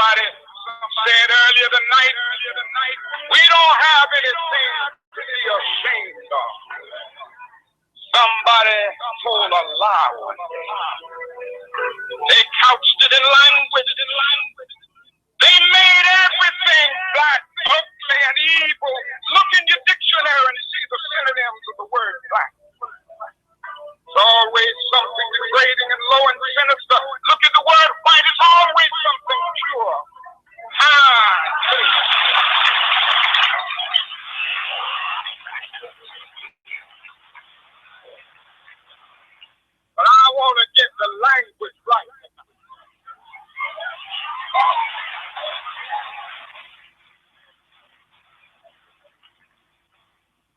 Somebody said earlier tonight, we don't have anything to be ashamed of. Somebody told a lie one day. They couched it in language. They made everything black, ugly, and evil. Look in your dictionary and see the synonyms of the word black. It's always something degrading and low and sinister. Look at the word white. It's always something pure. But I want to get the language right.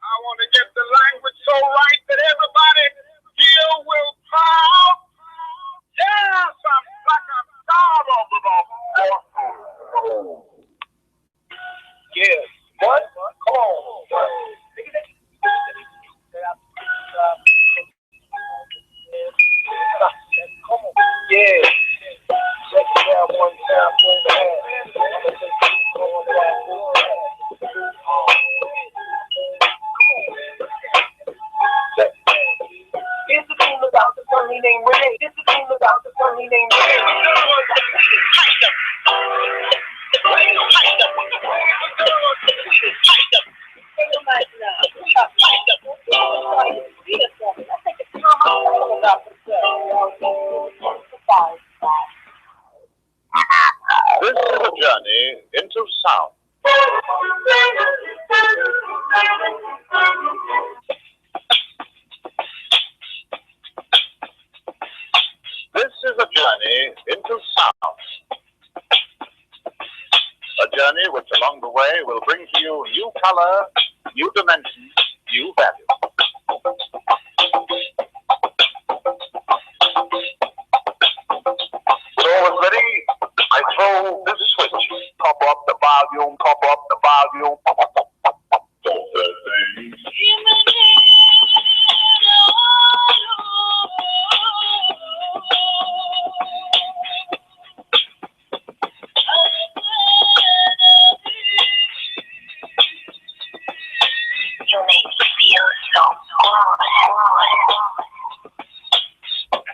I want to get the language so right that everybody here will proud. Yes, I'm black. I'm proud of it all. Yes. What? Come on. Come on. Yeah. Check it out one time for the head. Here's the thing about the funny name Renee. Here's the thing about the funny name Renee. This is a journey into sound. This is a journey into sound. A journey which along the way will bring to you new color, new dimension, new value. So it's ready. I throw this switch. Pop up the volume, pop up the volume. Don't that thing.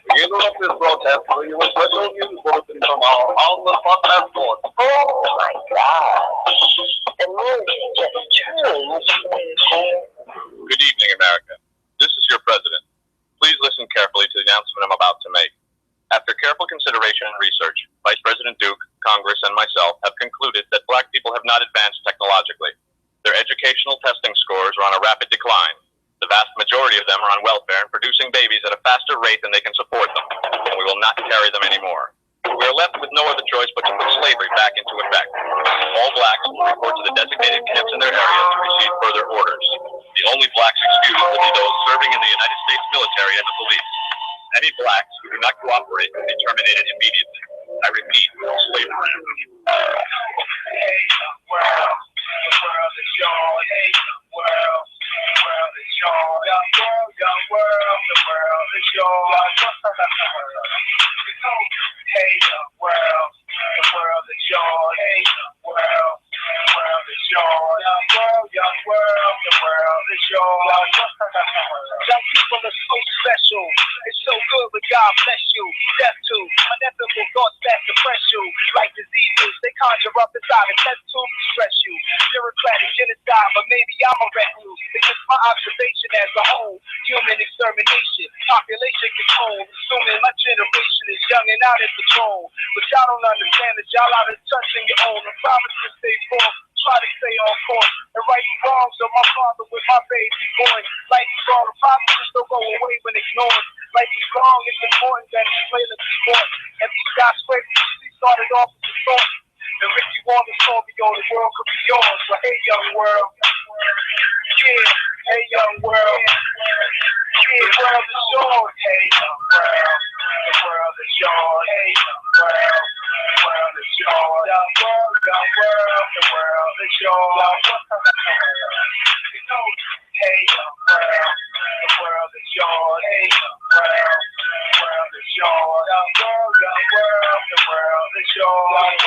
We interrupt this broadcast for you with special news bulletin from our on-the-spot passport. Oh my God! The news just changed. Good evening, America. This is your president. Please listen carefully to the announcement I'm about to make. After careful consideration and research, Vice President Duke, Congress, and myself have concluded that black people have not advanced technologically. Their educational testing scores are on a rapid decline. The vast majority of them are on welfare and producing babies at a faster rate than they can support them, and we will not carry them anymore. We are left with no other choice but to put slavery back into effect. All blacks will report to the designated camps in their area to receive further orders. The only blacks excused will be those serving in the United States military and the police. Any blacks who do not cooperate will be terminated immediately. I repeat, slavery. Hey, world, the world is yours. Hey, world. The world is yours. Young world, the world is yours. Hey, young world, the world is yours. Hey, world, the world is yours. Young world, the world is yours. Young people are so special. It's so good, but God bless you. Death too. Inevitable thoughts that depress you. Like diseases, they conjure up inside a test tube to stress you. Bureaucratic genocide, but maybe I'm a recluse. It's just my observation as a whole. Human extermination, population control. Assuming my generation is young and out of control. But y'all don't understand that y'all out of touch in your own. I promise to stay forth. Try to stay on course and right wrongs of my father with my baby boy. Life is all the problems don't go away when ignored. Life is long, it's important that it's played the sport. Every skyscraper usually started off with a thought. And Ricky Wallace told me, yo, the world could be yours. But hey, young world. Yeah, hey, young world. Yeah, the world is yours. Hey, young world. The world is yours. Hey, young world. The world is yours. Young world, young world. The world is yours. Hey, young world. The world is yours. Hey, young world. The world is yours. Young world, young world. The world is yours.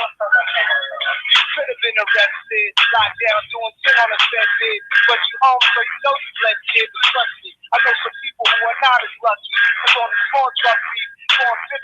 That's it. Locked down doing 10 on a set bid. But you home, so you know you blessed, kid. But trust me, I know some people who are not as lucky. Cause on the small drug beat, for 15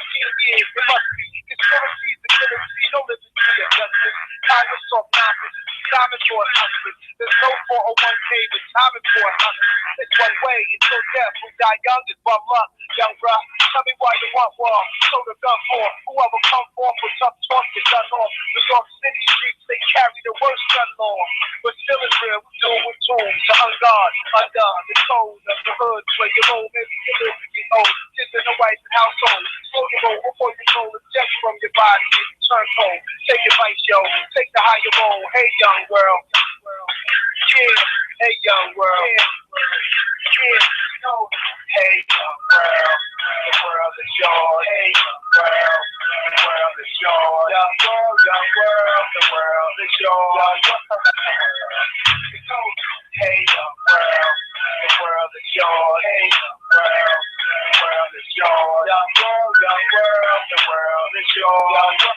years, it must be conspiracies, ability, no living free of justice. Congress talk nonsense, it's retirement for a husband. There's no 401k, retirement for a husband. It's one way until death. Who die young is bum luck. Young bruh, tell me why you want war. Show the gun for whoever come forth with tough talk get done off. New York City streets, they carry the worst gun law. But still it's real, we do it with tools. To unguard, undone, the codes of the hood. Where you roll, maybe you live to get old. Kids in the wife and household. Slow your roll before you roll the jet from your body. Turn cold, take advice, yo. Take the higher roll. Hey, young world. Yeah, hey, young world. Yeah, no. Hey, young world. The world is yours. Hey, young world. The world is yours. Young world, young world. The world is yours. Hey, young world. The world is yours. Hey, young world. The world is yours. Young world, young world. The world is yours.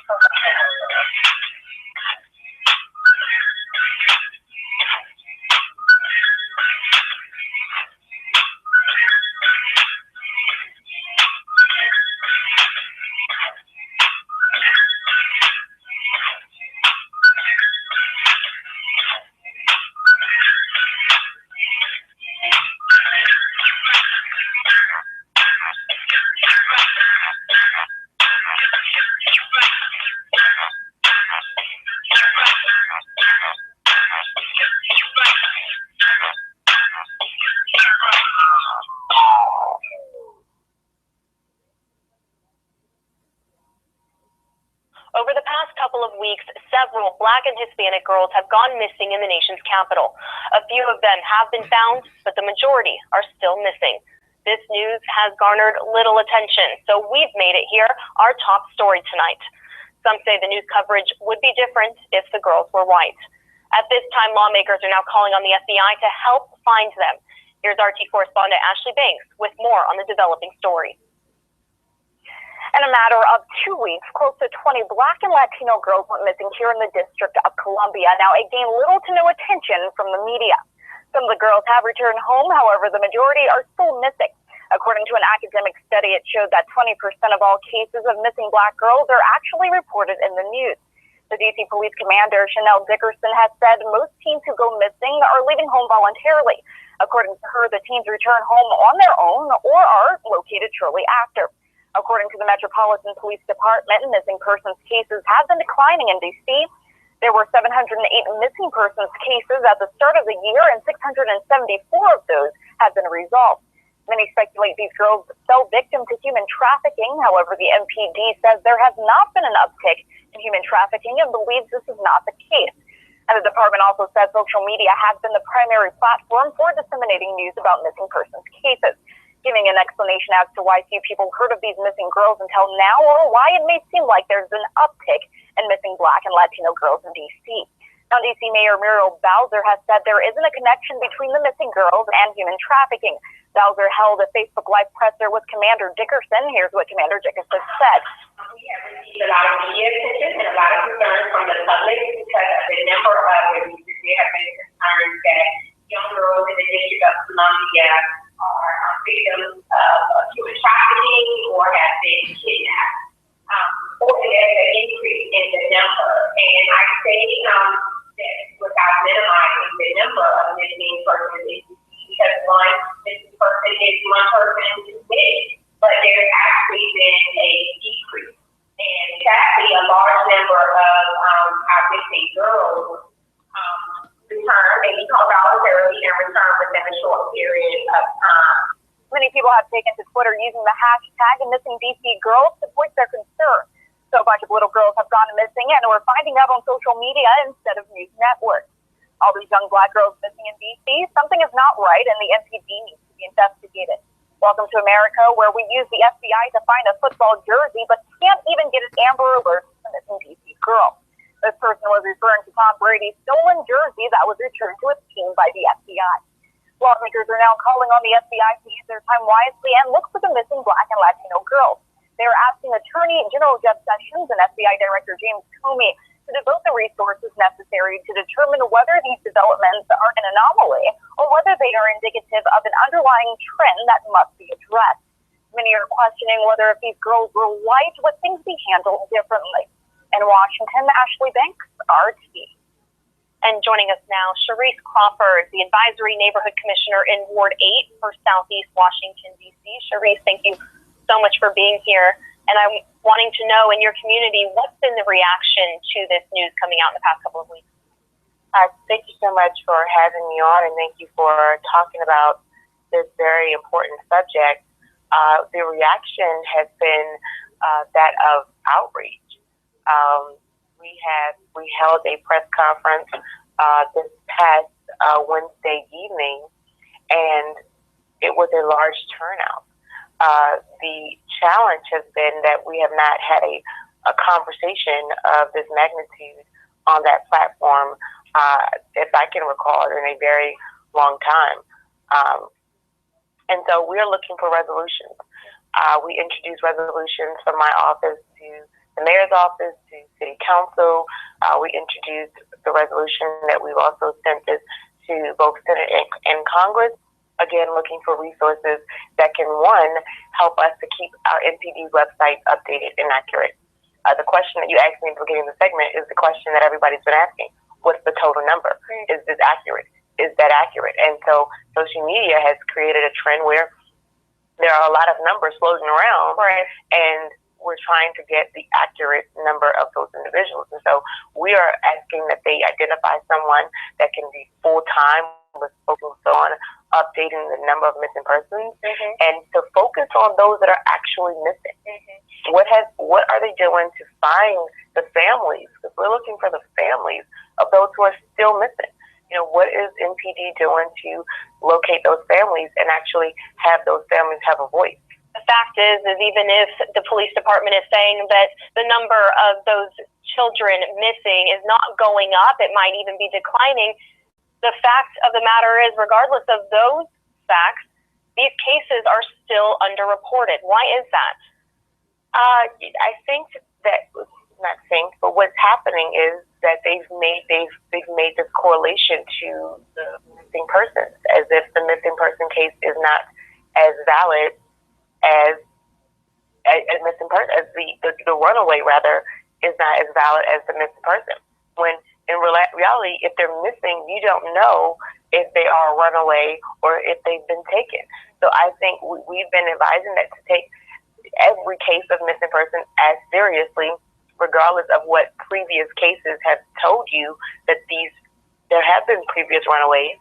Over the past couple of weeks, several Black and Hispanic girls have gone missing in the nation's capital. A few of them have been found, but the majority are still missing. This news has garnered little attention, so we've made it here our top story tonight. Some say the news coverage would be different if the girls were white. At this time, lawmakers are now calling on the FBI to help find them. Here's RT correspondent Ashley Banks with more on the developing story. In a matter of 2 weeks, close to 20 Black and Latino girls went missing here in the District of Columbia. Now, it gained little to no attention from the media. Some of the girls have returned home, however, the majority are still missing. According to an academic study, it showed that 20% of all cases of missing Black girls are actually reported in the news. The D.C. Police Commander, Chanel Dickerson, has said most teens who go missing are leaving home voluntarily. According to her, the teens return home on their own or are located shortly after. According to the Metropolitan Police Department, missing persons cases have been declining in D.C. There were 708 missing persons cases at the start of the year, and 674 of those have been resolved. Many speculate these girls fell victim to human trafficking. However, the MPD says there has not been an uptick in human trafficking and believes this is not the case. And the department also says social media has been the primary platform for disseminating news about missing persons cases, giving an explanation as to why few people heard of these missing girls until now, or why it may seem like there's an uptick in missing Black and Latino girls in D.C. Now, D.C. Mayor Muriel Bowser has said there isn't a connection between the missing girls and human trafficking. Bowser held a Facebook Live presser with Commander Dickerson. Here's what Commander Dickerson said. We have received a lot of media attention and a lot of concerns from the public because of the number of there have been concerns that young girls in the District of Columbia are victims of human trafficking or have been kidnapped. Or there's an increase in the number. And I say that without minimizing the number of missing persons, because one missing person is one person too many, but there's actually been a decrease. And sadly, a large number of our missing girls return, they become voluntarily and return within a short period of time. Many people have taken to Twitter using the hashtag Missing DC Girls to voice their concern. So a bunch of little girls have gone missing and we're finding out on social media instead of news networks. All these young Black girls missing in D.C., something is not right and the MPD needs to be investigated. Welcome to America, where we use the FBI to find a football jersey, but can't even get an Amber Alert for the missing D.C. girl. This person was referring to Tom Brady's stolen jersey that was returned to his team by the FBI. Lawmakers are now calling on the FBI to use their time wisely and look for the missing Black and Latino girls. They are asking Attorney General Jeff Sessions and FBI Director James Comey to devote the resources necessary to determine whether these developments are an anomaly or whether they are indicative of an underlying trend that must be addressed. Many are questioning whether if these girls were white, would things be handled differently. In Washington, Ashley Banks, RT. And joining us now, Sharice Crawford, the Advisory Neighborhood Commissioner in Ward 8 for Southeast Washington, D.C. Sharice, thank you so much for being here. And I'm wanting to know, in your community, what's been the reaction to this news coming out in the past couple of weeks? Thank you so much for having me on, and thank you for talking about this very important subject. The reaction has been that of outrage. We held a press conference this past Wednesday evening, and it was a large turnout. The challenge has been that we have not had a conversation of this magnitude on that platform, if I can recall, in a very long time. And so we're looking for resolutions. We introduced resolutions from my office to the mayor's office to city council. We introduced the resolution that we've also sent this to both Senate and Congress, again, looking for resources that can, one, help us to keep our NPD website updated and accurate. The question that you asked me at the beginning of the segment is the question that everybody's been asking. What's the total number? Is this accurate? Is that accurate? And so social media has created a trend where there are a lot of numbers floating around, right, and we're trying to get the accurate number of those individuals. And so we are asking that they identify someone that can be full-time with focus on updating the number of missing persons, and to focus on those that are actually missing. What are they doing to find the families? Because we're looking for the families of those who are still missing. You know, what is NPD doing to locate those families and actually have those families have a voice? The fact is even if the police department is saying that the number of those children missing is not going up, it might even be declining, the fact of the matter is, regardless of those facts, these cases are still underreported. Why is that? I think that, not think, but what's happening is that they've made this correlation to the missing persons, as if the missing person case is not as valid as missing person, as the runaway rather is not as valid as the missing person. When in reality, if they're missing, you don't know if they are a runaway or if they've been taken. So I think we've been advising that to take every case of missing person as seriously, regardless of what previous cases have told you that there have been previous runaways,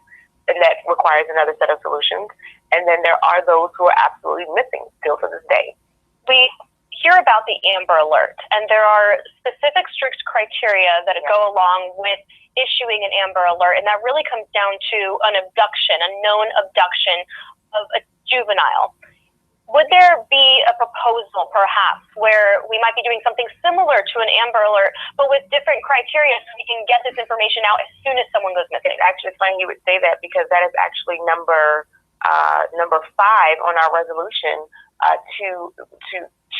and that requires another set of solutions. And then there are those who are absolutely missing still to this day. We hear about the Amber Alert, and there are specific strict criteria that go along with issuing an Amber Alert, and that really comes down to an abduction, a known abduction of a juvenile. Would there be a proposal, perhaps, where we might be doing something similar to an Amber Alert, but with different criteria so we can get this information out as soon as someone goes missing? It's actually funny you would say that, because that is actually number 5 on our resolution to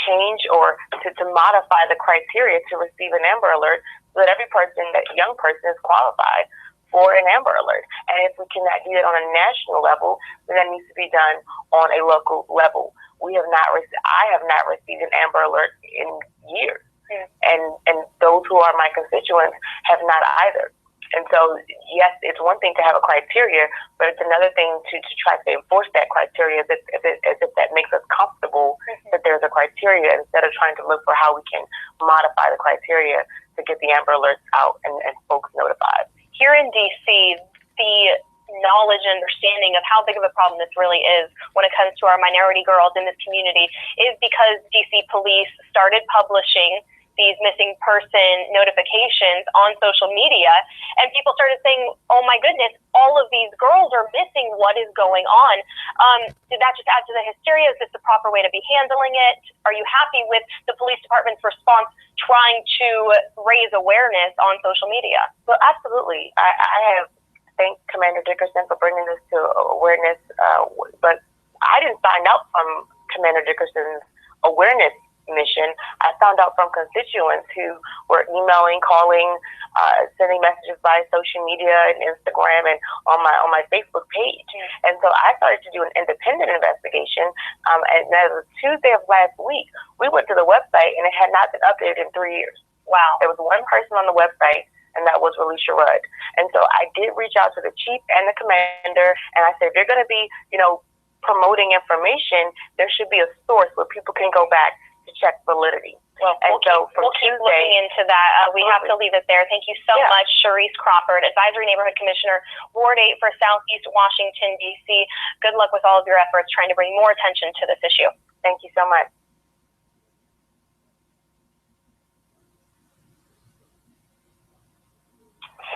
change or to modify the criteria to receive an Amber Alert so that every person, that young person, is qualified for an Amber Alert. And if we cannot do that on a national level, then that needs to be done on a local level. I have not received an Amber Alert in years, and those who are my constituents have not either. And so, yes, it's one thing to have a criteria, but it's another thing to try to enforce that criteria as if that makes us comfortable that there's a criteria, instead of trying to look for how we can modify the criteria to get the Amber Alerts out and folks notified. Here in D.C., the knowledge and understanding of how big of a problem this really is when it comes to our minority girls in this community is because D.C. police started publishing these missing person notifications on social media, and people started saying, oh my goodness, all of these girls are missing, what is going on? Did that just add to the hysteria? Is this the proper way to be handling it? Are you happy with the police department's response trying to raise awareness on social media? Well, absolutely. I have thanked Commander Dickerson for bringing this to awareness, but I didn't sign up from Commander Dickerson's awareness mission, I found out from constituents who were emailing, calling, sending messages by social media and Instagram and on my Facebook page. And so I started to do an independent investigation. And that was Tuesday of last week. We went to the website and it had not been updated in 3 years. Wow. There was one person on the website, and that was Relisha Rudd. And so I did reach out to the chief and the commander, and I said, if they're going to be, promoting information, there should be a source where people can go back to check validity. Well, we'll keep looking into that. We have to leave it there. Thank you so much, Sharice Crawford, Advisory Neighborhood Commissioner, Ward 8 for Southeast Washington, D.C. Good luck with all of your efforts trying to bring more attention to this issue. Thank you so much.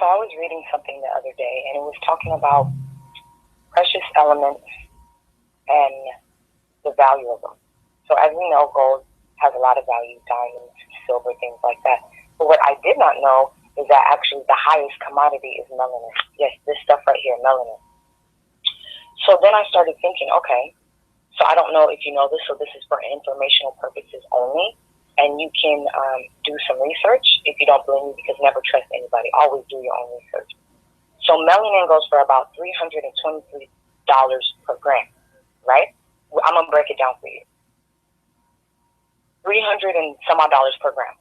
So I was reading something the other day, and it was talking about precious elements and the value of them. So as we know, gold has a lot of value, diamonds, silver, things like that. But what I did not know is that actually the highest commodity is melanin. Yes, this stuff right here, melanin. So then I started thinking, okay, so I don't know if you know this, so this is for informational purposes only. And you can do some research if you don't believe me, because never trust anybody. Always do your own research. So melanin goes for about $323 per gram, right? I'm going to break it down for you. $300 and some odd dollars per gram.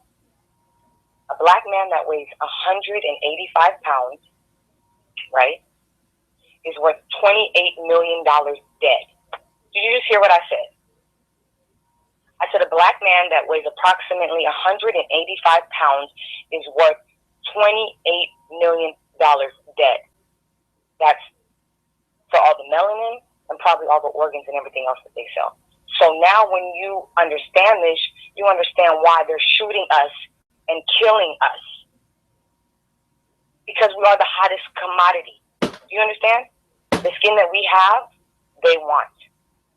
A black man that weighs 185 pounds, right, is worth $28 million dead. Did you just hear what I said? I said a black man that weighs approximately 185 pounds is worth $28 million dead. That's for all the melanin and probably all the organs and everything else that they sell. So now when you understand this, you understand why they're shooting us and killing us. Because we are the hottest commodity. Do you understand? The skin that we have, they want.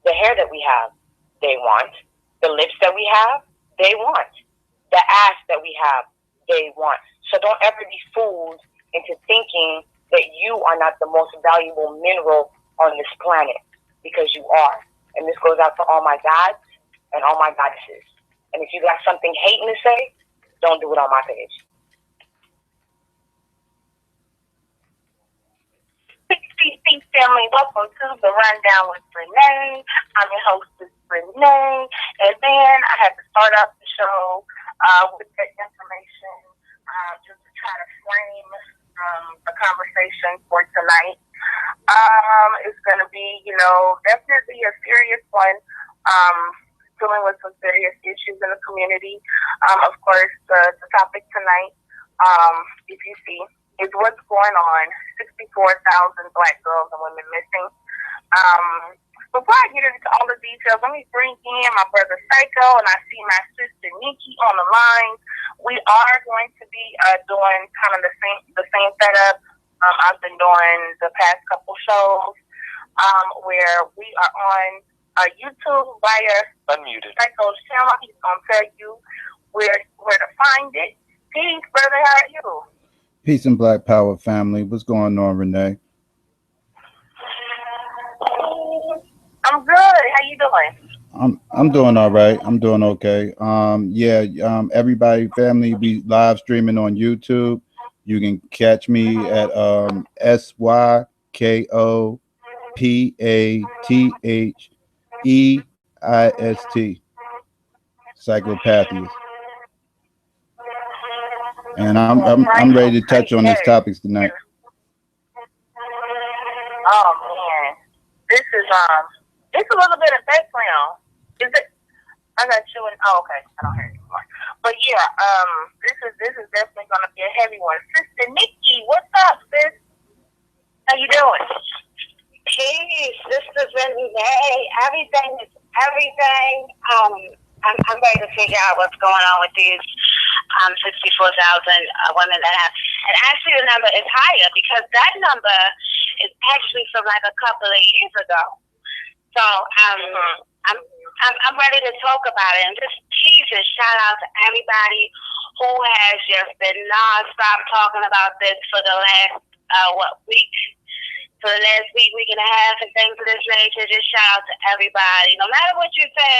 The hair that we have, they want. The lips that we have, they want. The ass that we have, they want. So don't ever be fooled into thinking that you are not the most valuable mineral on this planet, because you are. And this goes out to all my gods and all my goddesses. And if you got something hating to say, don't do it on my page. Peace, family. Welcome to the Rundown with Renee. I'm your hostess, Renee. And then I had to start off the show with that information just to try to frame the conversation for tonight. It's going to be, definitely a serious one, dealing with some serious issues in the community. Of course, the topic tonight, if you see, is what's going on. 64,000 Black girls and women missing. Before I get into all the details, let me bring in my brother Psycho, and I see my sister Nikki on the line. We are going to be doing kind of the same setup I've been doing the past couple shows, where we are on YouTube via Unmuted. Psycho's channel. He's gonna tell you where to find it. Peace, brother. How are you? Peace and Black Power family. What's going on, Renee? I'm good. How you doing? I'm doing all right. I'm doing okay. Everybody, family, be live streaming on YouTube. You can catch me at SYKOPATHEIST, Psykopathiest. And I'm ready to touch on these topics tonight. Oh man, this is it's a little bit of background. Is it? I got you in. Oh, okay. I don't hear you anymore. But yeah, this is definitely gonna be a heavy one. Sister Nikki, what's up, sis? How you doing? Hey, Sister Renee. Everything is everything. I'm ready to figure out what's going on with these 64,000 women that have. And actually, the number is higher because that number is actually from like a couple of years ago. So I'm ready to talk about it, and just tease and shout out to everybody who has just been nonstop talking about this for the last week. for the last week and a half, and things of this nature. Just shout out to everybody. No matter what you say,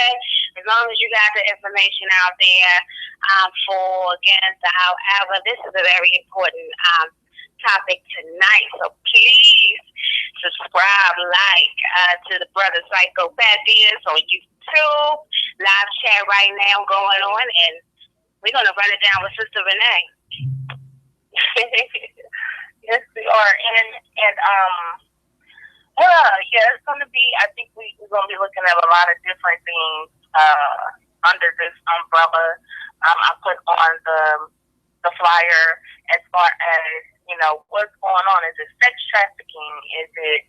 as long as you got the information out there, for, against, or however, this is a very important topic tonight. So please subscribe, to the Brother Psychopathist on YouTube. Live chat right now going on, and we're going to run it down with Sister Renee. Yes, we are. It's going to be, I think we're going to be looking at a lot of different things under this umbrella. I put on the flyer as far as, what's going on. Is it sex trafficking? Is it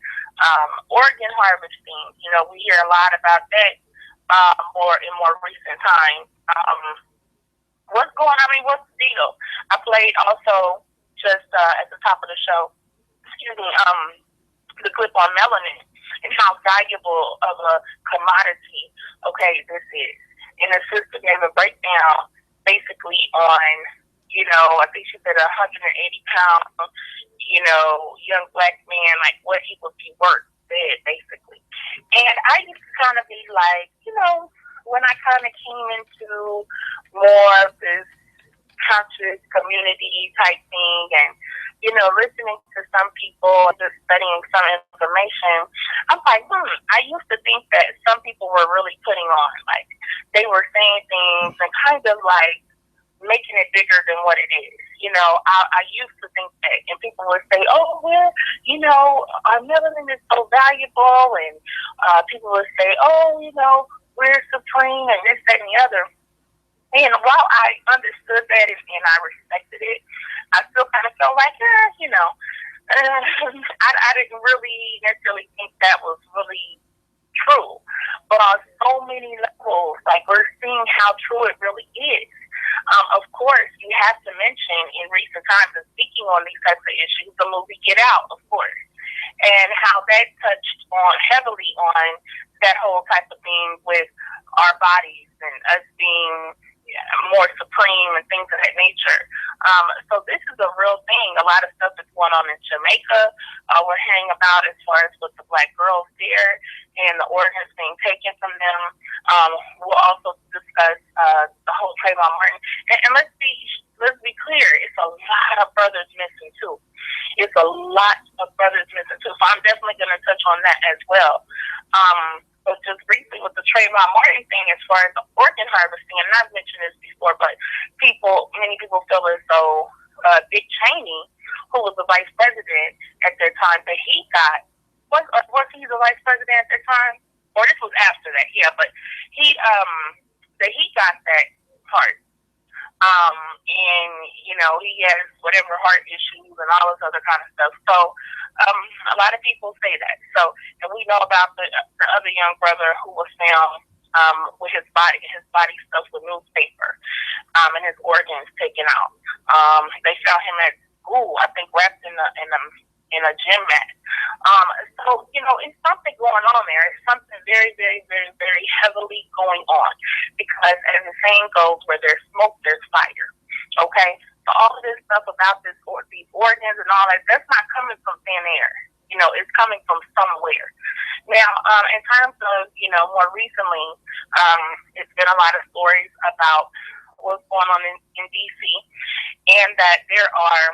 organ harvesting? We hear a lot about that in more recent times. What's going on? I mean, what's the deal? I played also just at the top of the show, the clip on melanin and how valuable of a commodity, this is. And the sister gave a breakdown basically on, I think she said 180 pounds, young black man, like what he would be worth, basically. And I used to kind of be like, when I kind of came into more of this conscious community type thing and, listening to some people, just studying some information, I'm like, I used to think that some people were really putting on, like, they were saying things and kind of like making it bigger than what it is. I used to think that, and people would say, oh, well, our melanin is so valuable, and people would say, oh, we're supreme and this, that, and the other. And while I understood that and I respected it, I still kind of felt like, I didn't really necessarily think that was really true. But on so many levels, like we're seeing how true it really is. Of course, you have to mention in recent times, and speaking on these types of issues, the movie Get Out, of course, and how that touched on heavily on that whole type of thing with our bodies and us being more supreme and things of that nature. So this is a real thing. A lot of stuff that's going on in Jamaica, we're hearing about as far as with the black girls there and the organs being taken from them. We'll also discuss the whole Trayvon Martin. And let's be clear, it's a lot of brothers missing too. It's a lot of brothers missing too. So I'm definitely going to touch on that as well. But just briefly with the Trayvon Martin thing, as far as the organ harvesting, and I've mentioned this before, but many people feel as though Dick Cheney, who was the vice president at that time, that he got, was he the vice president at that time? Or this was after that, yeah, but that he got that part. And, he has whatever heart issues and all this other kind of stuff. So, a lot of people say that. So, and we know about the other young brother who was found, with his body stuffed with newspaper, and his organs taken out. They found him at school, I think, wrapped in a gym mat. So, it's something going on there. It's something very, very, very, very heavily going on. Because as the saying goes, where there's smoke, there's fire. Okay? So all of this stuff about these organs and all that, that's not coming from thin air. It's coming from somewhere. Now, in terms of, more recently, it's been a lot of stories about what's going on in D.C. and that there are,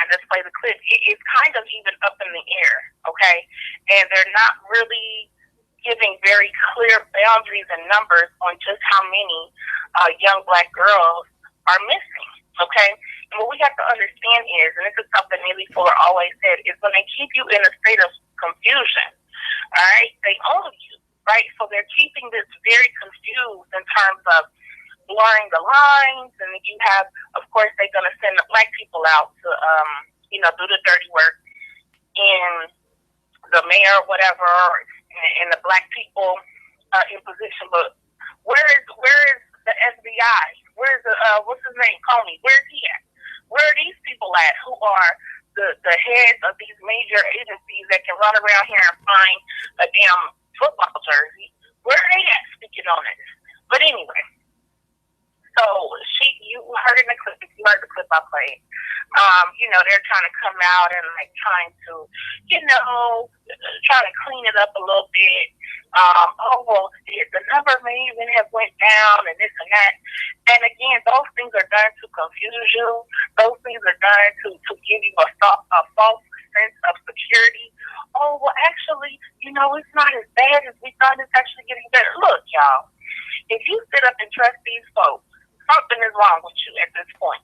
I just play the clip, it's kind of even up in the air, okay? And they're not really giving very clear boundaries and numbers on just how many young black girls are missing, okay? And what we have to understand is, and this is something Neely Fuller always said, is when they keep you in a state of confusion, all right, they own you, right? So they're keeping this very confused in terms of blurring the lines, and you have, of course, they're going to send the black people out to, do the dirty work, and the mayor, whatever, and the black people in position. But where is the FBI? Where's what's his name, Comey? Where's he at? Where are these people at who are the heads of these major agencies that can run around here and find a damn football jersey? Where are they at speaking on this? But anyway, So you heard in the clip, if you heard the clip I played, they're trying to come out and like trying to, trying to clean it up a little bit. The number may even have went down and this and that. And again, those things are done to confuse you. Those things are done to give you a false sense of security. Oh, well, actually, it's not as bad as we thought. It's actually getting better. Look, y'all, if you sit up and trust these folks, something is wrong with you at this point.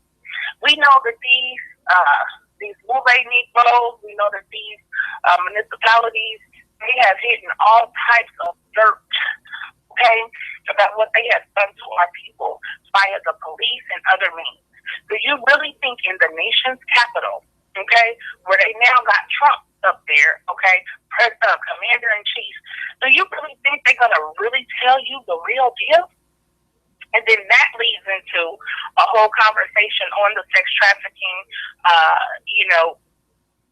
We know that these Mube Negroes, we know that these municipalities, they have hidden all types of dirt, okay, about what they have done to our people via the police and other means. Do you really think in the nation's capital, okay, where they now got Trump up there, okay, commander-in-chief, do you really think they're going to really tell you the real deal? And then that leads into a whole conversation on the sex trafficking,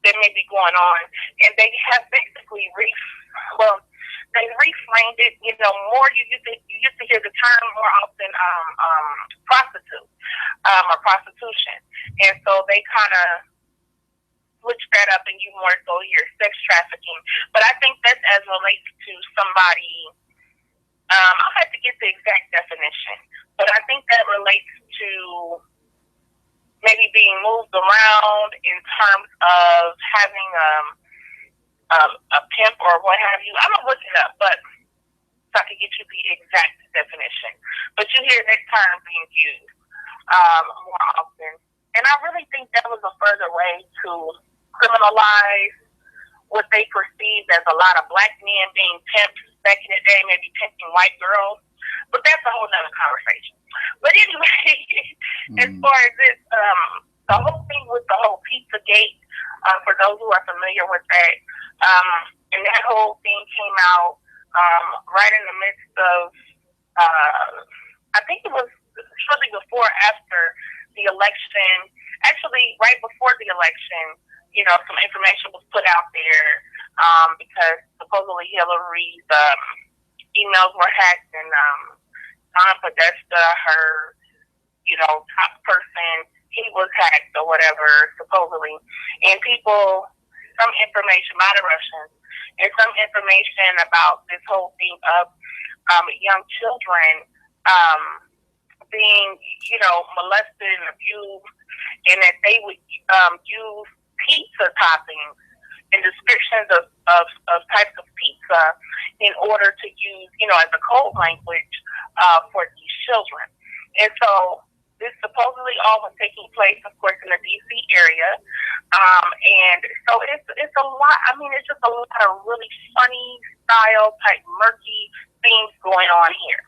that may be going on. And they have basically they reframed it, more. You used to hear the term more often, prostitute, or prostitution. And so they kind of switch that up and you more so hear sex trafficking. But I think that's as relates to somebody. I'll have to get the exact definition, but I think that relates to maybe being moved around in terms of having a pimp or what have you. I'm gonna look it up, but so I can get you the exact definition. But you hear that term being used more often, and I really think that was a further way to criminalize what they perceived as a lot of black men being pimps back in the day, maybe pimping white girls. But that's a whole nother conversation. But anyway, as far as this, the whole thing with the whole Pizzagate, for those who are familiar with that, and that whole thing came out right in the midst of, I think it was shortly before or after the election, actually right before the election, some information was put out there because supposedly Hillary's emails were hacked and Donna Podesta, her, top person, he was hacked or whatever, supposedly. And some information by the Russians, and some information about this whole thing of young children being, molested and abused, and that they would use pizza toppings and descriptions of types of pizza in order to use, as a code language for these children. And so this supposedly all was taking place, of course, in the D.C. area. And so it's a lot. I mean, it's just a lot of really funny style type murky things going on here.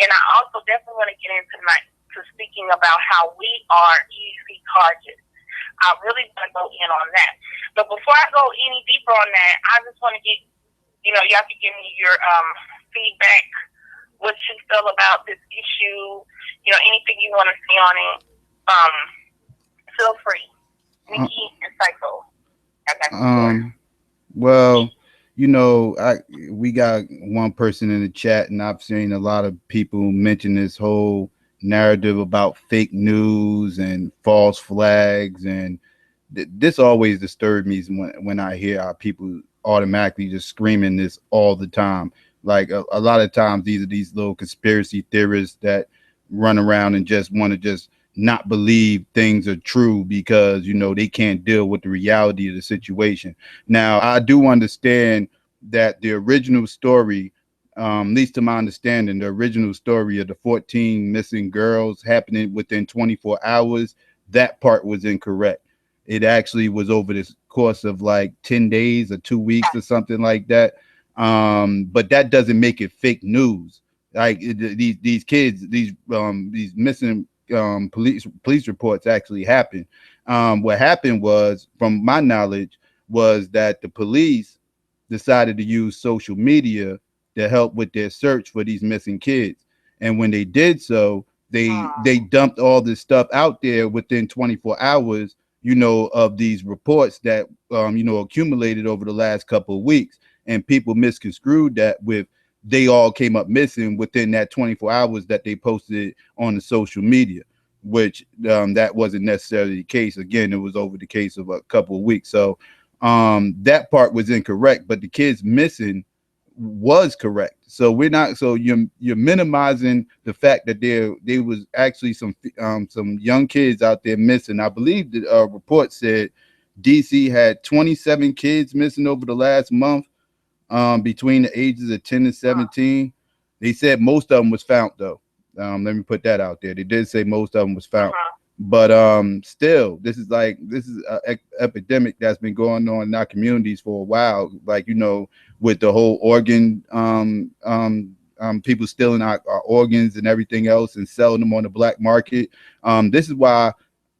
And I also definitely want to get into tonight to speaking about how we are easy targets. I really want to go in on that. But before I go any deeper on that, I just want to get, y'all can give me your feedback, what you feel about this issue, anything you want to see on it. Feel free. Nikki and Psycho. I got you. Well, we got one person in the chat, and I've seen a lot of people mention this whole narrative about fake news and false flags, and this always disturbs me when I hear how people automatically just screaming this all the time. Like a lot of times these are these little conspiracy theorists that run around and just want to just not believe things are true because they can't deal with the reality of the situation. Now, I do understand that the original story, at least to my understanding, the original story of the 14 missing girls happening within 24 hours, that part was incorrect. It actually was over this course of like 10 days or 2 weeks or something like that. But that doesn't make it fake news. Like these kids, these missing police reports actually happened. What happened was, from my knowledge, was that the police decided to use social media to help with their search for these missing kids. And when they did so, they dumped all this stuff out there within 24 hours, of these reports that, accumulated over the last couple of weeks. And people misconstrued that with they all came up missing within that 24 hours that they posted on the social media, which that wasn't necessarily the case. Again, it was over the case of a couple of weeks. So that part was incorrect, but the kids missing was correct. So we're not, so you're minimizing the fact that there was actually some young kids out there missing. I believe the report said DC had 27 kids missing over the last month, between the ages of 10 and 17. They said most of them was found though. Let me put that out there. They did say most of them was found. But still, this is an epidemic that's been going on in our communities for a while. Like, you know, with the whole organ, people stealing our organs and everything else and selling them on the black market. This is why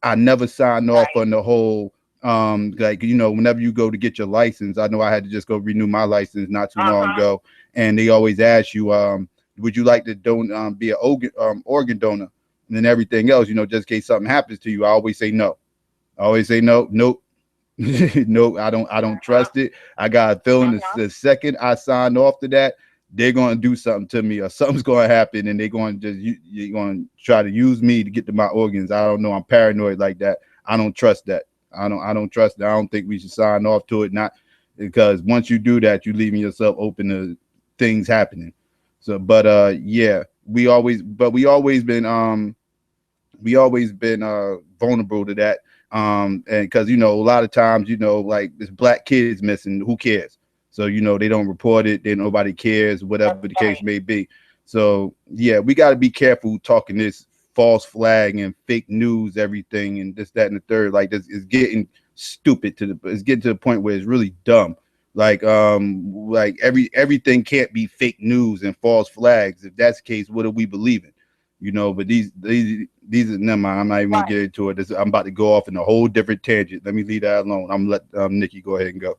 I never signed off on the whole, like, you know, whenever you go to get your license, I know I had to just go renew my license not too long ago, and they always ask you, would you like to be an organ donor, and then everything else, you know, just in case something happens to you. I always say no. Nope. Nope, I don't trust it. I got a feeling the second I sign off to that, they're going to do something to me, or something's going to happen, and they're going to you're going to try to use me to get to my organs. I don't know. I'm paranoid like that. I don't trust that. I don't trust it. I don't think we should sign off to it. Not because once you do that, you're leaving yourself open to things happening. So, but yeah, we always been vulnerable to that. And because, you know, a lot of times, you know, like this black kids missing, who cares? So, you know, they don't report it, then nobody cares, whatever the case may be. So yeah, we got to be careful talking this false flag and fake news, everything, and this, that, and the third. Like, this is getting stupid it's getting to the point where it's really dumb. Like everything can't be fake news and false flags. If that's the case, what are we believing? You know, but these are, never mind, I'm not even gonna get into it. I'm about to go off in a whole different tangent. Let me leave that alone. I'm gonna let Nikki go ahead and go.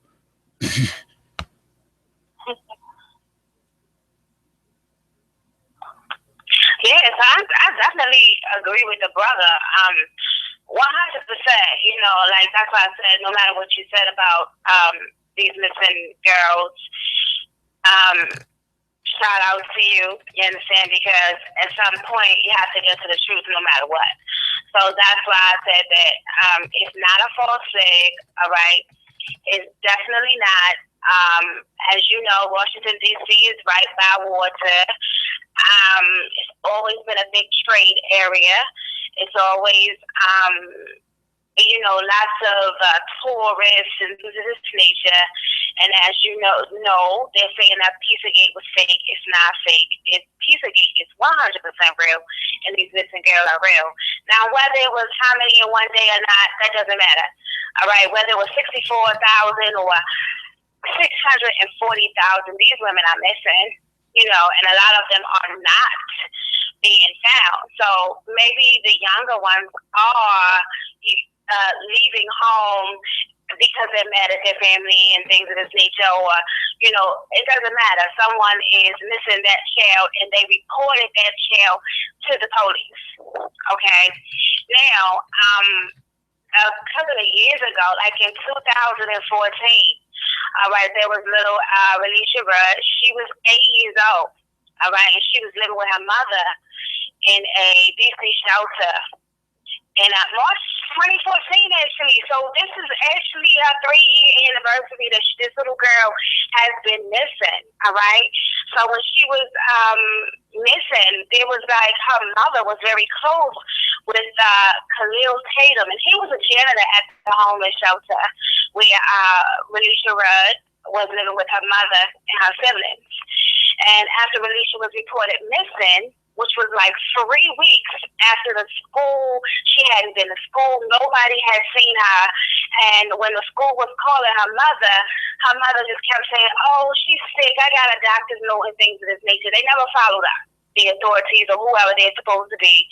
Yes, I definitely agree with the brother. 100%. You know, like that's why I said, no matter what you said about these missing girls, shout out to you. You understand? Because at some point you have to get to the truth, no matter what. So that's why I said that it's not a false flag. All right, it's definitely not. As you know, Washington D.C. is right by water. It's always been a big trade area. It's always, you know, lots of tourists and things of this nature. And as you know, they're saying that Pizzagate was fake. It's not fake. Pizzagate is 100% real, and these missing girls are real. Now, whether it was how many in one day or not, that doesn't matter. All right, whether it was 64,000 or 640,000, these women are missing, you know, and a lot of them are not being found. So maybe the younger ones are leaving home because they're mad at their family and things of this nature, or, you know, it doesn't matter. Someone is missing that child and they reported that child to the police. Okay. Now, a couple of years ago, like in 2014, all right, there was little Alicia Rudd. She was 8 years old, all right, and she was living with her mother in a DC shelter in March 2014, actually. So this is actually a 3-year anniversary that this little girl has been missing, all right? So when she was missing, there was like her mother was very close with Khalil Tatum, and he was a janitor at the homeless shelter where Alicia Rudd was living with her mother and her siblings. And after Alicia was reported missing, which was like 3 weeks after the school, she hadn't been to school, nobody had seen her. And when the school was calling her mother just kept saying, oh, she's sick, I got a doctor's note and things of this nature. They never followed up. The authorities or whoever they're supposed to be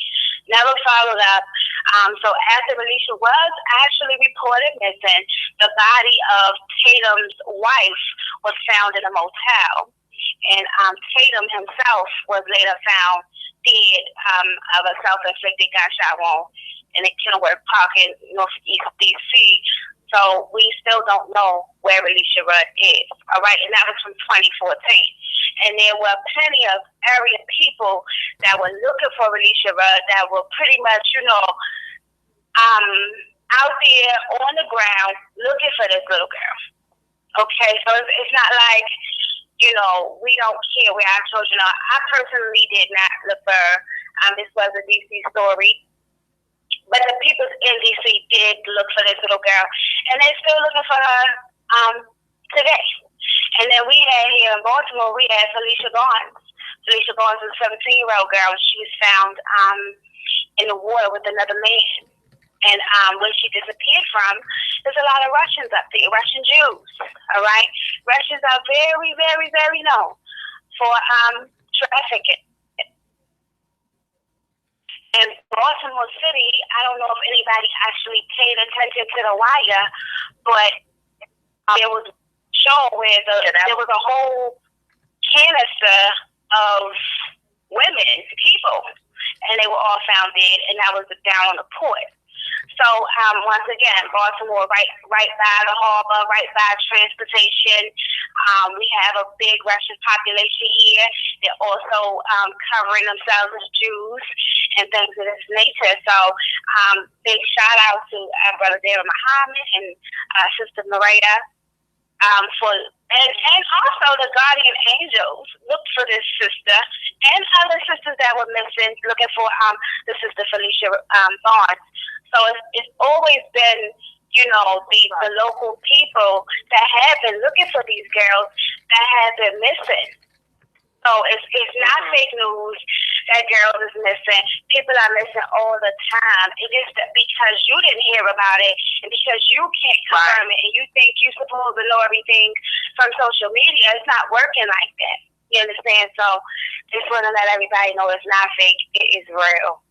never followed up. So after Alicia was actually reported missing, the body of Tatum's wife was found in a motel. And Tatum himself was later found dead of a self-inflicted gunshot wound in a Kenilworth Park in northeast D.C. So we still don't know where Alicia Rudd is. All right, and that was from 2014. And there were plenty of area people that were looking for Alicia Rudd that were pretty much, out there on the ground looking for this little girl. Okay, so it's not like, we don't care where our children are. I personally did not look for her. This was a DC story. But the people in DC did look for this little girl. And they're still looking for her today. And then we had here in Baltimore, we had Felicia Barnes. Felicia Barnes was a 17-year-old girl. She was found in the water with another man. And where she disappeared from, there's a lot of Russians up there, Russian Jews, all right? Russians are very, very, very known for trafficking. In Baltimore City, I don't know if anybody actually paid attention to the wire, but there was a show where there was a whole canister of women, people, and they were all found dead, and that was down on the port. So once again, Baltimore, right by the harbor, right by transportation. We have a big Russian population here. They're also covering themselves as Jews and things of this nature. So big shout out to Brother David Muhammad and Sister Maria and also the guardian angels looked for this sister and other sisters that were missing, looking for the sister Felicia Barnes. So it's always been, the local people that have been looking for these girls that have been missing. So it's not fake news that girl is missing. People are missing all the time. It is that because you didn't hear about it and because you can't confirm it and you think you're supposed to know everything from social media, it's not working like that. You understand? So just want to let everybody know it's not fake. It is real.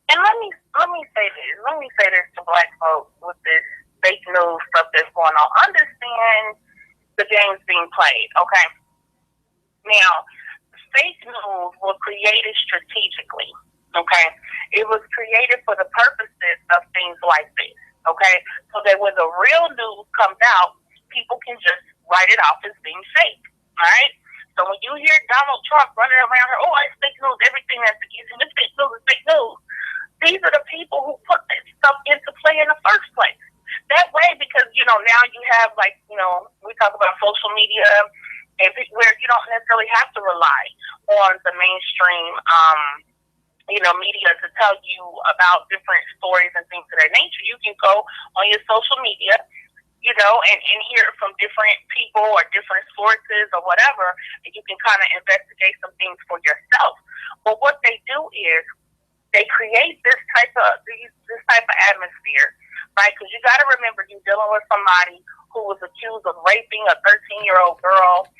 And let me say this. Let me say this to Black folks with this fake news stuff that's going on. Understand the games being played, okay? Now, fake news was created strategically, okay? It was created for the purposes of things like this, okay? So that when the real news comes out, people can just write it off as being fake, all right? So when you hear Donald Trump running around here, it's fake news, everything that's against him, it's fake news, it's fake news. These are the people who put this stuff into play in the first place. That way, because, now you have, we talk about social media, and where you don't necessarily have to rely on the mainstream, media to tell you about different stories and things of that nature. You can go on your social media, and hear from different people or different sources or whatever, and you can kind of investigate some things for yourself. But what they do is, they create this type of atmosphere, right? Because you got to remember, you're dealing with somebody who was accused of raping a 13-year-old girl.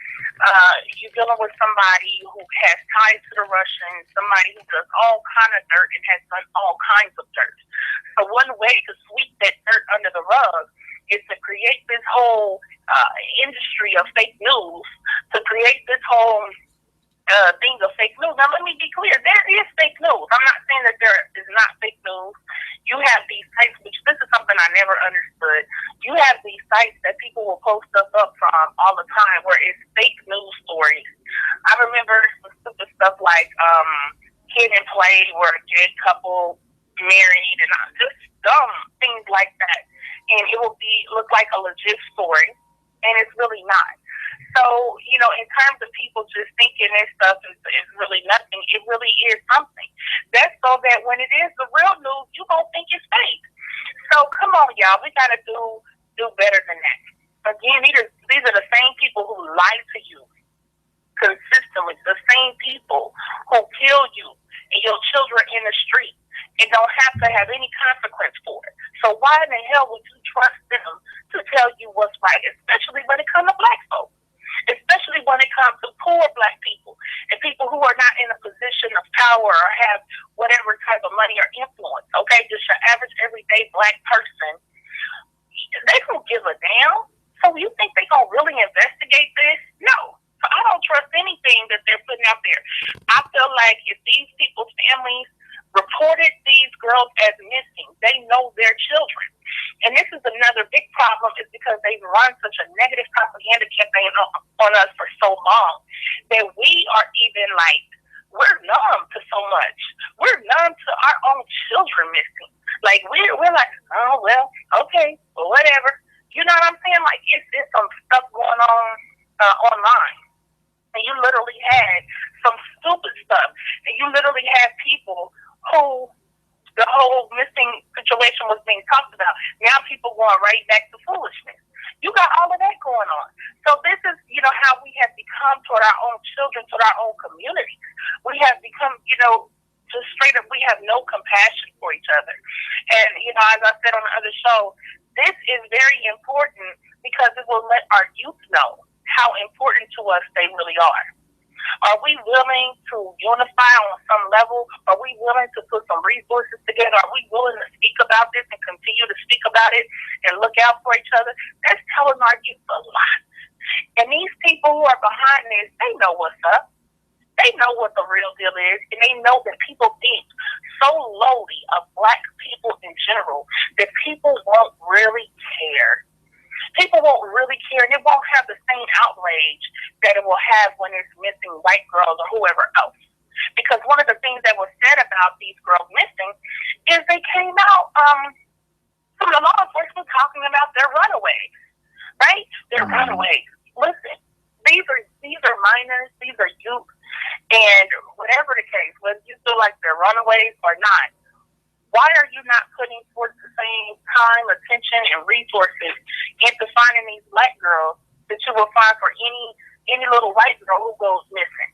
You're dealing with somebody who has ties to the Russians, somebody who does all kind of dirt and has done all kinds of dirt. So one way to sweep that dirt under the rug is to create this whole industry of fake news, to create this whole thing of fake news. Now, let me be clear. There is fake news. I'm not saying that there is not fake news. You have these sites, which this is something I never understood. You have these sites that people will post stuff up from all the time where it's fake news stories. I remember some stupid stuff like Kid and Play where a gay couple married and just dumb things like that. And it will look like a legit story, and it's really not. So, in terms of people just thinking this stuff is really nothing, it really is something. That's so that when it is the real news, you don't think it's fake. So, come on, y'all. We got to do better than that. Again, these are the same people who lie to you consistently, the same people who kill you and your children in the street and don't have to have any consequence for it. So why in the hell would you trust them to tell you what's right, especially when it comes to Black folks? Especially when it comes to poor Black people and people who are not in a position of power or have whatever type of money or influence, okay? Just your average, everyday Black person, they don't give a damn. So you think they gonna really investigate this? No. So I don't trust anything that they're putting out there. I feel like if these people's families reported these girls as missing, they know their children. problem is because they've run such a negative propaganda campaign on us for so long that we are even like, we're numb to so much. We're numb to our own children missing. Like, we're like, oh, well, okay, well, whatever. You know what I'm saying? Like, it's some stuff going on online. And you literally had some stupid stuff. And you literally had people who the whole missing situation was being talked about. Now people going right back to foolishness. You got all of that going on. So this is, you know, how we have become toward our own children, toward our own communities. We have become, you know, just straight up, we have no compassion for each other. And, you know, as I said on the other show, this is very important because it will let our youth know how important to us they really are. Are we willing to unify on some level? Are we willing to put some resources together? Are we willing to speak about this and continue to speak about it and look out for each other? That's telling our youth a lot. And these people who are behind this, they know what's up. They know what the real deal is, and they know that people think so lowly of Black people in general that people won't really care. People won't really care, and it won't have the same outrage that it will have when it's missing white girls or whoever else. Because one of the things that was said about these girls missing is they came out from the law enforcement talking about their runaways, right? They're runaways. Listen, these are minors, these are youth, and whatever the case, whether you feel like they're runaways or not, why are you not putting forth the same time, attention, and resources into finding these Black girls that you will find for any little white girl who goes missing?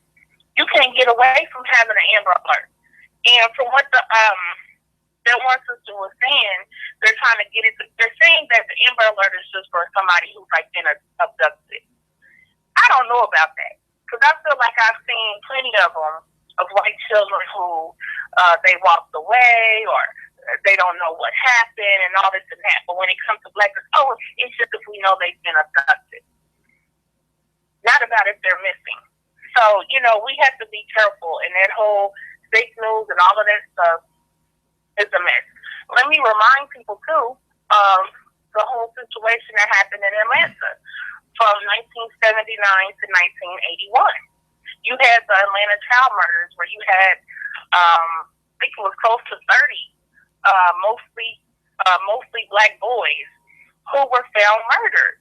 You can't get away from having an Amber Alert. And from what that one sister was saying, they're trying to get it. They're saying that the Amber Alert is just for somebody who's like been abducted. I don't know about that because I feel like I've seen plenty of them, of white children who they walked away or they don't know what happened and all this and that. But when it comes to Black girls, oh, it's just if we know they've been abducted. Not about if they're missing. So, you know, we have to be careful, and that whole fake news and all of that stuff is a mess. Let me remind people, too, of the whole situation that happened in Atlanta from 1979 to 1981. You had the Atlanta child murders where you had, I think it was close to 30, mostly Black boys who were found murdered.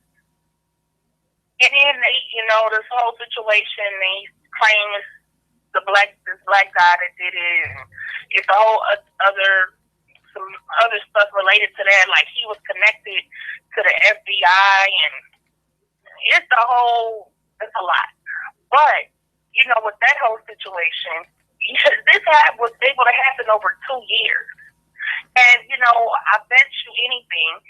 And then they, you know, this whole situation, they claim it's this black guy that did it. And it's a whole some other stuff related to that, like he was connected to the FBI, and it's a lot. But you know, with that whole situation, this was able to happen over 2 years. And, you know, I bet you anything,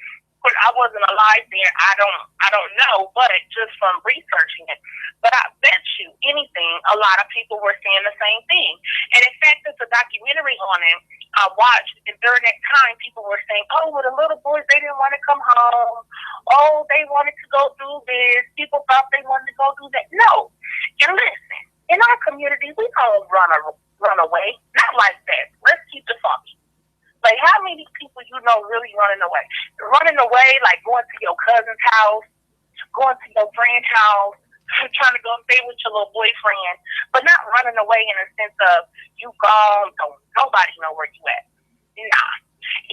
but I wasn't alive then, I don't know, but just from researching it. But I bet you anything, a lot of people were saying the same thing. And in fact, there's a documentary on it I watched, and during that time, people were saying, oh, well, the little boys, they didn't want to come home. Oh, they wanted to go do this. People thought they wanted to go do that. No. And listen, in our community, we don't run away. Not like that. Let's keep it funky. Like, how many people you know really running away? Running away, like going to your cousin's house, going to your friend's house, trying to go stay with your little boyfriend, but not running away in a sense of you gone, don't nobody know where you at. Nah.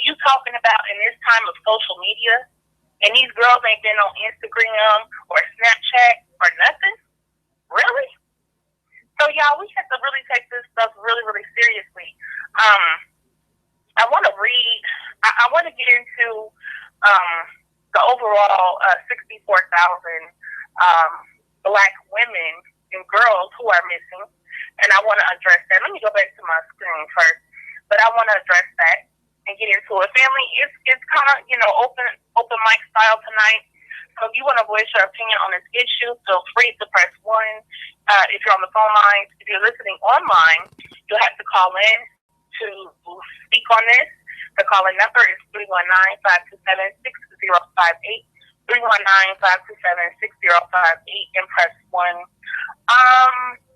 You talking about in this time of social media, and these girls ain't been on Instagram or Snapchat or nothing? Really? So, y'all, we have to really take this stuff really, really seriously. I want to read, I want to get into the overall 64,000 Black women and girls who are missing, and I want to address that. Let me go back to my screen first, but I want to address that and get into it. Family, it's kind of, you know, open mic style tonight. So if you want to voice your opinion on this issue, feel free to press 1. If you're on the phone line, if you're listening online, you'll have to call in to speak on this. The calling number is 319-527-6058, 319-527-6058, and press 1.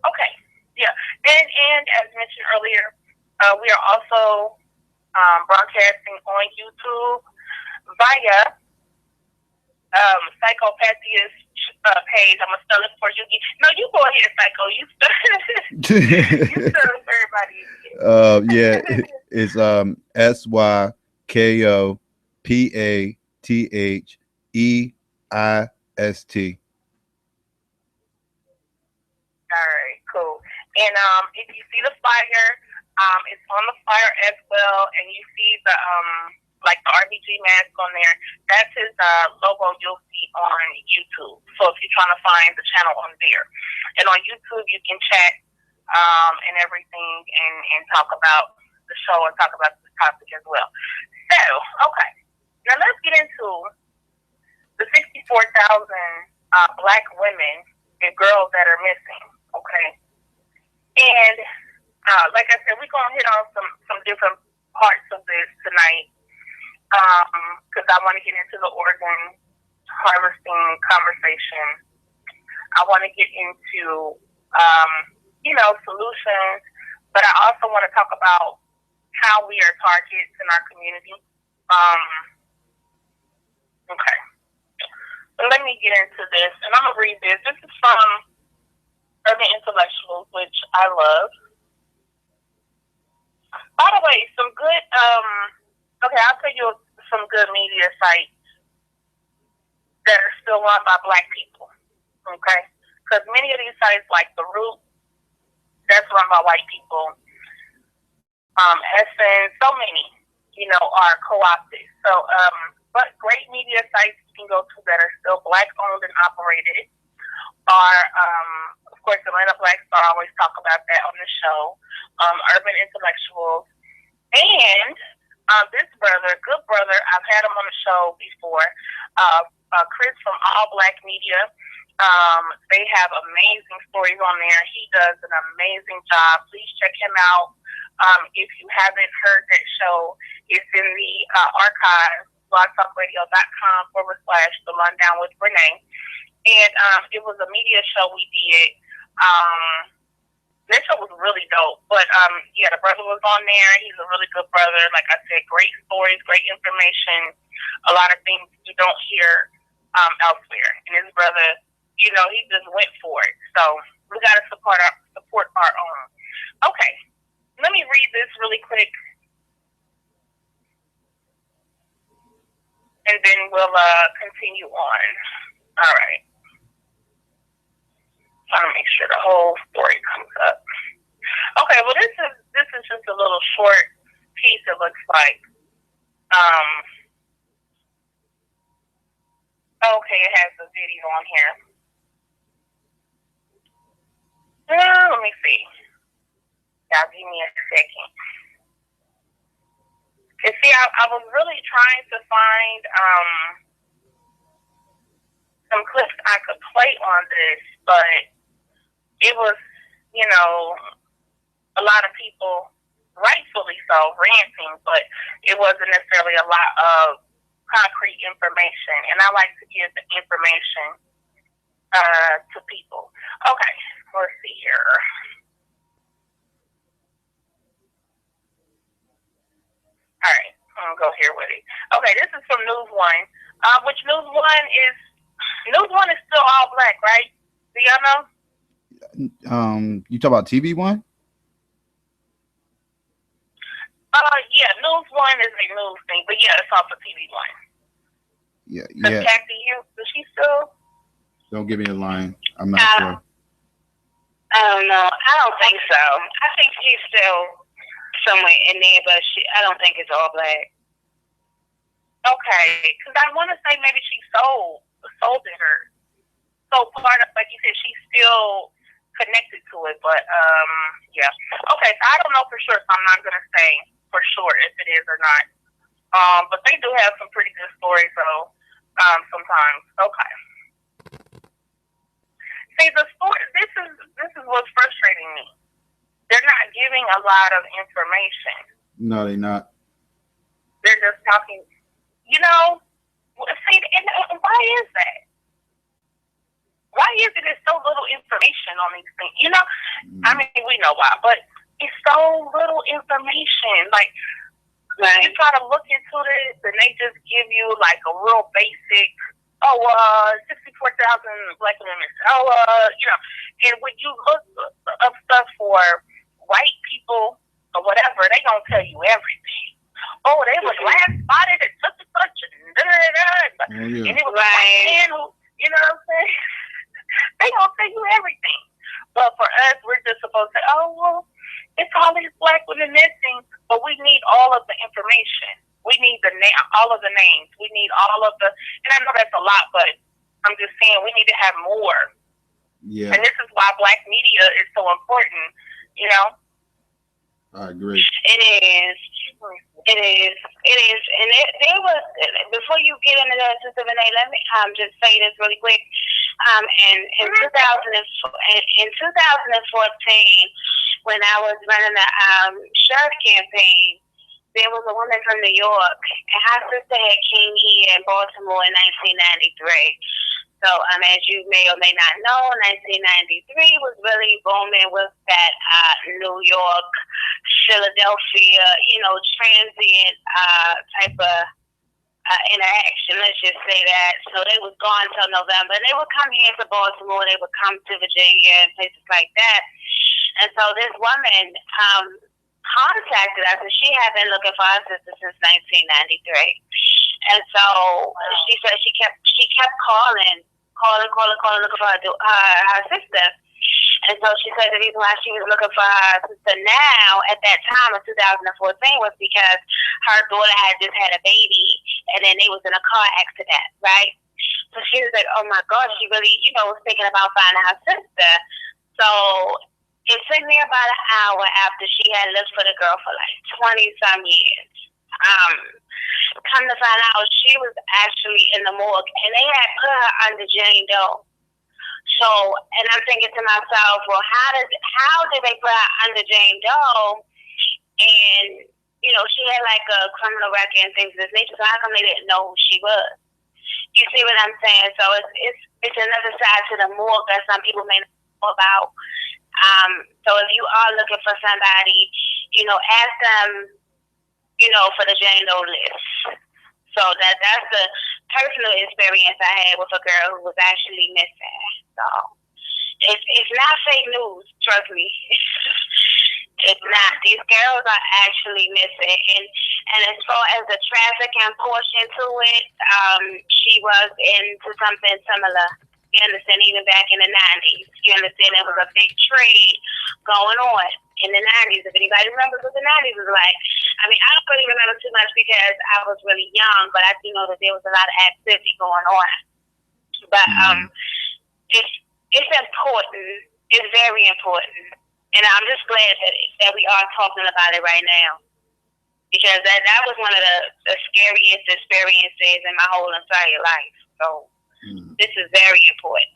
Okay, yeah. And as mentioned earlier, we are also broadcasting on YouTube via SYKOPATHeist page. I'm gonna spell it for you. No, you go ahead, Psycho. You spell you spell it for everybody. Yeah, it's SYKOPATHEIST. All right, cool. And if you see the flyer, it's on the flyer as well, and you see the like the RBG mask on there. That's his logo you'll see on YouTube. So if you're trying to find the channel on there, and on YouTube you can chat and everything, and talk about the show and talk about this topic as well. So okay, now let's get into the 64,000 Black women and girls that are missing. Okay, and like I said, we're gonna hit on some different parts of this tonight, because I want to get into the organ harvesting conversation. I want to get into solutions, but I also want to talk about how we are targets in our community. Okay, so let me get into this, and I'm gonna read this. This is from Urban Intellectuals, which I love. By the way, some good, I'll tell you some good media sites that are still run by Black people, okay? Because many of these sites, like The Root, that's run by white people. Essence, so many, are co-opted. So, but great media sites you can go to that are still Black owned and operated are, of course, Atlanta Black Star, I always talk about that on the show, Urban Intellectuals, and this brother, good brother, I've had him on the show before, Chris from All Black Media. They have amazing stories on there. He does an amazing job. Please check him out. If you haven't heard that show, it's in the archive, blogtalkradio.com/The Rundown with Renee. And it was a media show we did. This show was really dope. But the brother was on there. He's a really good brother. Like I said, great stories, great information, a lot of things you don't hear elsewhere. And his brother, he just went for it. So we got to support our own. Okay, let me read this really quick, and then we'll continue on. All right. Trying to make sure the whole story comes up. Okay, well this is just a little short piece. It looks like. Okay, it has the video on here. Let me see. Y'all give me a second. And see, I was really trying to find some clips I could play on this, but it was, a lot of people, rightfully so, ranting, but it wasn't necessarily a lot of concrete information, and I like to give the information to people. Okay, let's see here. All right, I'm gonna go here with it. Okay, this is from News One, which News One is still all Black, right? Do y'all know? You talk about TV One? Yeah, News One is a news thing, but yeah, it's off of TV One. Yeah. Kathy, is she still? Don't give me a line. I'm not sure. I don't know. I don't think so. I think she's still somewhere in there, but I don't think it's all Black. Okay, because I want to say maybe she sold it her. So part of, like you said, she's still connected to it, but yeah. Okay, so I don't know for sure, so I'm not gonna say for sure if it is or not. But they do have some pretty good stories, though. Sometimes. Okay. See, the story. This is what's frustrating me. They're not giving a lot of information. No, they're not. They're just talking. See, and why is that? Why is it there's so little information on these things? I mean, we know why, but it's so little information. Like, you try to look into this, and they just give you like a real basic 64,000 black women. And when you look up stuff for white people or whatever, they gonna tell you everything. Oh, they was last spotted at such and such, and and it was right. Who, you know what I'm saying? They gonna tell you everything. But for us, we're just supposed to say, oh, well, it's all these black women missing, but we need all of the information. We need all of the names. We need all of the, and I know that's a lot, but I'm just saying we need to have more. Yeah. And this is why black media is so important, you know? I agree. It is. And there was, before you get into that, Sister Renee, let me just say this really quick. In 2014, when I was running the sheriff campaign, there was a woman from New York, and her sister had came here in Baltimore in 1993. So, as you may or may not know, 1993 was really booming with that New York, Philadelphia, transient type of interaction. Let's just say that. So they was gone till November. They would come here to Baltimore. They would come to Virginia and places like that. And so this woman contacted us, and she had been looking for her sister since 1993. And so she said she kept calling, looking for her sister. And so she said the reason why she was looking for her sister now, at that time of 2014, was because her daughter had just had a baby, and then they was in a car accident, right? So she was like, oh my gosh, she really, was thinking about finding her sister. So it took me about an hour after she had lived for the girl for like 20-some years. Come to find out, she was actually in the morgue, and they had put her under Jane Doe. So, and I'm thinking to myself, well, how did they put her under Jane Doe? And she had like a criminal record and things of this nature. So how come they didn't know who she was? You see what I'm saying? So it's another side to the morgue that some people may not know about. So if you are looking for somebody, ask them, for the Jane Doe list. So that's the personal experience I had with a girl who was actually missing. So it's not fake news, trust me. It's not. These girls are actually missing. And as far as the trafficking portion to it, she was into something similar. You understand, even back in the 90s. You understand, there was a big trade going on in the 90s. If anybody remembers what the 90s was like. I don't really remember too much because I was really young, but I do know that there was a lot of activity going on. But it's important. It's very important. And I'm just glad that we are talking about it right now. Because that was one of the scariest experiences in my whole entire life. So this is very important.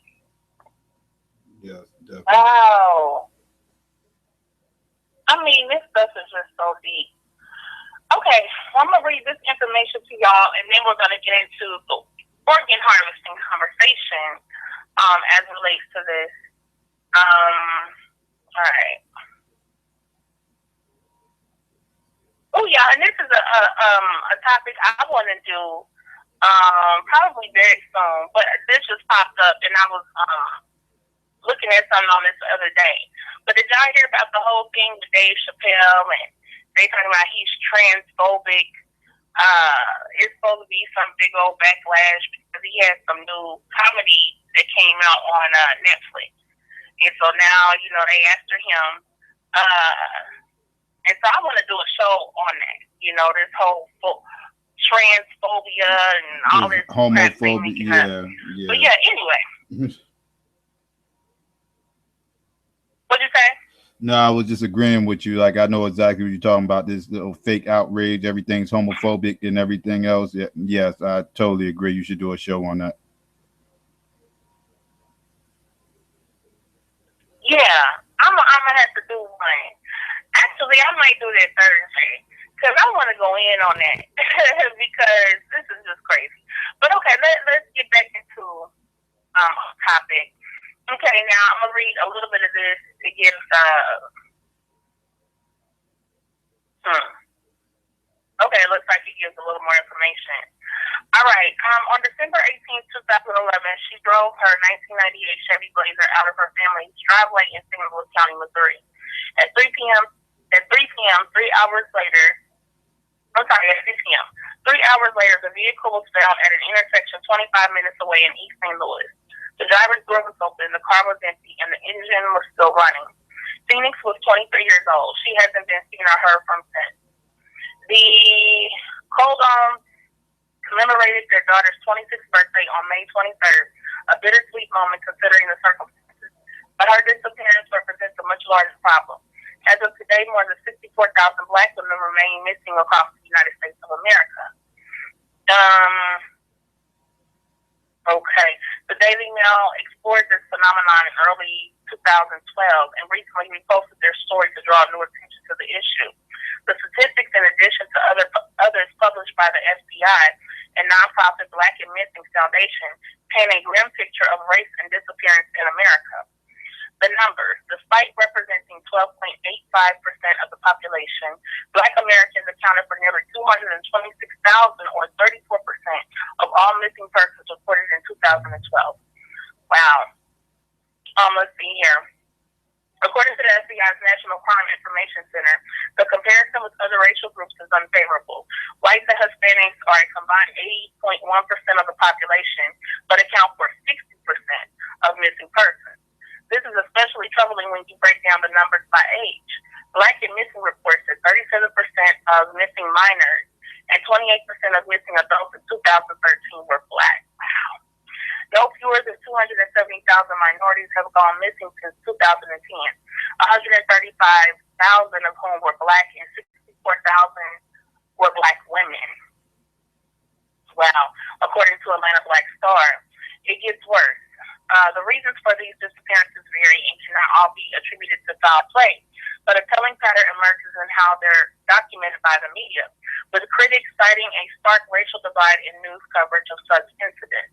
Yes, definitely. Wow. This stuff is just so deep. Okay, so I'm going to read this information to y'all, and then we're going to get into the organ harvesting conversation as it relates to this. All right. Oh, yeah, and this is a topic I want to do probably very soon, but this just popped up, and I was looking at something on this the other day. But did y'all hear about the whole thing with Dave Chappelle, and they talking about he's transphobic? It's supposed to be some big old backlash because he had some new comedy that came out on Netflix. And so now, they after him. And so I want to do a show on that, this whole transphobia and all this homophobia. But yeah, anyway. What'd you say? No, I was just agreeing with you. Like, I know exactly what you're talking about. This little fake outrage, everything's homophobic and everything else. Yeah, yes, I totally agree. You should do a show on that. Yeah, I'm gonna have to do one. Actually, I might do that Thursday because I want to go in on that because this is just crazy. But okay, let's get back into topic. Okay, now I'm gonna read a little bit of this to give Okay, it looks like it gives a little more information. All right. On December 18th, 2011, she drove her 1998 Chevy Blazer out of her family's driveway in St. Louis County, Missouri. At 3 p.m., 3 hours later, at 6 p.m., 3 hours later, the vehicle was found at an intersection 25 minutes away in East St. Louis. The driver's door was open, the car was empty, and the engine was still running. Phoenix was 23 years old. She hasn't been seen or heard from since. The Coldons commemorated their daughter's 26th birthday on May 23rd, a bittersweet moment considering the circumstances. But her disappearance represents a much larger problem. As of today, more than 64,000 Black women remain missing across the United States of America. Okay. The Daily Mail explored this phenomenon in early 2012 and recently reposted their story to draw new attention to the issue. The statistics, in addition to others published by the FBI and nonprofit Black and Missing Foundation, paint a grim picture of race and disappearance in America. The numbers: despite representing 12.85% of the population, Black Americans accounted for nearly 226,000, or 34%, of all missing persons reported in 2012. Wow. Let's see here. According to the FBI's National Crime Information Center, the comparison with other racial groups is unfavorable. Whites and Hispanics are a combined 80.1% of the population, but account for 60% of missing persons. This is especially troubling when you break down the numbers by age. Black and missing reports that 37% of missing minors and 28% of missing adults in 2013 were Black. Wow. No fewer than 270,000 minorities have gone missing since 2010, 135,000 of whom were Black and 64,000 were Black women. Wow. According to Atlanta Black Star, it gets worse. The reasons for these disappearances vary and cannot all be attributed to foul play, but a telling pattern emerges in how they're documented by the media, with critics citing a stark racial divide in news coverage of such incidents.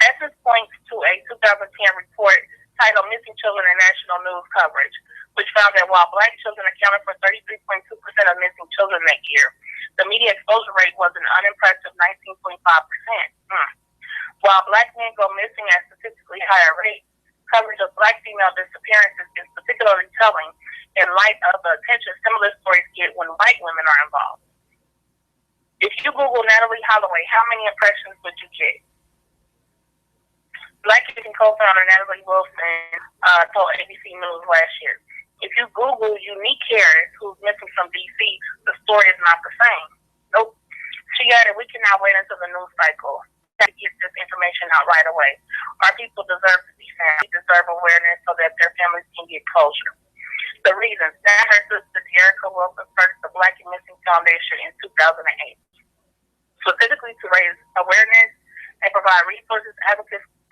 Essence points to a 2010 report titled Missing Children in National News Coverage, which found that while Black children accounted for 33.2% of missing children that year, the media exposure rate was an unimpressive 19.5%. While Black men go missing at statistically higher rates, coverage of Black female disappearances is particularly telling in light of the attention similar stories get when white women are involved. If you Google Natalie Holloway, how many impressions would you get? Black Kitchen co-founder Natalie Wilson told ABC News last year, if you Google Unique Harris, who's missing from D.C., the story is not the same. Nope. She added, we cannot wait until the news cycle to get this information out right away. Our people deserve to be found. They deserve awareness so that their families can get closure. The reasons: that her sister Erica Wilson started the Black and Missing Foundation in 2008, specifically to raise awareness and provide resources,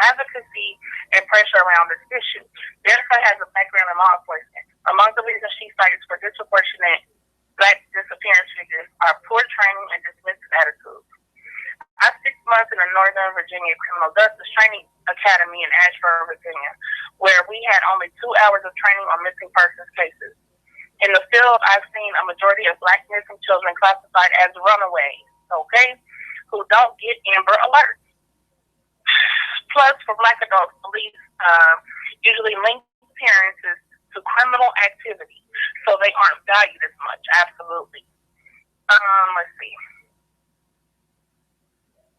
advocacy, and pressure around this issue. Erica has a background in law enforcement. Among the reasons she cites for disproportionate Black disappearance figures are poor training and dismissive attitudes. I 6 months in the Northern Virginia Criminal Justice Training Academy in Ashburn, Virginia, where we had only 2 hours of training on missing persons cases. In the field, I've seen a majority of Black missing children classified as runaways, okay, who don't get Amber Alerts. Plus, for Black adults, police usually link appearances to criminal activity, so they aren't valued as much. Absolutely. Let's see.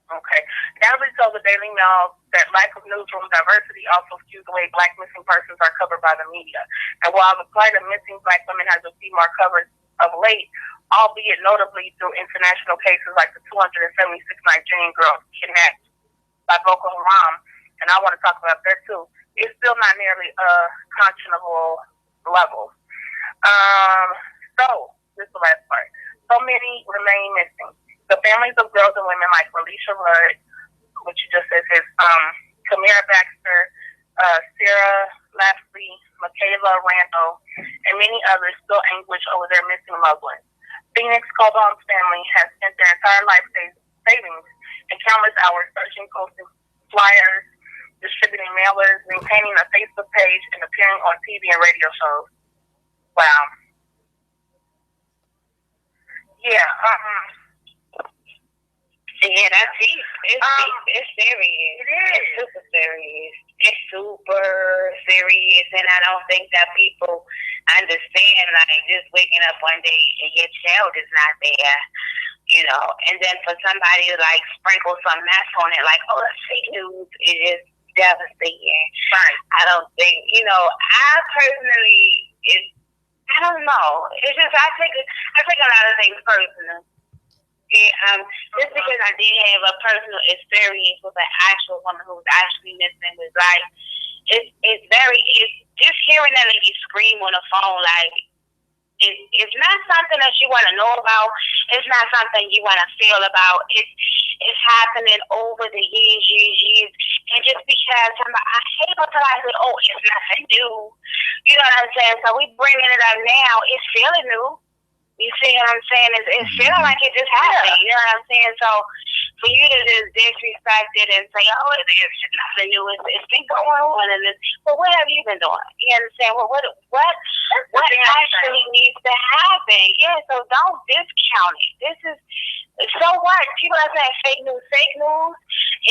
Okay. Natalie told the Daily Mail that lack of newsroom diversity also skews the way Black missing persons are covered by the media. And while the plight of missing Black women has received more coverage of late, albeit notably through international cases like the 276 Nigerian girls kidnapped by Boko Haram, and I want to talk about that too, it's still not nearly a conscionable level. So, this is the last part. So many remain missing. The families of girls and women like Felicia Rudd, which you just said is Kamira Baxter, Sarah Lafley, Michaela Randall, and many others still anguish over their missing loved ones. Phoenix Coldon's family has spent their entire life savings and countless hours searching, posting flyers, distributing mailers, maintaining a Facebook page, and appearing on TV and radio shows. Wow. Yeah. Yeah, that's deep. It's deep. It's serious. It is. It's super serious. It's super serious, and I don't think that people understand. Like just waking up one day and your child is not there, you know, and then for somebody to like sprinkle some mess on it, like, oh, that's fake news, it is devastating. Right. I don't think, you know, I personally, I don't know. It's just I take a lot of things personal. Yeah, just because I did have a personal experience with an actual woman who was actually missing was like, it's just hearing that lady scream on the phone, like, it's not something that you want to know about. It's not something you want to feel about. It's happening over the years. And just because I hate when somebody says, oh, it's nothing new. You know what I'm saying? So we bringing it up now. It's feeling new. You see what I'm saying? It's feeling like it just happened. You know what I'm saying? So for you to just disrespect it and say, oh, it's just nothing new. It's been going on. But what have you been doing? You understand? Well, what actually needs to happen? Yeah, so don't discount it. This is, so what? People are saying fake news. Fake news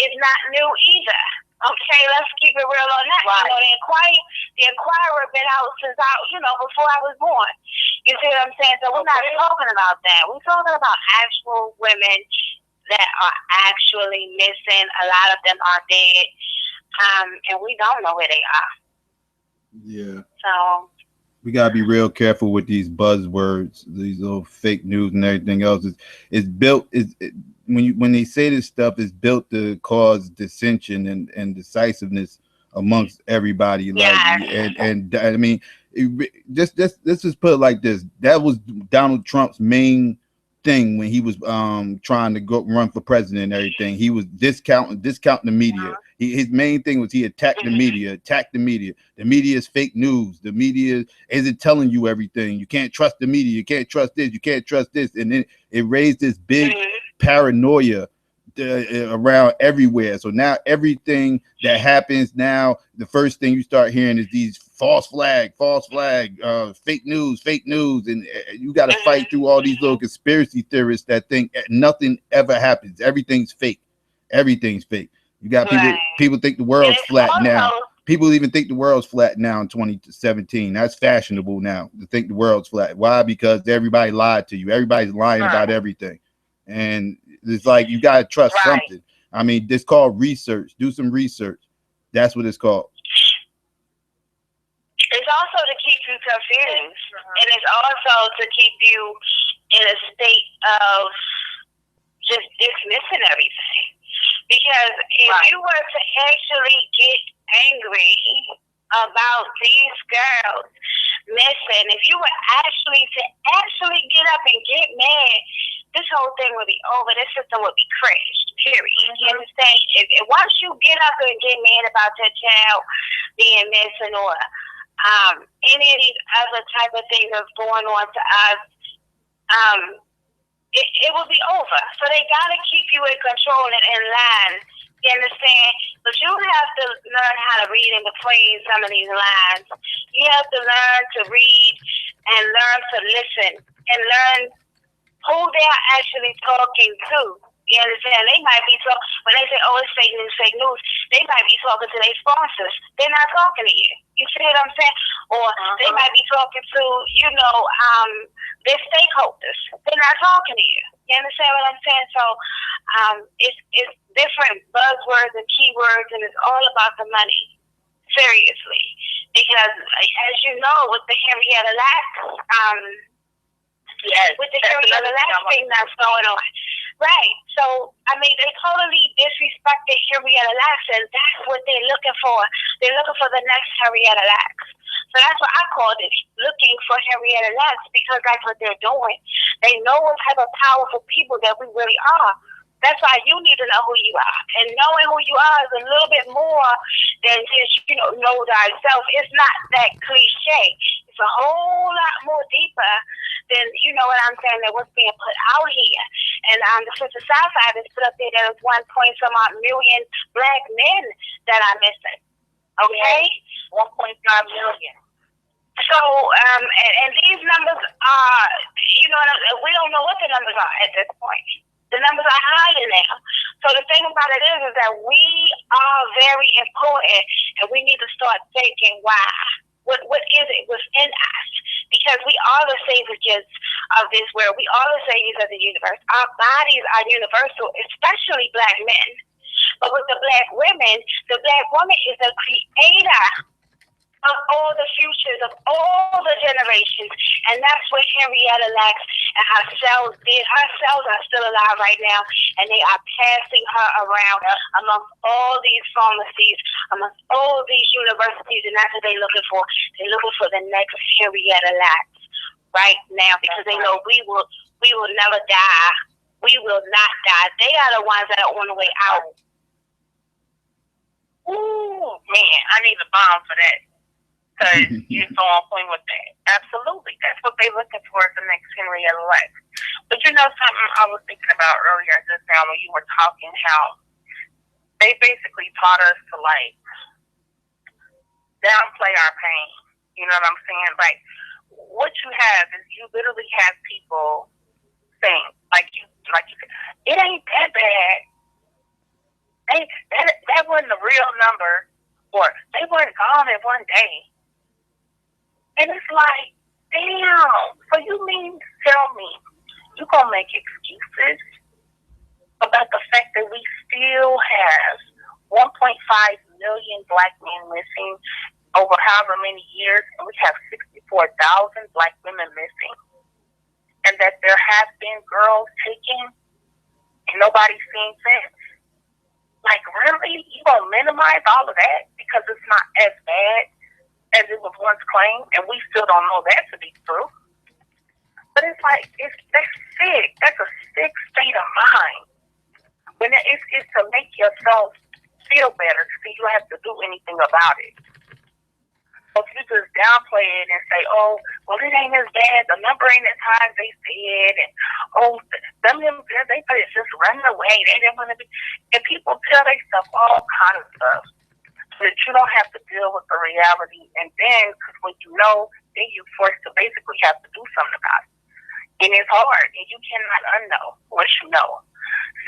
is not new either. Okay, let's keep it real on that. Right. You know, the Inquirer been out since before I was born. You see what I'm saying? So we're not talking about that. We're talking about actual women that are actually missing. A lot of them are dead, and we don't know where they are. Yeah. So we gotta be real careful with these buzzwords, these little fake news and everything else. It's built. When they say this stuff, it's built to cause dissension and decisiveness amongst everybody. Like, and I mean, let's just put it like this. That was Donald Trump's main thing when he was trying to go run for president and everything. He was discounting the media. His main thing was he attacked the media. The media is fake news. The media isn't telling you everything. You can't trust the media. You can't trust this. You can't trust this. And then it raised this big paranoia around everywhere. So now everything that happens now, the first thing you start hearing is these false flag, fake news, and you got to fight through all these little conspiracy theorists that think nothing ever happens. Everything's fake. You got people think the world's flat now. People even think the world's flat now in 2017. That's fashionable now to think the world's flat. Why? Because everybody lied to you. Everybody's lying about everything. And it's like you got to trust something. I mean, it's called research. Do some research. That's what it's called. It's also to keep you confused. And it's also to keep you in a state of just dismissing everything. Because if you were to actually get angry about these girls missing, if you were actually get up and get mad, this whole thing would be over. This system would be crashed, period. You understand? If once you get up and get mad about your child being missing or any of these other type of things that's going on to us, it will be over. So they got to keep you in control and in line. You understand? But you have to learn how to read in between some of these lines. You have to learn to read and learn to listen and learn who they are actually talking to. You understand? They might be talking, when they say, oh, it's fake news, they might be talking to their sponsors. They're not talking to you. You see what I'm saying? Or they might be talking to, their stakeholders. They're not talking to you. You understand what I'm saying? So it's different buzzwords and keywords, and it's all about the money. Seriously. Because, as you know, with the Henrietta Lacks, with the Henrietta Lacks thing that's going on. Right. So, I mean, they totally disrespected Henrietta Lacks, and that's what they're looking for. They're looking for the next Henrietta Lacks. So that's what I called it, looking for Henrietta Lacks, because that's what they're doing. They know what type of powerful people that we really are. That's why you need to know who you are. And knowing who you are is a little bit more than just, know thyself. It's not that cliche. It's a whole lot more deeper than, you know what I'm saying, than what's being put out here. And the Sister Southside has put up there that there's 1.some million black men that are missing. Okay? 1.5 million. So, and these numbers are, we don't know what the numbers are at this point. The numbers are higher now. So the thing about it is that we are very important, and we need to start thinking why. What is it within us? Because we are the saviors of this world. We are the saviors of the universe. Our bodies are universal, especially black men. But with the black women, the black woman is the creator of all the futures, of all the generations. And that's what Henrietta Lacks and her cells did. Her cells are still alive right now, and they are passing her around amongst all these pharmacies, amongst all these universities, and that's what they're looking for. They're looking for the next Henrietta Lacks right now, because they know we will never die. We will not die. They are the ones that are on the way out. Ooh, man, I need a bomb for that. Because you're so on point with that. Absolutely. That's what they're looking for is the next Henrietta Lacks. But you know something I was thinking about earlier just now when you were talking, how they basically taught us to, like, downplay our pain. You know what I'm saying? Like, what you have is you literally have people saying, like you it ain't that bad. That wasn't a real number. Or they weren't gone in one day. And it's like, damn, so you mean to tell me you're going to make excuses about the fact that we still have 1.5 million black men missing over however many years, and we have 64,000 black women missing, and that there have been girls taken and nobody's seen since? Like, really? You going to minimize all of that because it's not as bad as it was once claimed, and we still don't know that to be true? But it's like, that's sick. That's a sick state of mind. When it's to make yourself feel better, so you don't have to do anything about it. So if you just downplay it and say, oh, well, it ain't as bad, the number ain't as high as they said, and they thought it's just running away, they didn't want to be, and people tell themselves all kind of stuff, so that you don't have to deal with the reality, and then, because when you know, then you're forced to basically have to do something about it. And it's hard, and you cannot unknow what you know.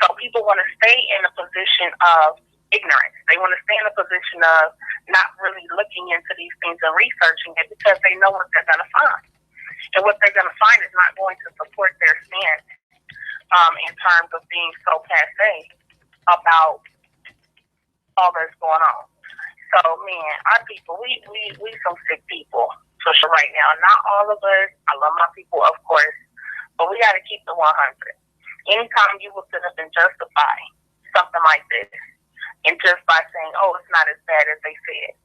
So people want to stay in a position of ignorance. They want to stay in a position of not really looking into these things and researching it because they know what they're going to find. And what they're going to find is not going to support their stance in terms of being so passe about all that's going on. So, man, our people, we some sick people for sure right now. Not all of us. I love my people, of course, but we got to keep the 100. Anytime you will sit up and justify something like this, and just by saying, oh, it's not as bad as they said,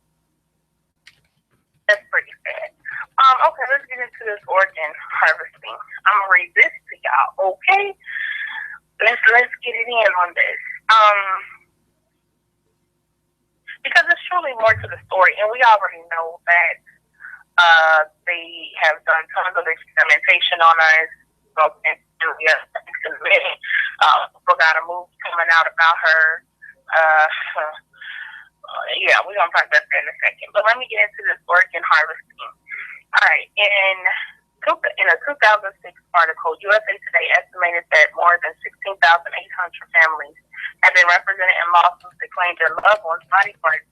that's pretty sad. Okay, let's get into this organ harvesting. I'm going to read this to y'all, okay? Let's get it in on this. Because it's truly more to the story, and we already know that they have done tons of experimentation on us. People got a move coming out about her. Yeah, we're going to talk about that in a second. But let me get into this organ harvesting. All right, in a 2006 article, USA Today estimated that more than 16,800 families have been represented in lawsuits that claim their loved ones' body parts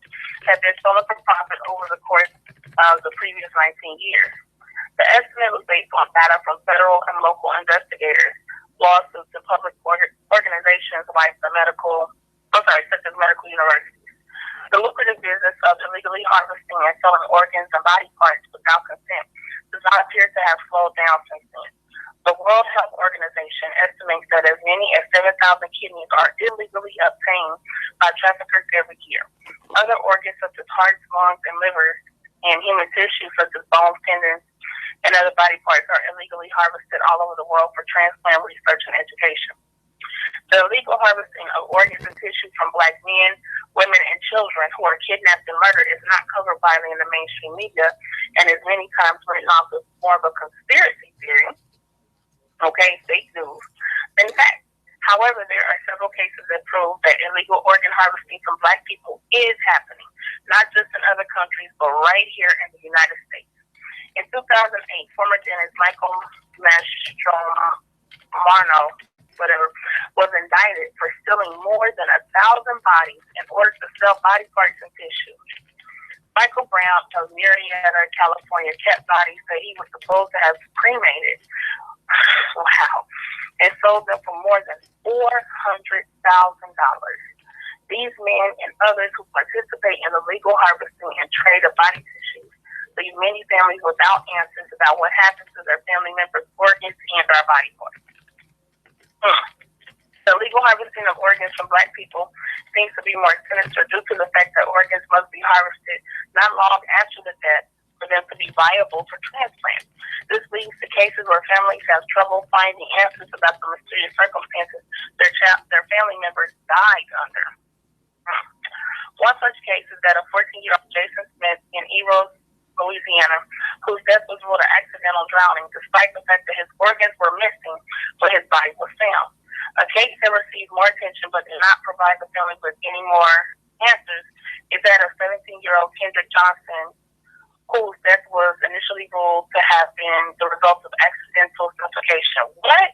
have been stolen for profit over the course of the previous 19 years. The estimate was based on data from federal and local investigators, lawsuits, and public organizations like such as medical universities. The lucrative business of illegally harvesting and selling organs and body parts without consent does not appear to have slowed down since then. The World Health Organization estimates that as many as 7,000 kidneys are illegally obtained by traffickers every year. Other organs such as hearts, lungs, and livers, and human tissue such as bones, tendons, and other body parts are illegally harvested all over the world for transplant research and education. The illegal harvesting of organs and tissue from black men, women, and children who are kidnapped and murdered is not covered widely in the mainstream media and is many times written off as more of a conspiracy theory, fake news, than fact. However, there are several cases that prove that illegal organ harvesting from black people is happening, not just in other countries, but right here in the United States. In 2008, former dentist Michael Mastromarno whatever, was indicted for stealing more than 1,000 bodies in order to sell body parts and tissue. Michael Brown of Marietta, California, kept bodies that he was supposed to have cremated. Wow. And sold them for more than $400,000. These men and others who participate in the legal harvesting and trade of body tissues leave many families without answers about what happens to their family members' organs and our body parts. The legal harvesting of organs from Black people seems to be more sinister due to the fact that organs must be harvested not long after the death for them to be viable for transplant. This leads to cases where families have trouble finding answers about the mysterious circumstances their family members died under. One such case is that of 14-year-old Jason Smith in Eros, Louisiana, whose death was ruled an accidental drowning, despite the fact that his organs were missing, but his body was found. A case that received more attention but did not provide the family with any more answers is that of 17-year-old Kendrick Johnson, whose death was initially ruled to have been the result of accidental suffocation. What?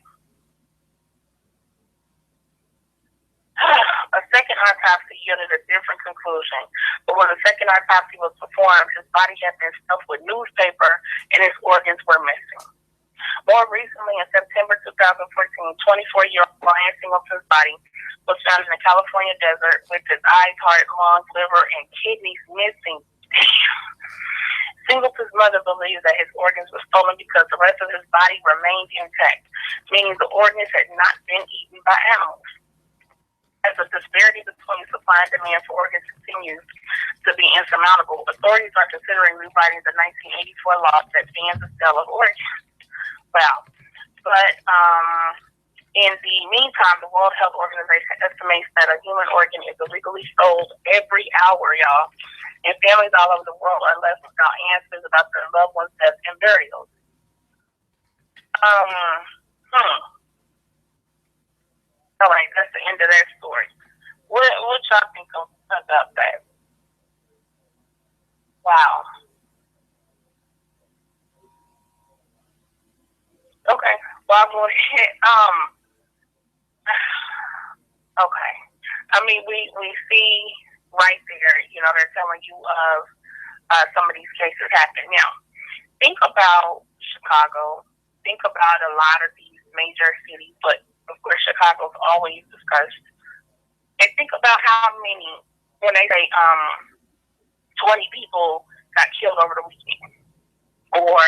A second autopsy yielded a different conclusion, but when the second autopsy was performed, his body had been stuffed with newspaper and his organs were missing. More recently, in September 2014, 24-year-old Brian Singleton's body was found in the California desert with his eyes, heart, lungs, liver, and kidneys missing. Singleton's mother believes that his organs were stolen because the rest of his body remained intact, meaning the organs had not been eaten by animals. As the disparity between supply and demand for organs continues to be insurmountable, authorities are considering rewriting the 1984 law that bans the sale of organs. Wow. But in the meantime, the World Health Organization estimates that a human organ is illegally sold every hour, y'all. And families all over the world are left without answers about their loved ones' deaths and burials. All right, that's the end of that story. What y'all think about that? Wow. Okay, well, I'll go ahead. Okay. I mean, we see right there, they're telling you of some of these cases happen. Now, think about Chicago. Think about a lot of these major cities, but of course, Chicago's always discussed. And think about how many, when they say 20 people got killed over the weekend, or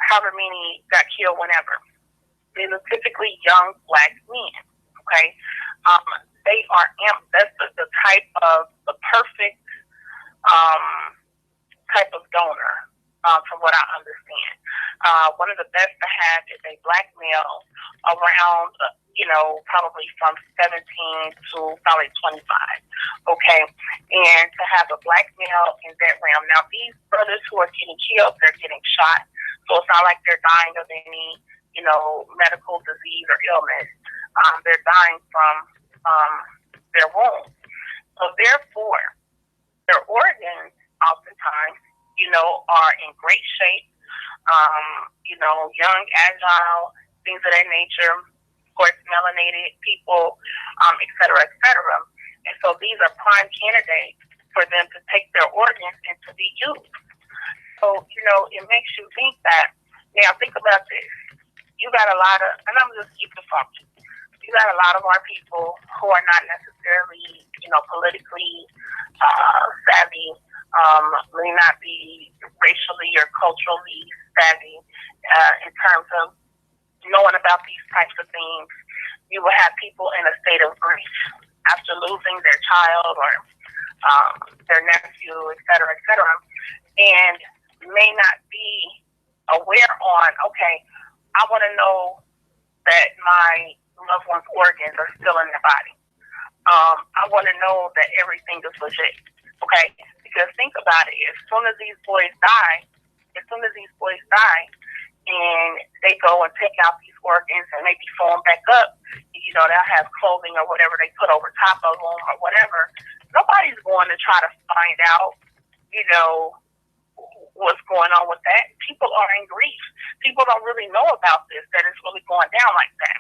however many got killed whenever. These are typically young Black men, okay? They are that's the type of, the perfect type of donor, from what I understand. One of the best to have is a Black male around, probably from 17 to probably 25, okay? And to have a Black male in that realm. Now, these brothers who are getting killed, they're getting shot, so it's not like they're dying of any, medical disease or illness. They're dying from their wounds. So therefore, their organs oftentimes, are in great shape, young, agile, things of that nature, of course, melanated people, et cetera, et cetera. And so these are prime candidates for them to take their organs and to be used. So, it makes you think that, now think about this. You got a lot of, and I'm just keeping it funky. You got a lot of our people who are not necessarily, politically savvy, may not be racially or culturally savvy in terms of knowing about these types of things. You will have people in a state of grief after losing their child or their nephew, et cetera, and may not be aware on, okay, I want to know that my loved one's organs are still in their body. I want to know that everything is legit, okay? Because think about it, as soon as these boys die, and they go and take out these organs and maybe sew them back up, they'll have clothing or whatever they put over top of them or whatever. Nobody's going to try to find out, what's going on with that. People are in grief. People don't really know about this, that it's really going down like that.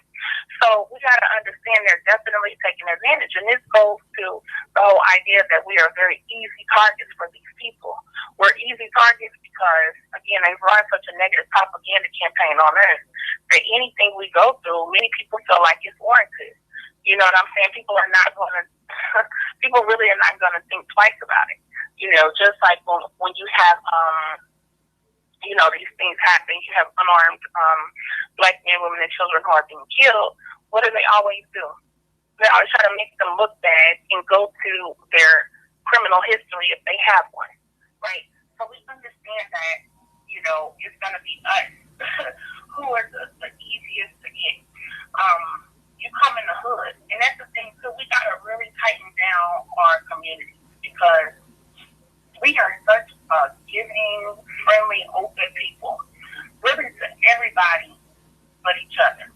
So we got to understand they're definitely taking advantage. And this goes to the whole idea that we are very easy targets for these people. We're easy targets because, again, they run such a negative propaganda campaign on us that anything we go through, many people feel like it's warranted. You know what I'm saying? People are not going to, people really are not going to think twice about it. You know, just like when you have, you know, these things happen, you have unarmed black men, women, and children who are being killed. What do they always do? They always try to make them look bad and go to their criminal history if they have one, right? So we understand that, you know, it's going to be us who are the easiest to get. You come in the hood, and that's the thing too. We got to really tighten down our community because we are such a giving, friendly, open people, really to everybody but each other.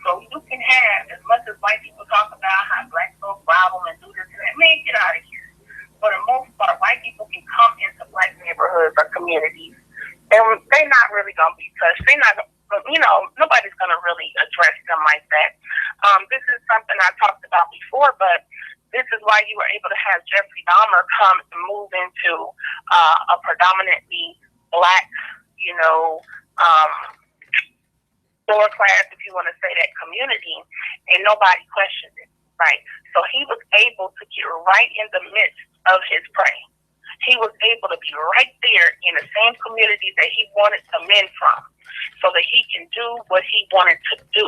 So you can have, as much as white people talk about how black folks rob them and do this and that, man, get out of here. For the most part, white people can come into black neighborhoods or communities, and they're not really going to be touched. They're not, you know, nobody's going to really address them like that. This is something I talked about before, but this is why you were able to have Jeffrey Dahmer come and move into a predominantly black, you know, lower class, if you want to say that, community, and nobody questioned it, right? So he was able to get right in the midst of his prey. He was able to be right there in the same community that he wanted to mend from so that he can do what he wanted to do.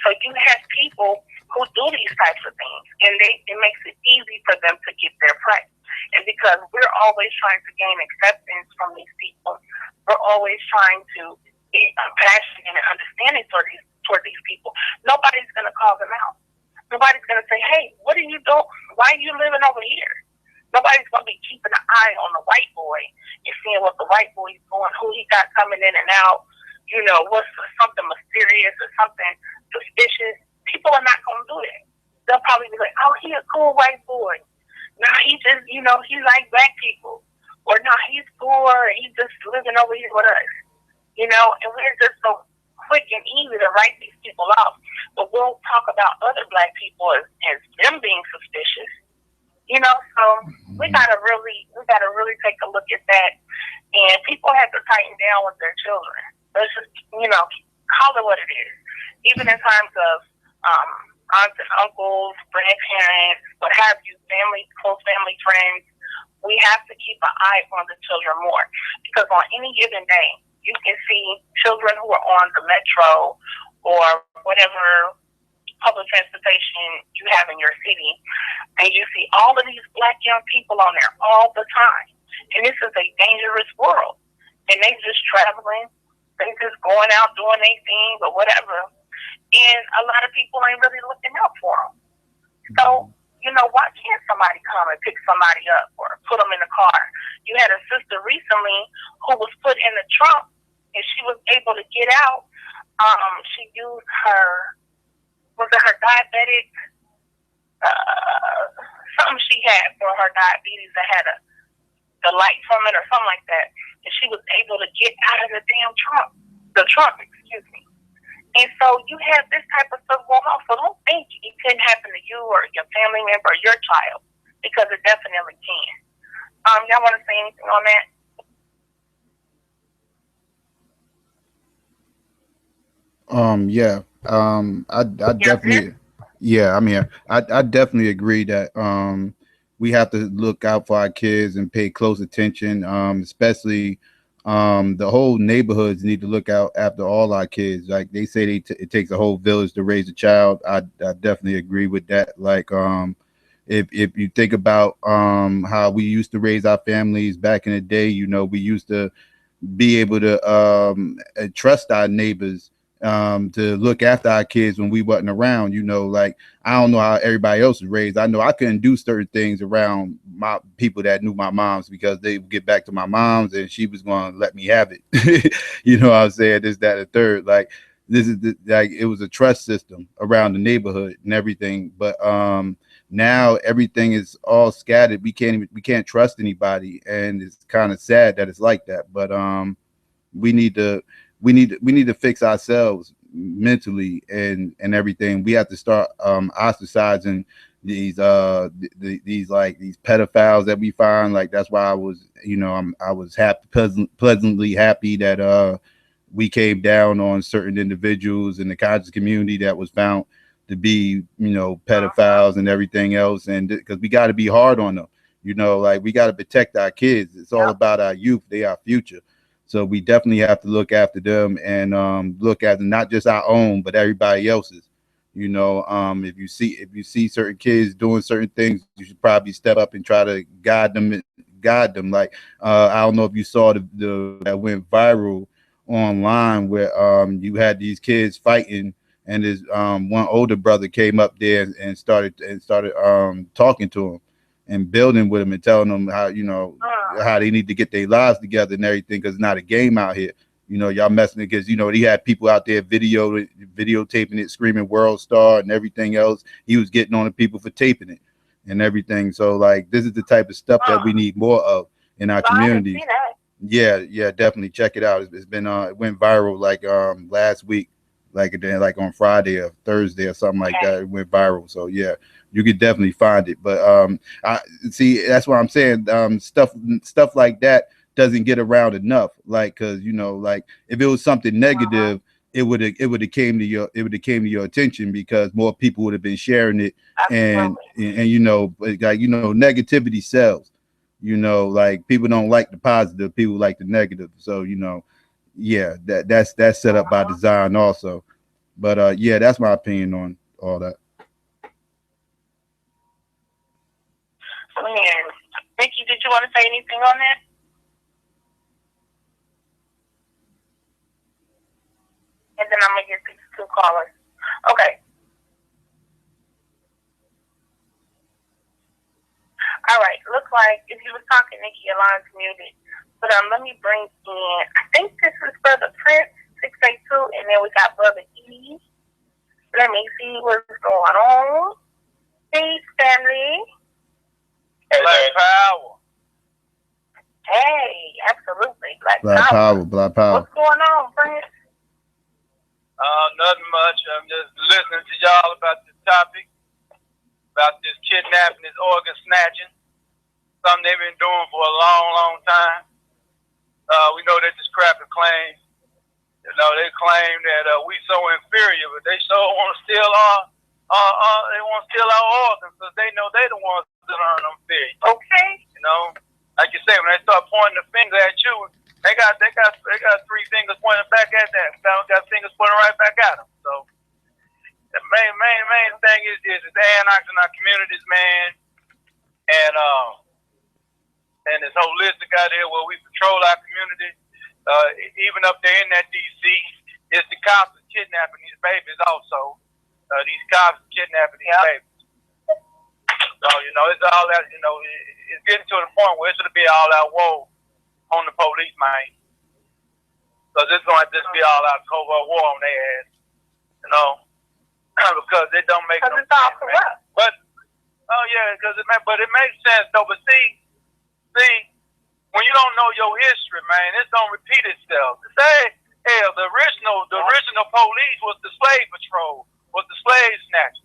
So you have people who do these types of things, and it makes it easy for them to get their prey. And because we're always trying to gain acceptance from these people, we're always trying to be compassionate and understanding toward these people. Nobody's going to call them out. Nobody's going to say, hey, what are you doing? Why are you living over here? Nobody's going to be keeping an eye on the white boy and seeing what the white boy's doing, who he got coming in and out, you know, what's something mysterious or something suspicious. People are not going to do that. They'll probably be like, oh, he a cool white boy. No, he just, you know, he like black people. Or no, he's poor. He's just living over here with us. You know, and we're just so quick and easy to write these people off. But we'll talk about other black people as them being suspicious. You know, so we gotta really take a look at that. And people have to tighten down with their children. Let's just, you know, call it what it is. Even in terms of aunts and uncles, grandparents, what have you, family, close family friends, we have to keep an eye on the children more. Because on any given day, you can see children who are on the metro or whatever public transportation you have in your city, and you see all of these black young people on there all the time. And this is a dangerous world. And they just traveling, they just going out doing their thing or whatever. And a lot of people ain't really looking out for them. So, you know, why can't somebody come and pick somebody up or put them in a car? You had a sister recently who was put in the trunk, and she was able to get out. She used her diabetic, something she had for her diabetes that had the light from it or something like that. And she was able to get out of the trunk, excuse me. And so you have this type of stuff going on. So don't think it couldn't happen to you or your family member or your child, because it definitely can. Y'all want to say anything on that? Yeah. I definitely, yeah. I mean, I definitely agree that we have to look out for our kids and pay close attention. Especially the whole neighborhoods need to look out after all our kids. Like they say, it takes a whole village to raise a child. I definitely agree with that. Like if you think about how we used to raise our families back in the day, you know, we used to be able to trust our neighbors to look after our kids when we wasn't around. You know, like I don't know how everybody else was raised. I know I couldn't do certain things around my people that knew my moms, because they would get back to my mom's and she was going to let me have it. You know what I'm saying? This, that, and third. Like this is like it was a trust system around the neighborhood and everything. But Now everything is all scattered. We can't trust anybody, and it's kind of sad that it's like that. But we need to we need to fix ourselves mentally and everything. We have to start ostracizing these these pedophiles that we find. Like that's why I was I was pleasantly happy that we came down on certain individuals in the conscious community that was found to be pedophiles and everything else, and because we got to be hard on them. Like we got to protect our kids. It's all about our youth. They are future. So we definitely have to look after them and look at not just our own, but everybody else's. If you see certain kids doing certain things, you should probably step up and try to guide them. Like I don't know if you saw the that went viral online where you had these kids fighting, and his one older brother came up there and started talking to him and building with him and telling them how they need to get their lives together and everything, because it's not a game out here. Y'all messing because he had people out there videotaping it, screaming "World Star" and everything else. He was getting on the people for taping it and everything. So like this is the type of stuff that we need more of in our community. Yeah, definitely check it out. It's been it went viral like last week, like on Friday or Thursday or something like that. It went viral. So yeah, you could definitely find it. But I see that's what I'm saying. Stuff like that doesn't get around enough. Like because like if it was something negative, it would have came to your attention because more people would have been sharing it. And like negativity sells. Like people don't like the positive, people like the negative. So yeah, that's set up by design also. But yeah, that's my opinion on all that. Vicky, did you want to say anything on that? And then I'm gonna get these two callers. Okay. All right. Looks like if you was talking, Nikki, your line's muted. But let me bring in. I think this is Brother Prince 682, and then we got Brother E. Let me see what's going on. Peace, family. Black Power. Hey, absolutely. Black Power. What's going on, Prince? Nothing much. I'm just listening to y'all about this topic, about this kidnapping, this organ snatching. Something they've been doing for a long, long time. We know that this crap claim. They claim that we so inferior, but they so want to steal our organs because they know they the ones that are inferior. Okay. Like you say, when they start pointing the finger at you, they got three fingers pointing back at them. Got fingers pointing right back at them. So the main thing is anarchy in our communities, man, and this holistic out there where we patrol our community. Even up there in that DC, it's the cops are kidnapping these babies also. These cops are kidnapping these babies. So, it's all that, it's getting to the point where it's going to be all out war on the police, man. Because it's going to just be all out covert war on their ass, because it don't make no sense. Because it's all corrupt. But, but it makes sense, though. But see, when you don't know your history, man, it's gonna repeat itself. Say, hell, the original police was the slave patrol, was the slave snatchers.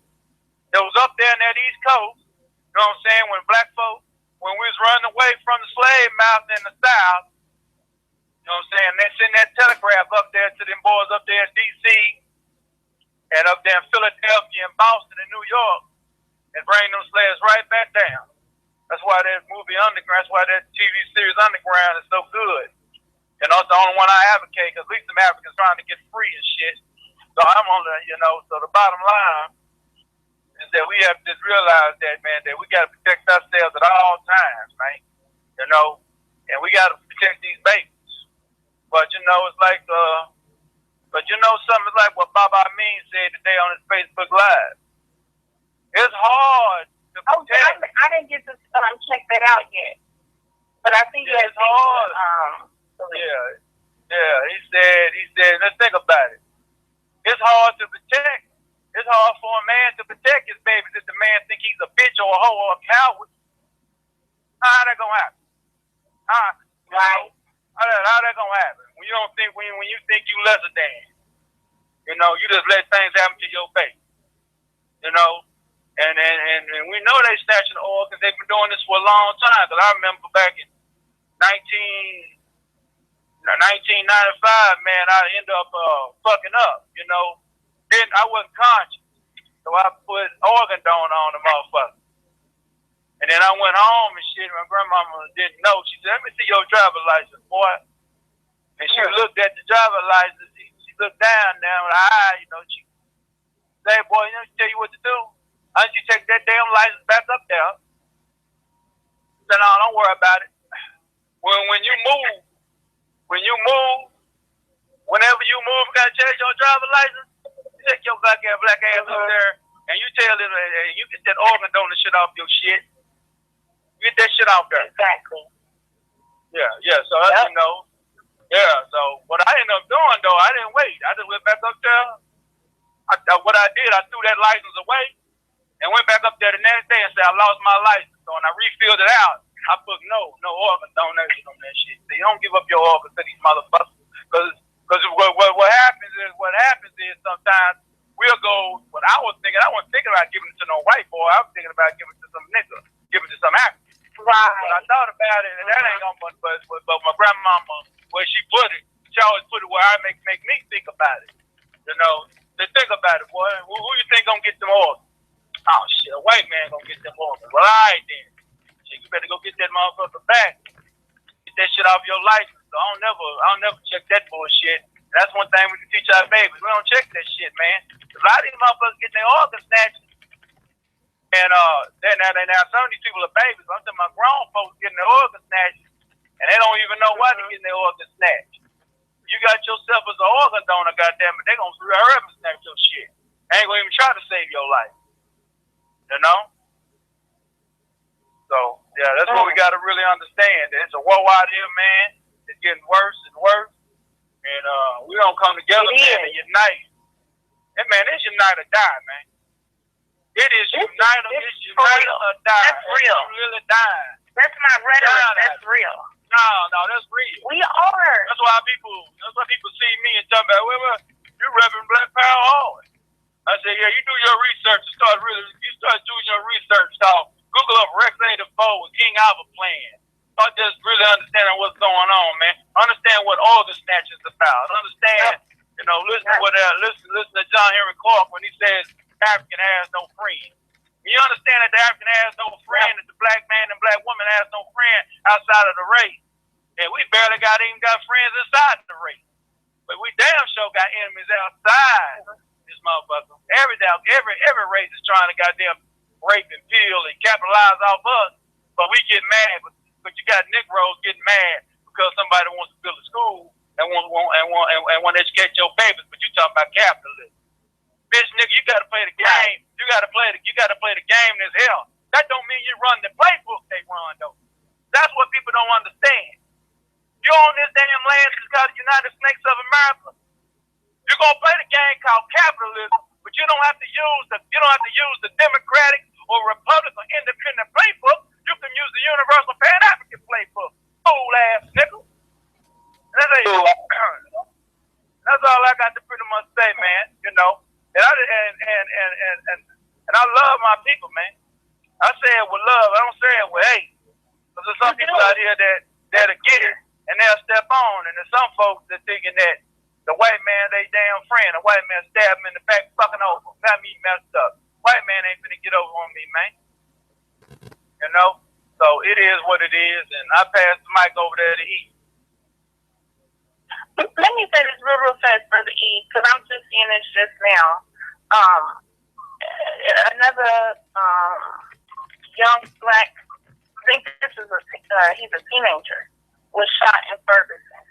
That was up there in that East Coast. You know what I'm saying? When black folks, when we was running away from the slave master in the South, you know what I'm saying? They send that telegraph up there to them boys up there in D.C. and up there in Philadelphia and Boston and New York, and bring them slaves right back down. That's why that movie Underground, that's why that TV series Underground is so good. It's the only one I advocate, because at least some Africans trying to get free and shit. So I'm on the, so the bottom line is that we have to just realize that, man, that we got to protect ourselves at all times, man. And we got to protect these babies. But, it's like, something like what Baba Amin said today on his Facebook Live. It's hard to protect. I didn't get to check that out yet. But I think it's hard. Yeah. He said, let's think about it. It's hard to protect. It's it's hard for a man to protect his babies if the man think he's a bitch or a hoe or a coward. How that gonna happen? Right. How that gonna happen? When you don't think when you think you lesser than, you know, you just let things happen to your face. You know, and we know they snatching the organs. They've been doing this for a long time. Cause I remember back in 1995, man, I ended up fucking up. You know, then I wasn't conscious, so I put organ donor on the motherfucker. And then I went home and shit. My grandmama didn't know. She said, "Let me see your driver's license, boy." And she looked at the driver's license. She looked down there with her eye. You know, she said, "Boy, you know, she tell you what to do. Why don't you take that damn license back up there?" I said, "No, don't worry about it. When you move, whenever you move, you gotta change your driver's license. You take your black ass up there, and you tell it, you get that organ donor shit off your shit. You get that shit out there." Exactly. Yeah. So you know, So what I ended up doing though, I didn't wait. I just went back up there. What I did, I threw that license away and went back up there the next day and said I lost my license. So when I refilled it out, I put no organ donation on that shit. So you don't give up your organs to these motherfuckers, because what happens is sometimes we'll go. What I wasn't thinking about giving it to no white boy. I was thinking about giving it to some nigga, giving it to some African. Right. When I thought about it, and that ain't gonna. But my grandmama, where she put it, she always put it where I make me think about it. You know, to think about it, boy. Who you think gonna get them organs? Oh shit, a white man gonna get them organs. Well, all right then. Shit, you better go get that motherfucker back. Get that shit off your license. So I don't never check that bullshit. That's one thing we can teach our babies. We don't check that shit, man. A lot of these motherfuckers get their organs snatched. And now some of these people are babies. I'm talking about grown folks getting their organs snatched, and they don't even know why they're getting their organs snatched. You got yourself as an organ donor, goddamn it, they gonna hurry up and snatch your shit. They ain't gonna even try to save your life. You know? So yeah, that's what we gotta really understand. It's a war out here, man. It's getting worse and worse. And we don't come together, man, and unite. And man, it's unite or die, man. It is unite or die. That's real. It's really dying. That's not rhetoric. That's real. No, that's real. We are. That's why people see me and talk about, well, you repping Black Power always. I say, yeah, you do your research. You start doing your research. So Google up Rex 84 and King Alpha plan. Start just really understanding what's going on, man. Understand what organ snatch is about. Understand, you know, listen to John Henry Clark when he says African has no friend. You understand that the African has no friend, that the black man and black woman has no friend outside of the race. And we barely even got friends inside the race. But we damn sure got enemies outside this motherfucker. Every race is trying to goddamn rape and kill and capitalize off us. But we get mad. But you got Negroes getting mad because somebody wants to build a school and want to educate your babies. But you talking about capitalism. Bitch, nigga, you gotta play the game. You gotta play the game that's hell. That don't mean you run the playbook they run though. That's what people don't understand. You own this damn land that's called the United States of America. You're gonna play the game called capitalism, but you don't have to use the Democratic or Republican or independent playbook. You can use the Universal Pan-African playbook. Fool ass nigga. That's all I got to pretty much say, man. You know. And I love my people, man. I say it with love. I don't say it with hate. Because there's some people out here that'll get it and they'll step on. And there's some folks that thinking that the white man, they damn friend. The white man stabbed him in the back, fucking over. Got me messed up. White man ain't finna get over on me, man. You know? So it is what it is. And I pass the mic over there to E. Let me say this real fast, Brother E, because I'm just seeing this just now. Another young black, I think this is he's a teenager, was shot in Ferguson.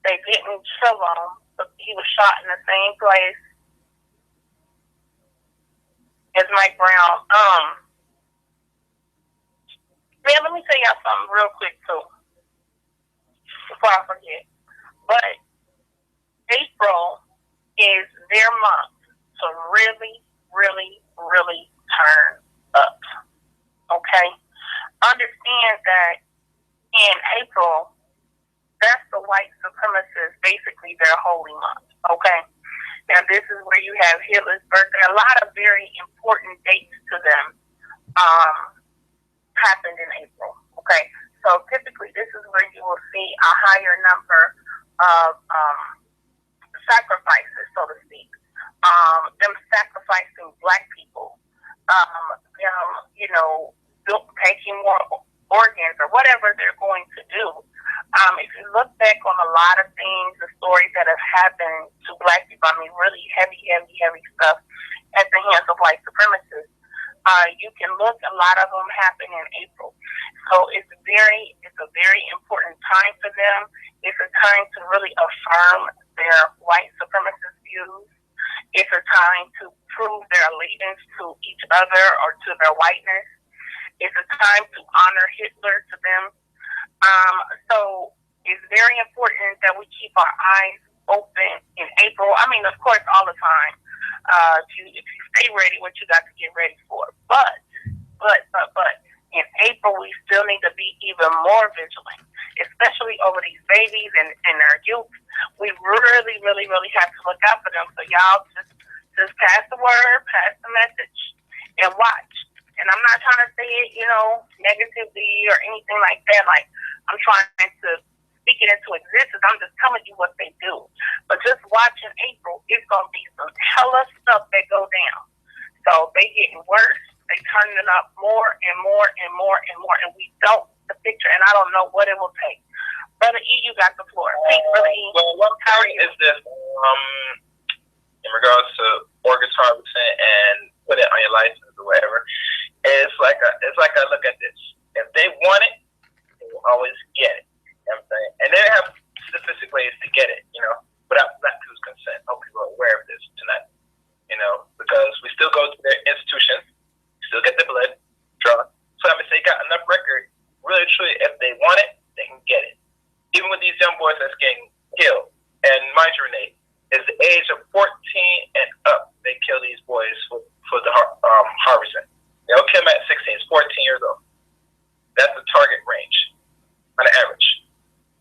They didn't kill him, but he was shot in the same place as Mike Brown. Man, let me tell y'all something real quick too, before I forget. But April is their month to really, really, really turn up. Okay? Understand that in April, that's the white supremacists, basically their holy month. Okay? Now, this is where you have Hitler's birthday. A lot of very important dates to them happened in April. Okay? So typically, this is where you will see a higher number of sacrifices, so to speak. Them sacrificing black people. Taking more organs or whatever they're going to do. If you look back on a lot of things, the stories that have happened to black people, I mean, really heavy stuff at the hands of white supremacists. You can look, a lot of them happen in April. So it's a very important time for them. It's a time to really affirm their white supremacist views. It's a time to prove their allegiance to each other or to their whiteness. It's a time to honor Hitler to them. So it's very important that we keep our eyes open in April. I mean, of course, all the time. If you stay ready, what you got to get ready for. But in April, we still need to be even more vigilant, especially over these babies and our youth. We really, really, really have to look out for them. So y'all just pass the word, pass the message, and watch. And I'm not trying to say it, negatively or anything like that. Like, I'm trying to speak it into existence. I'm just telling you what they do. But just watch in April, it's going to be some hella stuff that go down. So they getting worse. They turning it up more and more and more and more. And we don't the picture, and I don't know what it will take. Brother E, you got the floor. Please, Brother E. Well, one thing is this, in regards to organ harvesting and put it on your license or whatever. It's like I look at this. If they want it, they will always get it. You know what I'm saying? And they have specific ways to get it, without black people's consent. Hope people are aware of this tonight. Because we still go to their institutions, still get the blood drawn. So I mean, they got enough record, really truly, if they want it, they can get it. Even with these young boys that's getting killed. And mind you, Renee, is the age of 14 and up, they kill these boys for the harvesting. They don't kill them at 16, it's 14 years old. That's the target range on the average.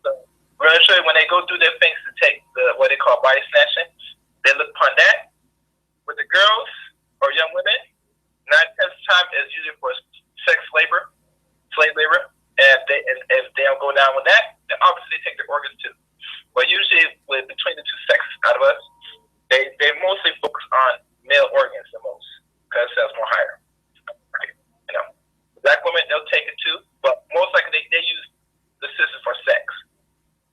So really, when they go through their things to take what they call body snatching, they look upon that with the girls or young women. 9 tenths of the time is usually for slave labor. And if they don't go down with that, then obviously they take their organs too. But usually between the two sexes out of us, they mostly focus on male organs the most because it sells more higher. Black women, they'll take it too, but most likely they use the system for sex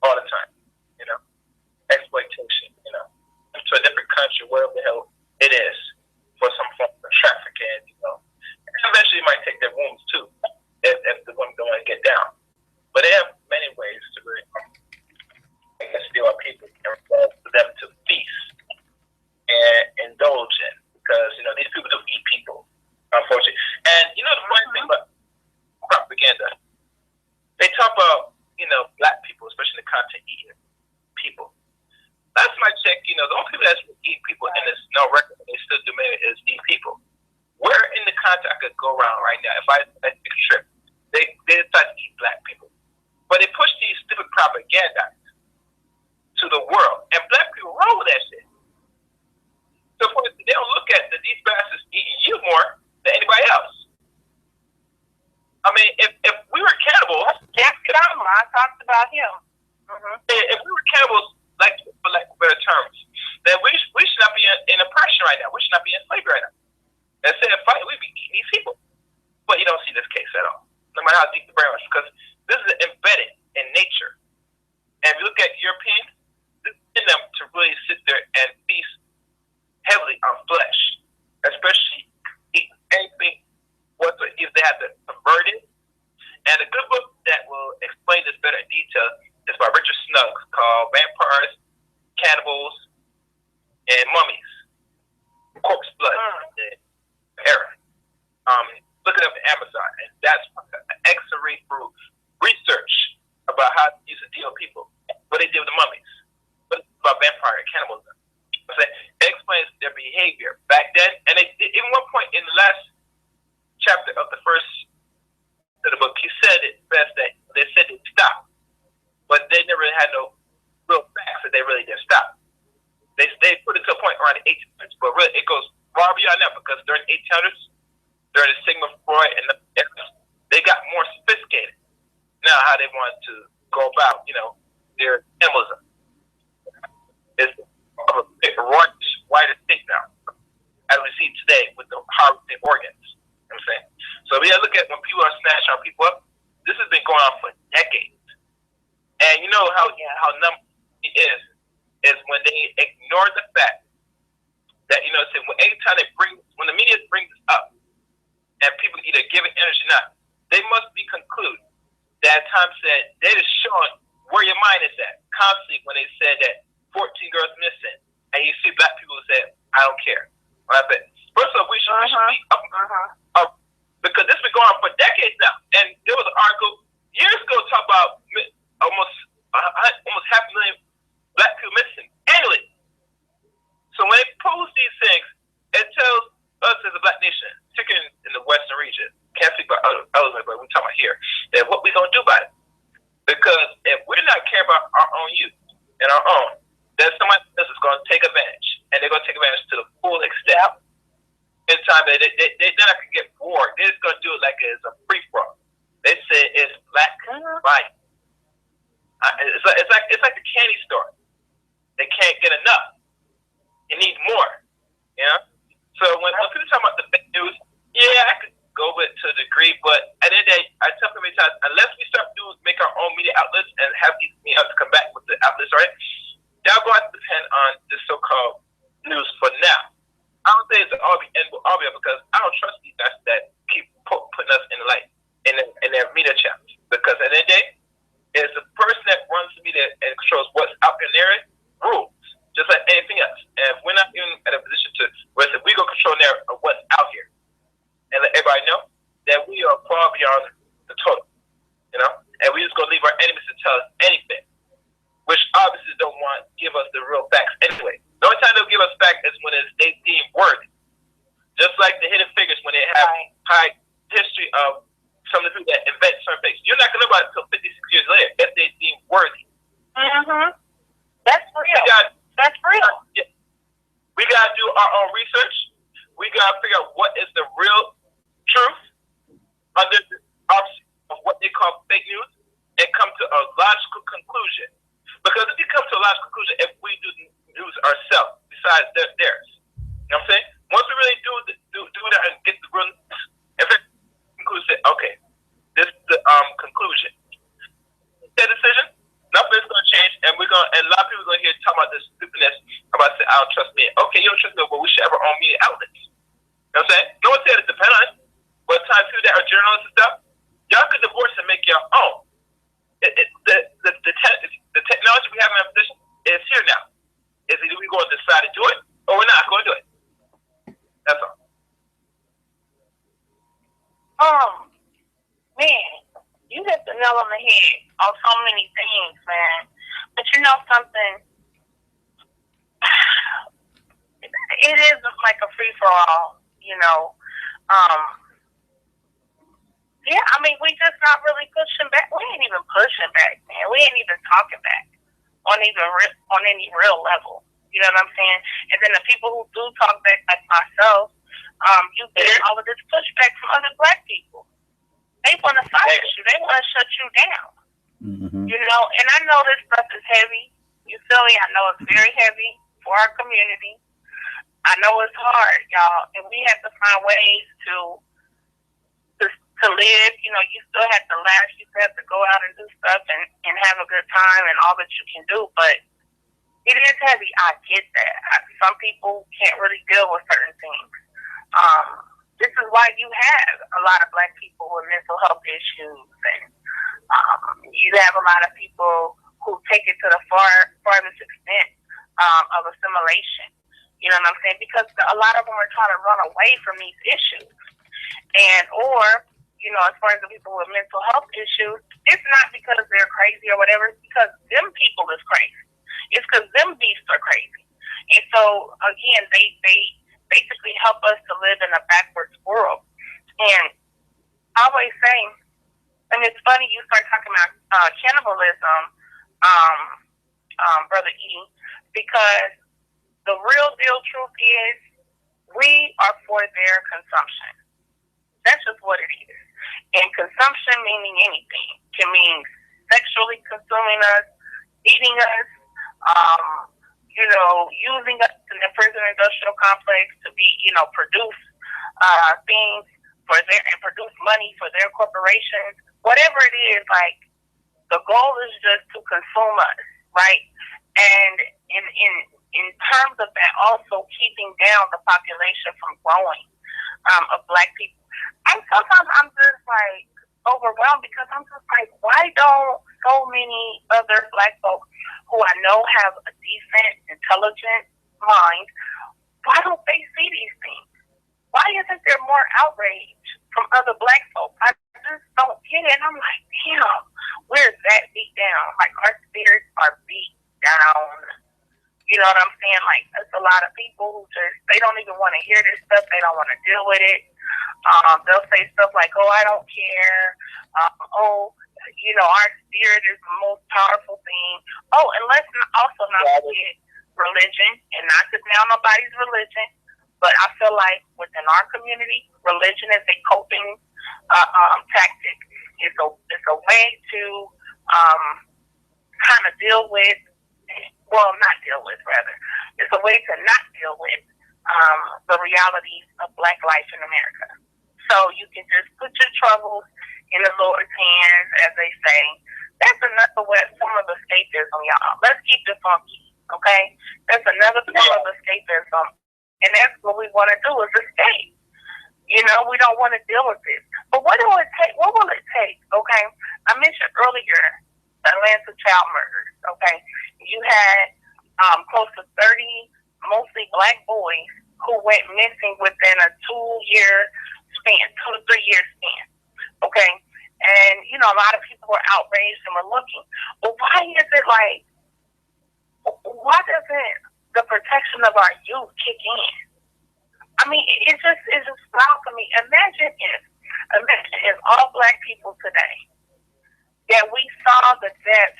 all the time, exploitation, into a different country, wherever the hell it is, for some form of trafficking, And eventually might take their wombs too, if the women don't want to get down. But they have many ways to really steal our people and for them to feast and indulge in, because, these people do eat people, unfortunately. And the funny thing about propaganda, they talk about, black people, especially the content eating people. Last time I checked, the only people that eat people, and there's no record, they still do maybe, is these people. Where in the content I could go around right now, if I take a trip, they decide to eat black people. But they push these stupid propaganda to the world, and black people roll with that shit. So for instance, they don't look at these bastards eating you more than anybody else. I mean, if we were cannibals, I talked about him. Mm-hmm. If we were cannibals, for better terms, then we should not be in oppression right now. We should not be in slavery right now. Instead of fighting, we'd be eating these people. But you don't see this case at all, no matter how deep the brain was, because this is embedded in nature. And if you look at Europeans, it's in them to really sit there and feast heavily on flesh, especially eat anything whatsoever if they have to convert it. And a good book that will explain this better in detail is by Richard Snuggs, called Vampires, Cannibals, and Mummies, Corpse Blood, Era. Look it up in Amazon, and that's an excellent read through research about how to use to deal with people, what they did with the mummies, what about vampire and cannibalism. It explains their behavior back then. And they, in one point in the last chapter of the first of the book, he said it best that they said they stopped, but they never had no real facts that they really did stop. They put it to a point around the 1800s, but really it goes far beyond that because during the 1800s, during the Sigmund Freud and they got more sophisticated. Now how they want to go about, their animalism. It's of a big, wider thing now, as we see today with the harvesting organs. You know what I'm saying? So we gotta look at when people are snatching our people up. This has been going on for decades, and you know how number it is when they ignore the fact that anytime when the media brings this up, and people either give it energy or not, they must be concluded that time said they just showing where your mind is at constantly when they said that 14 girls missing, and you see black people who say, I don't care. Right? But first of all, we should be up, because this has been going on for decades now. And there was an article years ago talking about almost 500,000 black people missing annually. So when they pose these things, it tells us as a black nation, particularly in the Western region, can't speak about others, but we're talking about here, that what we're going to do about it. Because if we're not caring about our own youth and our own, then somebody else is going to take advantage. And they're going to take advantage to the full extent. In time, they're not going to get bored. They're just going to do it like it's a free-for-all. They say it's black life. It's like the candy store. They can't get enough. They need more. So when people talk about the fake news, I could go with to a degree, but at the end of the day, I tell people many times, unless we start make our own media outlets and have these media outlets come back with the outlets, right? That'll go to depend on this so-called news for now. I don't say it's all because I don't trust these guys that keep putting us in the light in their media channels. Because at the end of the day, it's the person that runs the media and controls what's out in there rules, just like anything else. And if we're not even at a position to where we go control narrative of what's out here and let everybody know that we are far beyond the total, and we just gonna leave our enemies to tell us anything, which obviously don't want to give us the real facts anyway. The only time they'll give us facts is when they deem worthy. Just like the Hidden Figures, when they have high history of some of the people that invent certain things. You're not going to know about it until 56 years later if they deem worthy. That's real. That's real. We got to do our own research. We got to figure out what is the real truth under the option of what they call fake news and come to a logical conclusion. Because if you come to a logical conclusion, if we do news ourselves, besides theirs, you know what I'm saying? Once we really do that and get the real, if it concludes that, okay, this is the conclusion. That decision, nothing's going to change, and and a lot of people are going to hear talk about this stupidness about saying, I don't trust me. Okay, you don't trust me, but we should have our own media outlets. You know what I'm saying? No one said it depends on it, but times people that are journalists and stuff, y'all could divorce and make your own. The technology we have in our position is here now. Is either we're going to decide to do it or we're not going to do it. That's all. Man, you hit the nail on the head on so many things, man. But you know something? It is like a free-for-all, Yeah, I mean, we just not really pushing back. We ain't even pushing back, man. We ain't even talking back on any real level. You know what I'm saying? And then the people who do talk back, like myself, you get all of this pushback from other black people. They want to silence you. They want to shut you down. And I know this stuff is heavy. You feel me? I know it's very heavy for our community. I know it's hard, y'all, and we have to find ways to live. You still have to laugh. You still have to go out and do stuff and have a good time and all that you can do, but it is heavy. I get that. Some people can't really deal with certain things. This is why you have a lot of black people with mental health issues, and you have a lot of people who take it to the farthest extent of assimilation. You know what I'm saying? Because a lot of them are trying to run away from these issues. Or as far as the people with mental health issues, it's not because they're crazy or whatever. It's because them people is crazy. It's because them beasts are crazy. And so again, they basically help us to live in a backwards world. And I always say, and it's funny you start talking about cannibalism, Brother E, because the real deal truth is we are for their consumption. That's just what it is. And consumption meaning anything. Can mean sexually consuming us, eating us, using us in the prison industrial complex to be, produce things for and produce money for their corporations. Whatever it is, like, the goal is just to consume us, right? And in terms of that, also keeping down the population from growing of Black people. Sometimes I'm just like overwhelmed because I'm just like, why don't so many other Black folks who I know have a decent, intelligent mind, why don't they see these things? Why isn't there more outrage from other Black folks? I just don't get it. And I'm like, damn, we're that beat down. Like, our spirits are beat down. You know what I'm saying? Like, there's a lot of people who just, they don't even want to hear this stuff. They don't want to deal with it. They'll say stuff like, oh, I don't care. Our spirit is the most powerful thing. Oh, and let's also not forget religion, and not to down nobody's religion, but I feel like within our community, religion is a coping tactic. It's a way to kind of deal with, not deal with, rather. It's a way to not deal with the realities of Black life in America. So you can just put your troubles in the Lord's hands, as they say. That's another form of escapism, y'all. Let's keep this funky, okay? That's another form of escapism. And that's what we want to do, is escape. We don't want to deal with this. But what will it take? What will it take, okay? I mentioned earlier Atlanta child murders, okay? You had close to 30 mostly Black boys who went missing within a 2 to 3 year span, okay? And, a lot of people were outraged and were looking. But why doesn't the protection of our youth kick in? I mean, it's just wild to me. Imagine if all Black people today, that we saw the death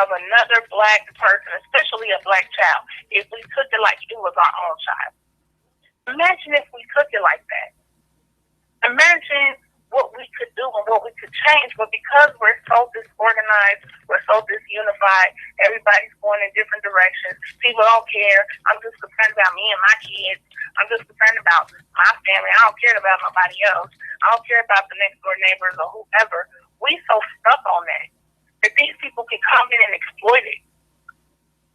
of another Black person, especially a Black child, if we took it like it was our own child. Imagine if we took it like that. Imagine what we could do and what we could change. But because we're so disorganized, we're so disunified, everybody's going in different directions. People don't care. I'm just concerned about me and my kids. I'm just concerned about my family. I don't care about nobody else. I don't care about the next door neighbors or whoever. We so stuck on that these people can come in and exploit it.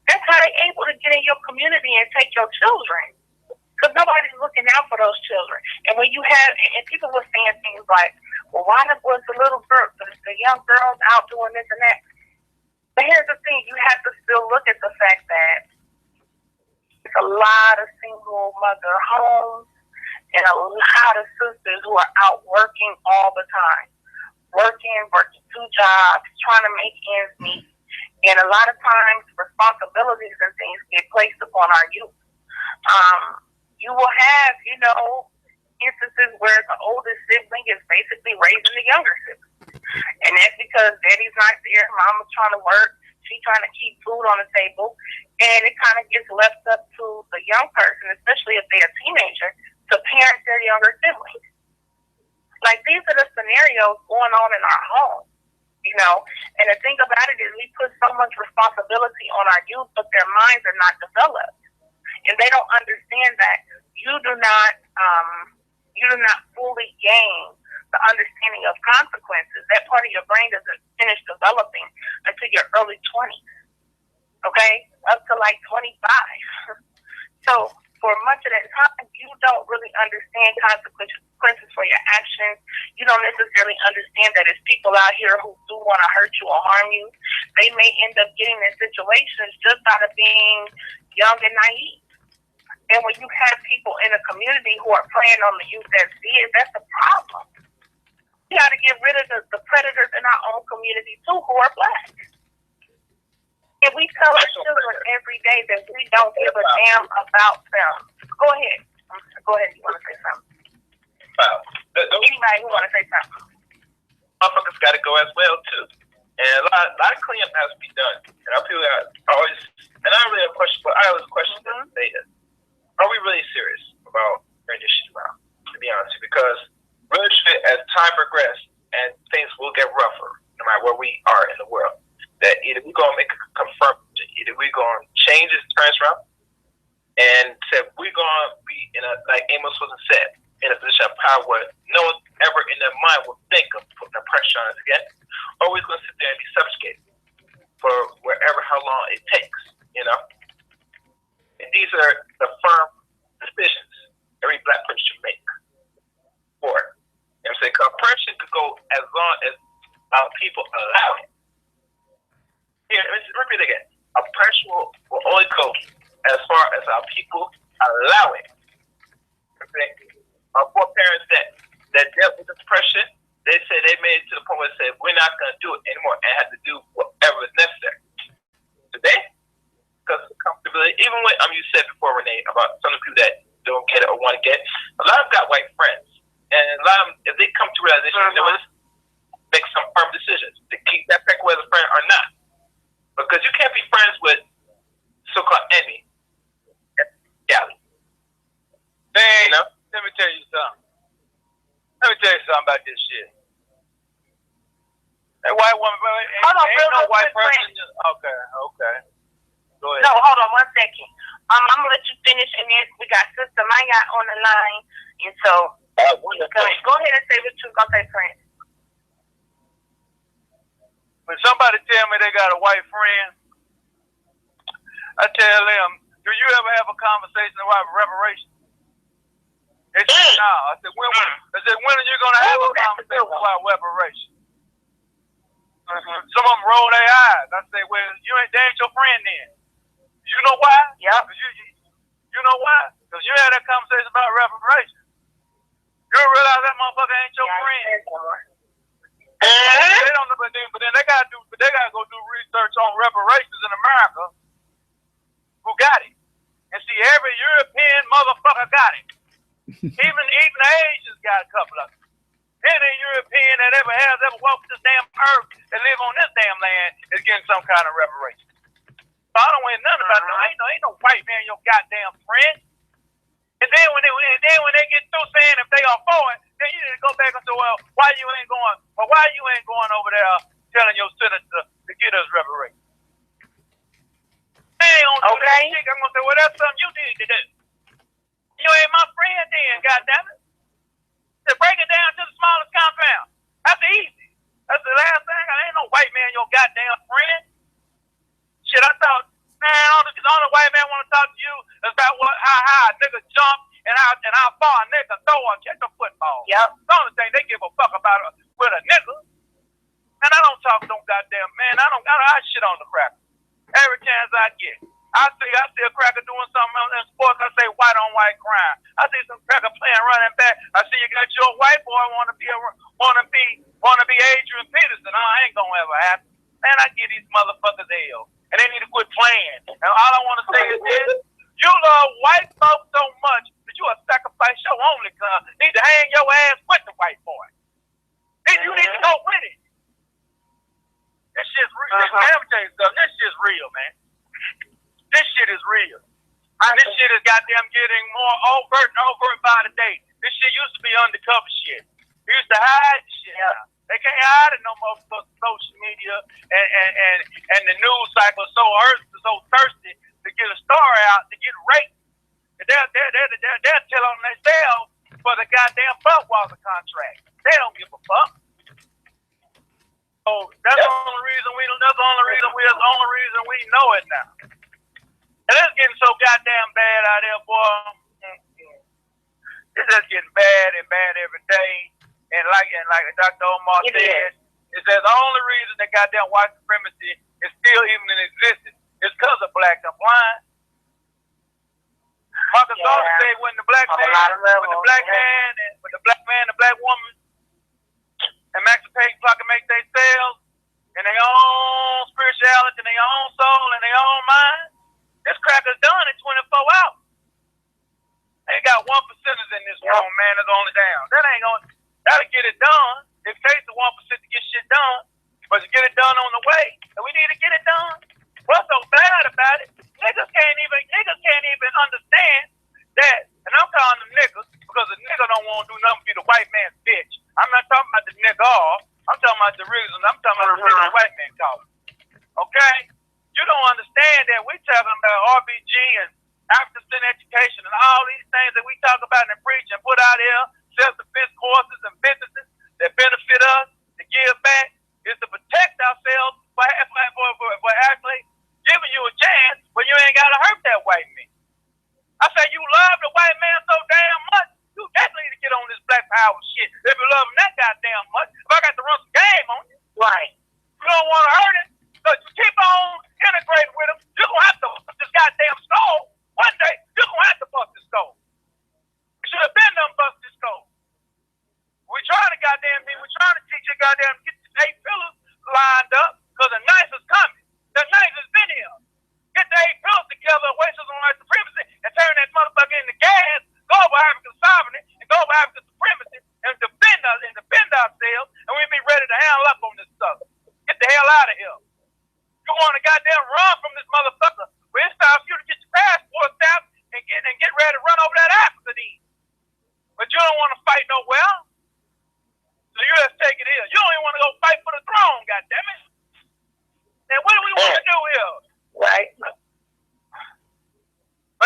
That's how they're able to get in your community and take your children. Because nobody's looking out for those children. And when you have, and people were saying things like, well, why was the little girl, the young girls out doing this and that? But here's the thing, you have to still look at the fact that there's a lot of single mother homes and a lot of sisters who are out working all the time. Working 2 jobs, trying to make ends meet. And a lot of times responsibilities and things get placed upon our youth. You will have, instances where the oldest sibling is basically raising the younger sibling. And that's because daddy's not there, mama's trying to work, she's trying to keep food on the table, and it kind of gets left up to the young person, especially if they're a teenager, to parent their younger siblings. Like, these are the scenarios going on in our home, And the thing about it is we put so much responsibility on our youth, but their minds are not developed. And they don't understand that you do not fully gain the understanding of consequences. That part of your brain doesn't finish developing until your early 20s, okay? Up to like 25. So for much of that time, you don't really understand consequences for your actions. You don't necessarily understand that there's people out here who do want to hurt you or harm you. They may end up getting in situations just out of being young and naive. And when you have people in a community who are preying on the youth that's dead, that's a problem. We got to get rid of the predators in our own community too, who are Black. If we tell our children every day that we don't give a damn about them. Go ahead. Go ahead. You want to say something? Anybody who want to say something? Motherfuckers got to go as well too. And a lot of cleanup has to be done. And I feel that always, and I really have a question, but I always question this data. Are we really serious about turning this shit around? To be honest, because really shit, as time progresses and things will get rougher, no matter where we are in the world, that either we're gonna make a confirm, either we're gonna change this turns around, and said we're gonna be in a, like Amos was said, in a position of power where no one ever in their mind will think of putting the pressure on us again, or we're gonna sit there and be subjugated for wherever how long it takes, you know. And these are the firm decisions every black person should make for it. You know what I'm saying? Oppression could go as long as our people allow it. Here, let's repeat again. Oppression will only go as far as our people allow it. Okay? Our foreparents that dealt with oppression, they said they made it to the point where they said, we're not going to do it anymore and have to do whatever is necessary. Today, because of the comfortability, even when you said before, Renee, about some of the people that don't get it or want to get it, a lot of them got white friends. And a lot of them, if they come to realization, they will make some firm decisions to keep that person as a friend or not. Because you can't be friends with so-called enemy. Yeah. Hey, you know? Let me tell you something. Let me tell you something about this shit. That white woman, ain't no white person. Okay. Go ahead. No, hold on 1 second. I'm gonna let you finish, and then we got Sister Maya on the line, and so go ahead and say what you're gonna say, Prince. When somebody tell me they got a white friend, I tell them, do you ever have a conversation about reparations? They said, no. I said, when are you going to have a conversation about reparations? Some of them roll their eyes. I say, well, they ain't your friend then. You know why? Yeah. You know why? Because you had that conversation about reparations. You realize that motherfucker ain't your friend. They don't know, but then they gotta go do research on reparations in America. Who got it? And see, every European motherfucker got it. Even the Asians got a couple of them. Any European that ever walked this damn earth and live on this damn land is getting some kind of reparation. So I don't want nothing about them. Ain't no white man your goddamn friend. And then when they get through saying if they are for it, then you need to go back and say, well, why you ain't going over there telling your citizens to get us reparations? They ain't gonna do that shit. I'm gonna say, well, that's something you need to do. You ain't my friend then, goddammit. To break it down to the smallest compound. That's easy. That's the last thing. I ain't no white man your goddamn friend. Shit, I thought, man, the only white man want to talk to you is about how high a nigga jump and how far a nigga throw or catch a football. Yep. The only thing they give a fuck about with a nigga. Man, I don't talk no goddamn man. I shit on the cracker every chance I get. I see a cracker doing something in sports. I say white on white crime. I see some cracker playing running back. I see you got your white boy want to be Adrian Peterson. I ain't gonna ever happen. Man, I give these motherfuckers hell, and they need to quit playing. And all I want to say is this: you love white folks so much that you a sacrifice your only son. Need to hang your ass with the white boy. You need to go with it. This shit's real. Let me tell you something. This shit's real, man. This shit is real. This shit is goddamn getting more overt and overt by the day. This shit used to be undercover shit. They used to hide the shit. Yeah. They can't hide it no more because social media and the news cycle is so thirsty to get a story out, to get raped. They'll tell on themselves for the goddamn Budweiser contract. They don't give a fuck. So that's the only reason we know it now. And it's getting so goddamn bad out there, boy. It's just getting bad and bad every day. And like Dr. Omar said, is that the only reason that goddamn white supremacy is still even in existence is because of black compliance. Marcus Garvey said when the black man, the black woman emancipate so I can make themselves and their own spirituality knowledge in their own soul and their own mind, this cracker's done in 24 hours. They got 1%ers in this room, man, that's only down. That'll get it done. It takes the 1% to get shit done, but to get it done on the way, and we need to get it done. What's so bad about it? Niggas can't even understand that, and I'm calling them niggas because a nigga don't want to do nothing but be the white man's bitch. I'm not talking about the nigga off. I'm talking about the reason. I'm talking about the nigga the white man call it. Okay? You don't understand that we talking about RBG and African education and all these things that we talk about and preach and put out here, self-defense courses and businesses that benefit us to give back is to protect ourselves for actually giving you a chance when you ain't got to hurt that white man. I say you love the white man so damn much, you definitely need to get on this black power shit. If you love him that goddamn much, if I got to run some game on you, right? You don't want to hurt him, but you keep on integrating with him, you're going to have to bust this goddamn skull. One day, you're going to have to bust this skull. You should have been done bust this skull. We're trying to teach you goddamn get the 8 pillars lined up, because the ninth is coming. The ninth has been here. Get the 8 pillars together, racism and white supremacy, and turn that motherfucker into gas, go over African sovereignty, and go over African supremacy, and defend us, and defend ourselves, and we'll be ready to handle up on this stuff. Get the hell out of here. You want to goddamn run from this motherfucker, well, it's time for you to get your passports out and get ready to run over that Africa then. But you don't want to fight nowhere. So you just take it here. You don't even want to go fight for the throne, goddammit. Then what do we want to do here? Right. But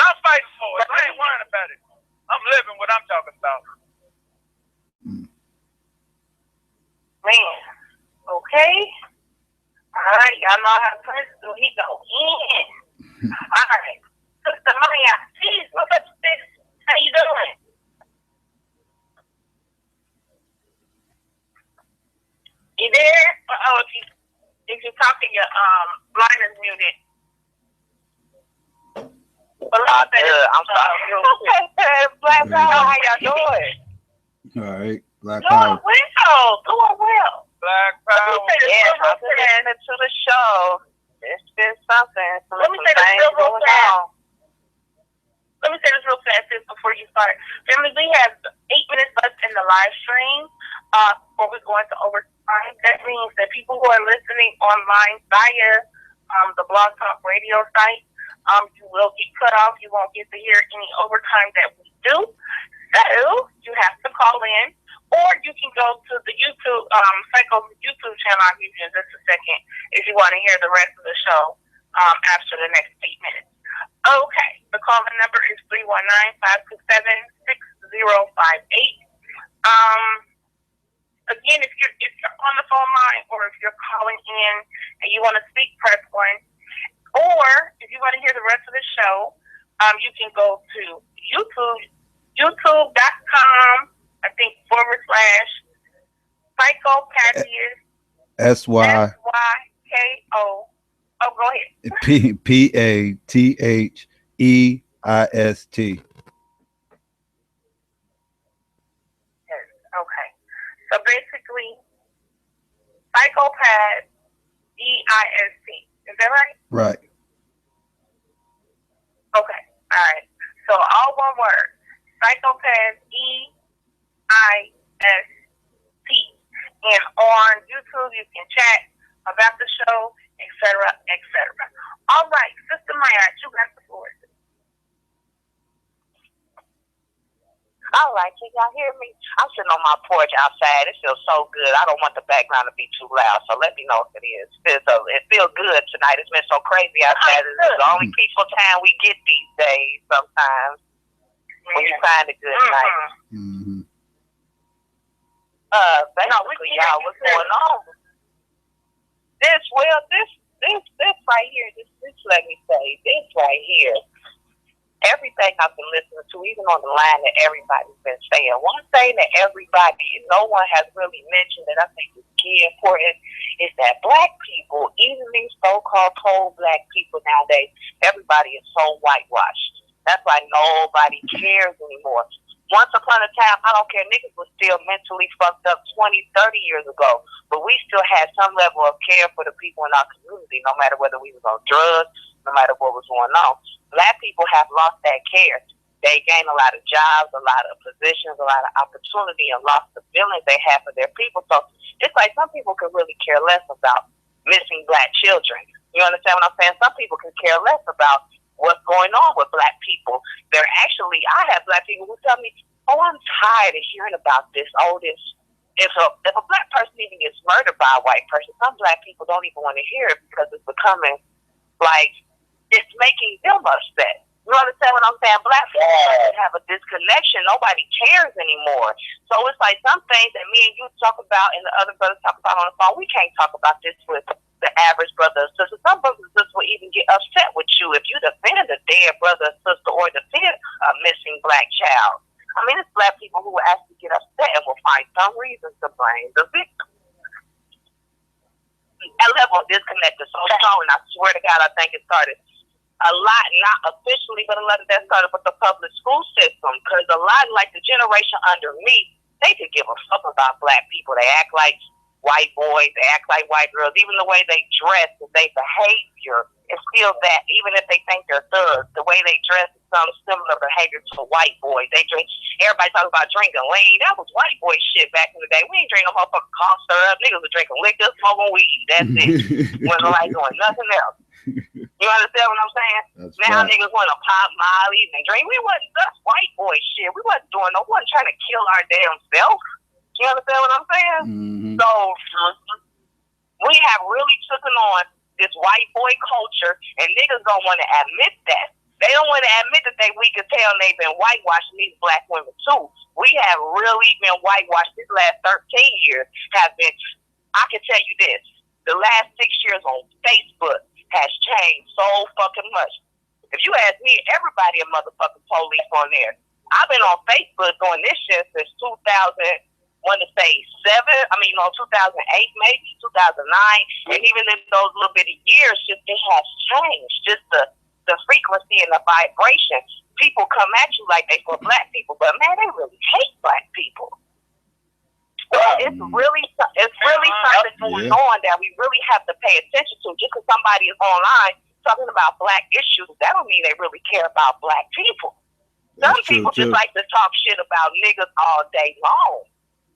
I'm fighting for it. I ain't worrying about it. I'm living what I'm talking about. Man. Okay. All right. Y'all know how Prince do. He go in. All right. Sister Maya. Please, what's up, sis? How you doing? You there? Oh, if you're talking, your line is muted. But I'm sorry. Black Power, how y'all doing? All right, Black Power. Doing well. Black Power. I've been listening to the show. It's been something. Let me say this real fast. Let me say this real fast before you start. Family, we have 8 minutes left in the live stream before we go into overtime. That means that people who are listening online via the Blog Talk Radio site, you will get cut off. You won't get to hear any overtime that we do. So you have to call in, or you can go to the YouTube, Psycho YouTube channel. I'll give you just a second if you want to hear the rest of the show after the next 8 minutes. Okay, the calling number is 319-527-6058. Again, if you're on the phone line or if you're calling in and you want to speak, press 1. Or if you want to hear the rest of the show, you can go to youtube.com, I think /SYKOPATHeist. SYKO. Oh, go ahead. PATHEIST. Yes, okay. So basically, Psychopath EIST. Is that right? Right. Okay. All right. So all one word. Psychopath EIST. And on YouTube, you can chat about the show, etc., etc. All right, Sister Maya, you got the floor. All right, can y'all hear me? I'm sitting on my porch outside. It feels so good. I don't want the background to be too loud, so let me know if it is. It feels good tonight. It's been so crazy outside. It's the only peaceful time we get these days sometimes when you find a good night. Mm-hmm. Basically, y'all, what's going on? This right here, this let me say, this right here, everything I've been listening to, even on the line that everybody's been saying, one thing that no one has really mentioned that I think is key important is that black people, even these so-called cold black people nowadays, everybody is so whitewashed. That's why nobody cares anymore. Once upon a time, I don't care, niggas was still mentally fucked up 20, 30 years ago, but we still had some level of care for the people in our community, no matter whether we was on drugs, no matter what was going on. Black people have lost that care. They gained a lot of jobs, a lot of positions, a lot of opportunity, and lost the feelings they have for their people. So it's like some people could really care less about missing black children. You understand what I'm saying? Some people can care less about what's going on with black people. They're actually, I have black people who tell me, oh, I'm tired of hearing about this. Oh, this. If a black person even gets murdered by a white person, some black people don't even want to hear it because it's becoming like, it's making them upset. You understand what I'm saying? Black people have a disconnection. Nobody cares anymore. So it's like some things that me and you talk about and the other brothers talk about on the phone, we can't talk about this with the average brother or sister. Some brothers and sisters will even get upset with you if you defend a dead brother or sister or defend a missing black child. I mean, it's black people who will actually get upset and will find some reasons to blame the victim. That level of disconnect is so strong, and I swear to God, I think it started a lot, not officially, but a lot of that started with the public school system, because a lot, like the generation under me, they could give a fuck about black people. They act like white boys, they act like white girls, even the way they dress and their behavior is still that, even if they think they're thugs, the way they dress is some similar behavior to a white boy. They drink, everybody talking about drinking lean, that was white boy shit back in the day. We ain't drinking motherfucking cough syrup, niggas were drinking liquor, smoking weed, that's it. Wasn't like doing nothing else. You understand what I'm saying? That's now right. Niggas want to pop mollies and drink. That's white boy shit. We wasn't doing no one trying to kill our damn self. You understand what I'm saying? Mm-hmm. So we have really taken on this white boy culture, and niggas don't want to admit that. They don't want to admit that they weak as hell and they've been whitewashing these black women too. We have really been whitewashed these last 13 years. Have been. I can tell you this: the last 6 years on Facebook has changed so fucking much. If you ask me, everybody a motherfucking police on there. I've been on Facebook doing this shit since 2007, 2008 maybe, 2009, and even in those little bitty years, just it has changed. Just the frequency and the vibration. People come at you like they for black people, but man, they really hate black people. It's really something going on that we really have to pay attention to. Just because somebody is online talking about black issues, that don't mean they really care about black people. Some people just like to talk shit about niggas all day long.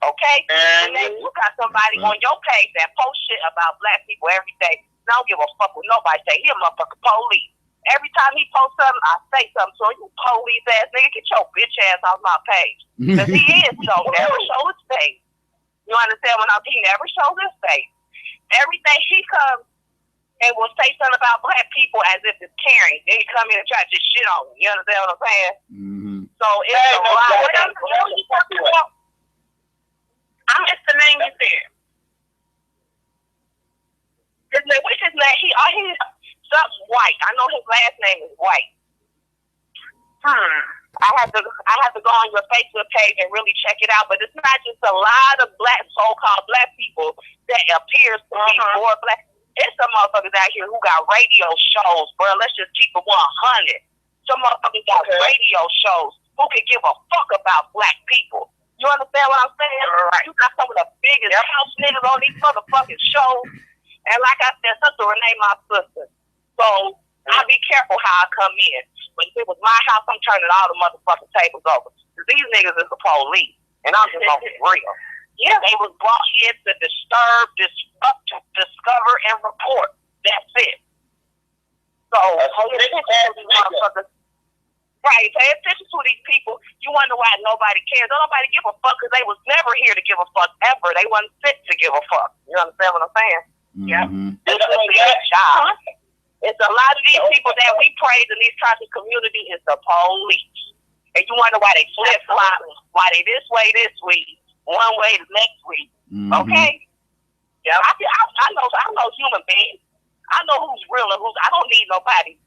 Okay? And then you got somebody on your page that post shit about black people every day. I don't give a fuck what nobody say. He a motherfucking police. Every time he posts something, I say something. So you police ass nigga, get your bitch ass off my page. Because he is so never show his face. You understand what I'm saying? He never shows his face. Everything he comes and will say something about black people as if it's caring. Then he come in and try to just shit on him. You understand what I'm saying? Mm-hmm. So it's a lot. What are you talking about? I missed the name you said. What's his name? He's something white. I know his last name is White. I have to go on your Facebook page and really check it out. But it's not just a lot of black, so-called black people that appears to be more black. It's some motherfuckers out here who got radio shows, bro. Let's just keep it 100. Some motherfuckers got radio shows who can give a fuck about black people. You understand what I'm saying? Right. You got some of the biggest house niggas on these motherfucking shows. And like I said, Sister Renee, my sister. So I be careful how I come in. But if it was my house, I'm turning all the motherfucking tables over. These niggas is the police. And I'm just gonna be real. Yeah, they was brought here to disturb, disrupt, to discover, and report. That's it. So pay attention to these motherfuckers. Right, pay attention to these people. You wonder why nobody cares. Don't nobody give a fuck because they was never here to give a fuck ever. They wasn't fit to give a fuck. You understand what I'm saying? Mm-hmm. Yeah. This is a big job. It's a lot of these people that we praise in these types of community is the police. And you wonder why they flip-flop, why they this way this week, one way the next week. Mm-hmm. Okay? Yeah, I know human beings. I know who's real and who's, I don't need nobody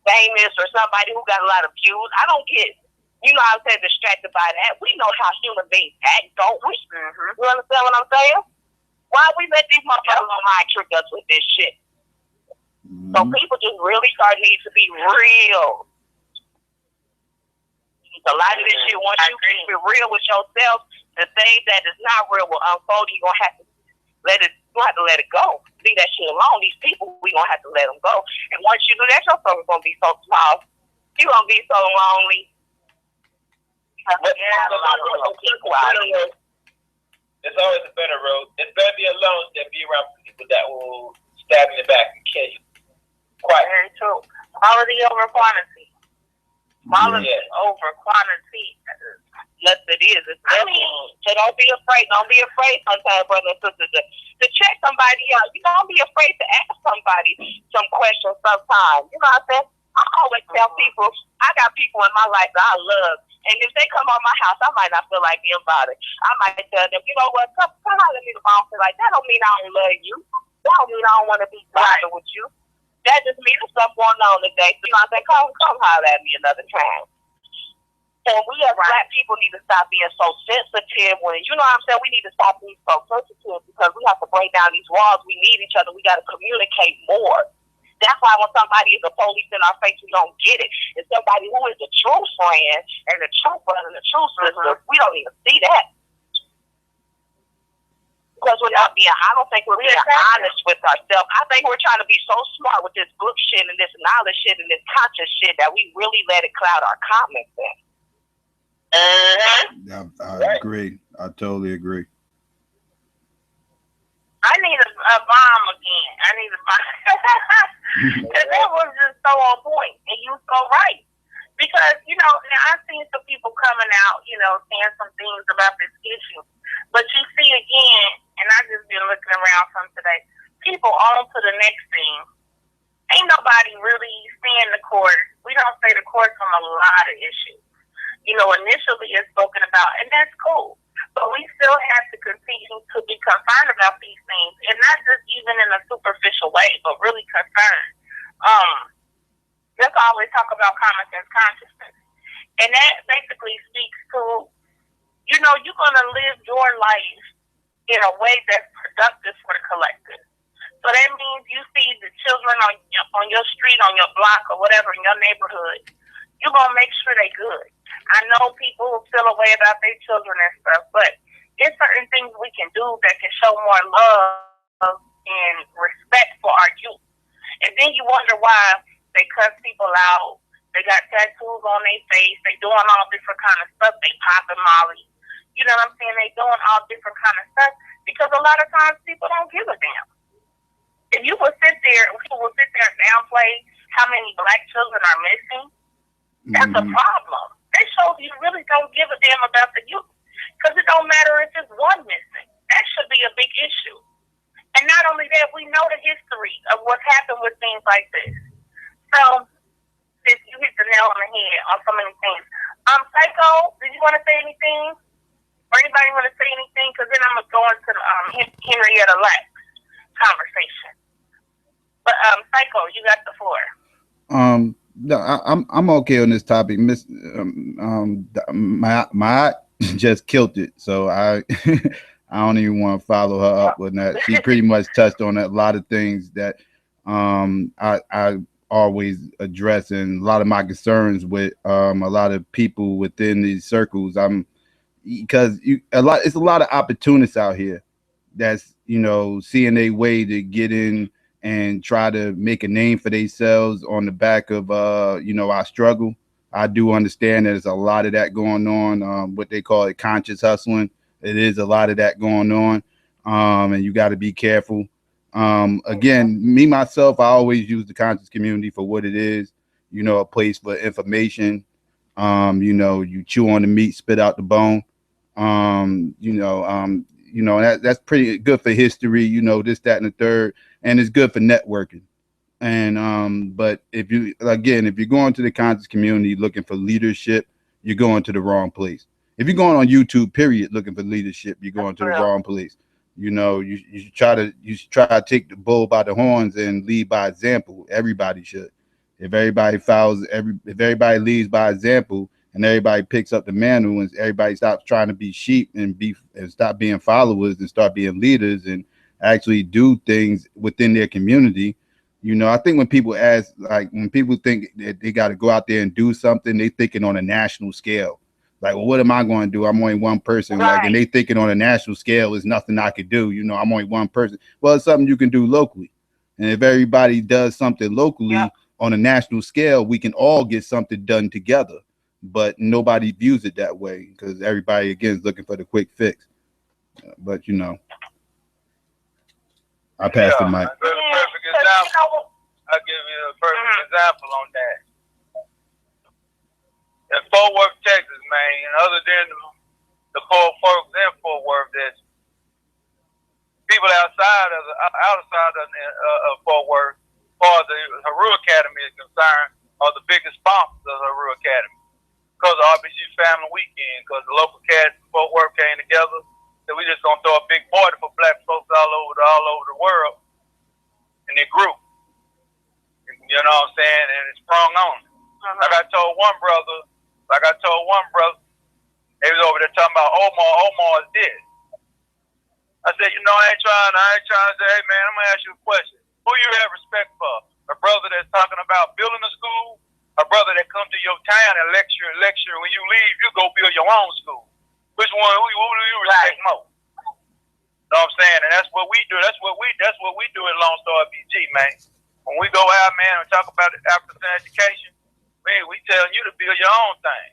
famous or somebody who got a lot of views. I don't get, you know what I'm saying, distracted by that. We know how human beings act, don't we? Mm-hmm. You understand what I'm saying? Why we let these motherfuckers online trick us with this shit? Mm-hmm. So people just really need to be real. A lot of this shit, once you keep it real with yourself, the things that is not real will unfold. You're gonna have to let it. You have to let it go. Leave that shit alone. These people, we gonna have to let them go. And once you do that, your soul is gonna be so small. You gonna be so lonely. But there's always a better road. It's better be alone than be around people that will stab in the back and kill you. Quite very true. Quality over quantity. Quality over quantity. Yes, it is. I mean, so don't be afraid. Don't be afraid sometimes, brothers and sisters, to check somebody out. You don't be afraid to ask somebody some questions sometimes. You know what I'm saying? I always tell people, I got people in my life that I love. And if they come on my house, I might not feel like being bothered. I might tell them, you know what, come holler at me tomorrow. Like, that don't mean I don't love you. That don't mean I don't want to be bothered with you. That just means there's stuff going on today. So, you know what I'm saying? Come holler at me another time. So we as black people need to stop being so sensitive when, you know what I'm saying, we need to stop being so sensitive because we have to break down these walls. We need each other. We got to communicate more. That's why when somebody is a police in our face, we don't get it. It's somebody who is the true friend and the true brother and the true sister. We don't even see that. Because we're not being, I don't think we're being honest with ourselves. I think we're trying to be so smart with this book shit and this knowledge shit and this conscious shit that we really let it cloud our common sense. I agree. I totally agree. I need a bomb again. I need a bomb. Because that was just so on point, and you so right. Because, you know, now I've seen some people coming out, you know, saying some things about this issue. But you see again, and I've just been looking around from today, people on to the next thing. Ain't nobody really seeing the court. We don't say the court on a lot of issues. You know, initially it's spoken about, and that's cool. But we still have to continue to be concerned about these things, and not just even in a superficial way, but really concerned. Let's always talk about common sense consciousness. And that basically speaks to, you know, you're going to live your life in a way that's productive for the collective. So that means you see the children on your street, on your block, or whatever, in your neighborhood. You're going to make sure they're good. I know people who feel a way about their children and stuff, but there's certain things we can do that can show more love and respect for our youth. And then you wonder why they cuss people out. They got tattoos on their face. They doing all different kind of stuff. They popping Molly. You know what I'm saying? They doing all different kind of stuff because a lot of times people don't give a damn. If you would sit there, people will sit there and downplay how many black children are missing, that's a problem. That shows you really don't give a damn about the youth. Because it don't matter if there's one missing. That should be a big issue. And not only that, we know the history of what's happened with things like this. So, since you hit the nail on the head on so many things. Psycho, did you want to say anything? Or anybody want to say anything? Because then I'm going to go into the Henrietta Lacks conversation. But, Psycho, you got the floor. No, I'm okay on this topic. Miss my just killed it, so I I don't even want to follow her up with that. She pretty much touched on a lot of things that I always address, and a lot of my concerns with a lot of people within these circles. Because it's a lot of opportunists out here that's, you know, seeing a way to get in and try to make a name for themselves on the back of, you know, our struggle. I do understand that there's a lot of that going on, what they call it, conscious hustling. It is a lot of that going on, and you got to be careful. Again, me, myself, I always use the conscious community for what it is, you know, a place for information. You know, you chew on the meat, spit out the bone. You know, that's pretty good for history, you know, this, that, and the third. And it's good for networking. And but if you're going to the conscious community looking for leadership, you're going to the wrong place. If you're going on YouTube, period, looking for leadership, you're going to the wrong place. You know, you should try to take the bull by the horns and lead by example. Everybody should. If everybody if everybody leads by example and everybody picks up the mantle and everybody stops trying to be sheep and stop being followers and start being leaders and actually do things within their community, You know, I think when people ask, like when people think that they got to go out there and do something, they thinking on a national scale. Like, well, what am I going to do? I'm only one person. Right. Like, and they thinking on a national scale is nothing I could do. You know, I'm only one person. Well, it's something you can do locally. And if everybody does something locally on a national scale, we can all get something done together. But nobody views it that way because everybody, again, is looking for the quick fix. But, you know, I passed the mic. A perfect example. I'll give you a perfect example on that. In Fort Worth, Texas, man, and other than the poor folks in Fort Worth, there's people outside of Fort Worth, as far as the Haru Academy is concerned, are the biggest sponsors of the Haru Academy. Because of RBG Family Weekend, because the local cats in Fort Worth came together, so we just gonna throw a big party for black folks all over the world, and they grew. You know what I'm saying? And it sprung on. Like I told one brother, they was over there talking about Omar is dead. I said, you know, I ain't trying to say, hey man, I'm gonna ask you a question. Who you have respect for? A brother that's talking about building a school, a brother that come to your town and lecture, when you leave, you go build your own school. Which one, who do you respect more? You know what I'm saying? And that's what we do. That's what we do at Lone Star BG, man. When we go out, man, and talk about African education, man, we telling you to build your own thing.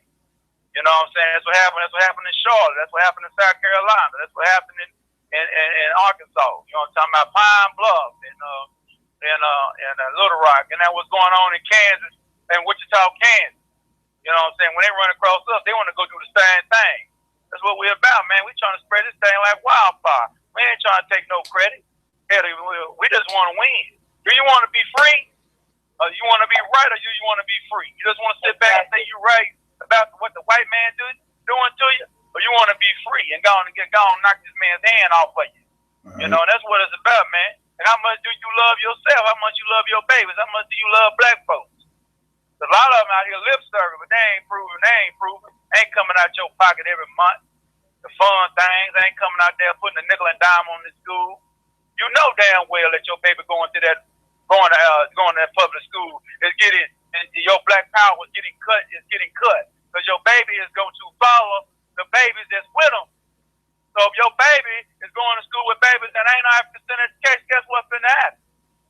You know what I'm saying? That's what happened. That's what happened in Charlotte. That's what happened in South Carolina. That's what happened in Arkansas. You know what I'm talking about? Pine Bluff and Little Rock, and that what's going on in Kansas and Wichita, Kansas. You know what I'm saying? When they run across us, they want to go do the same thing. That's what we're about, man. We trying to spread this thing like wildfire. We ain't trying to take no credit. Hell, we just want to win. Do you want to be free? Or you want to be right, or you want to be free? You just want to sit back and say you right about what the white man doing to you, or you want to be free and go and knock this man's hand off of you? Right. You know, and that's what it's about, man. And how much do you love yourself? How much you love your babies? How much do you love black folks? A lot of them out here lip serving, but they ain't proven. Ain't coming out your pocket every month. The fun things ain't coming out there putting a nickel and dime on this school. You know damn well that your baby going to that public school is getting, and your black power is getting cut, because your baby is going to follow the babies that's with them. So if your baby is going to school with babies that ain't African education, guess what's going to happen?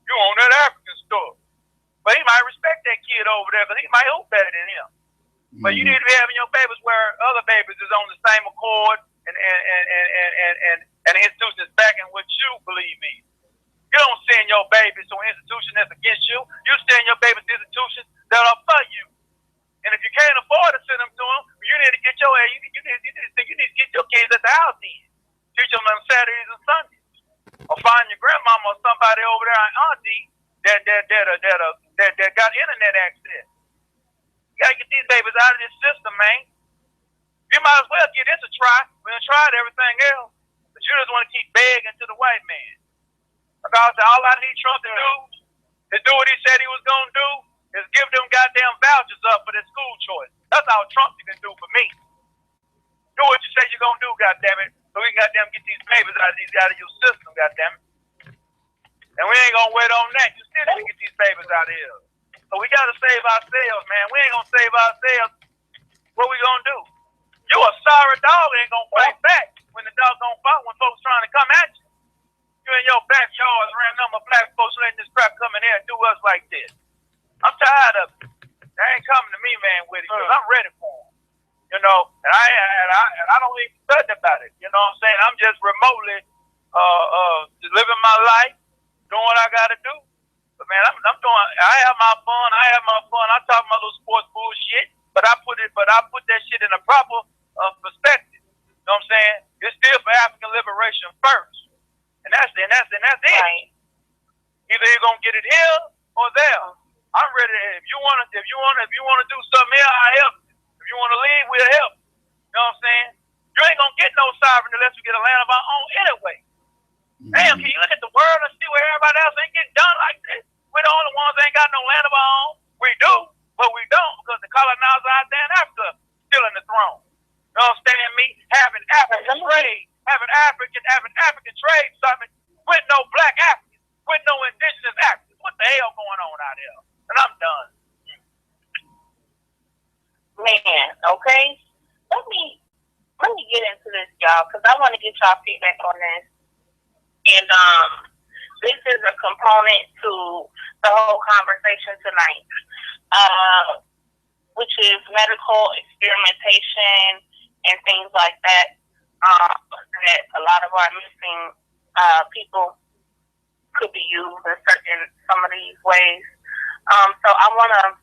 You own that African store. But he might respect that kid over there because he might hope better than him. But you need to be having your babies where other babies is on the same accord and institutions backing what you believe in. You don't send your babies to an institution that's against you. You send your babies to institutions that are for you. And if you can't afford to send them to them, you need to get your get your kids at the house then. Teach them on Saturdays and Sundays. Or find your grandmama or somebody over there, an auntie, that got internet access. You gotta get these babies out of this system, man. You might as well give this a try. We done tried everything else. But you just want to keep begging to the white man. Because all I need Trump to do what he said he was gonna do, is give them goddamn vouchers up for their school choice. That's all Trump can do for me. Do what you say you're gonna do, goddammit, so we can goddamn get these babies out of your system, goddammit. And we ain't gonna wait on that. You still need to get these babies out of here. So we gotta save ourselves, man. We ain't gonna save ourselves. What we gonna do? You a sorry dog ain't gonna fight back when the dog gonna fight when folks trying to come at you. You in your backyard around number of black folks letting this crap come in here and do us like this. I'm tired of it. They ain't coming to me, man, with it, because I'm ready for them. You know, and I don't even study about it. You know what I'm saying? I'm just remotely living my life, doing what I gotta do. But man, I'm doing. I have my fun. I talk my little sports bullshit, but I put that shit in a proper perspective. You know what I'm saying? It's still for African liberation first, and that's it. Right. Either you're gonna get it here or there. I'm ready. If you wanna do something here, I'll help you. If you wanna leave, we'll help you. You know what I'm saying? You ain't gonna get no sovereignty unless we get a land of our own anyway. Damn, can you look at the world and see where everybody else ain't getting done like this? We're the only ones that ain't got no land of our own. We do, but we don't because the colonizers out there in Africa still in the throne. You understand me? Having African trade summit with no black Africans, with no indigenous Africans. What the hell man, okay? Let me get into this, y'all, because I want to get y'all feedback on this. And this is a component to the whole conversation tonight, which is medical experimentation and things like that, that a lot of our missing people could be used in some of these ways. So I want to,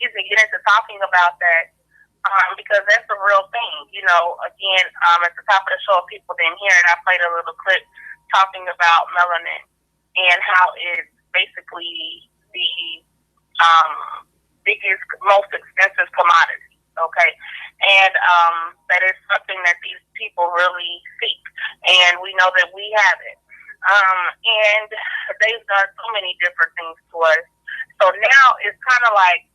get into talking about that because that's a real thing. You know, again, at the top of the show, if people didn't hear it, I played a little clip talking about melanin and how it's basically the biggest, most expensive commodity. Okay, and that is something that these people really seek, and we know that we have it. And they've done so many different things to us. So now it's kind of like,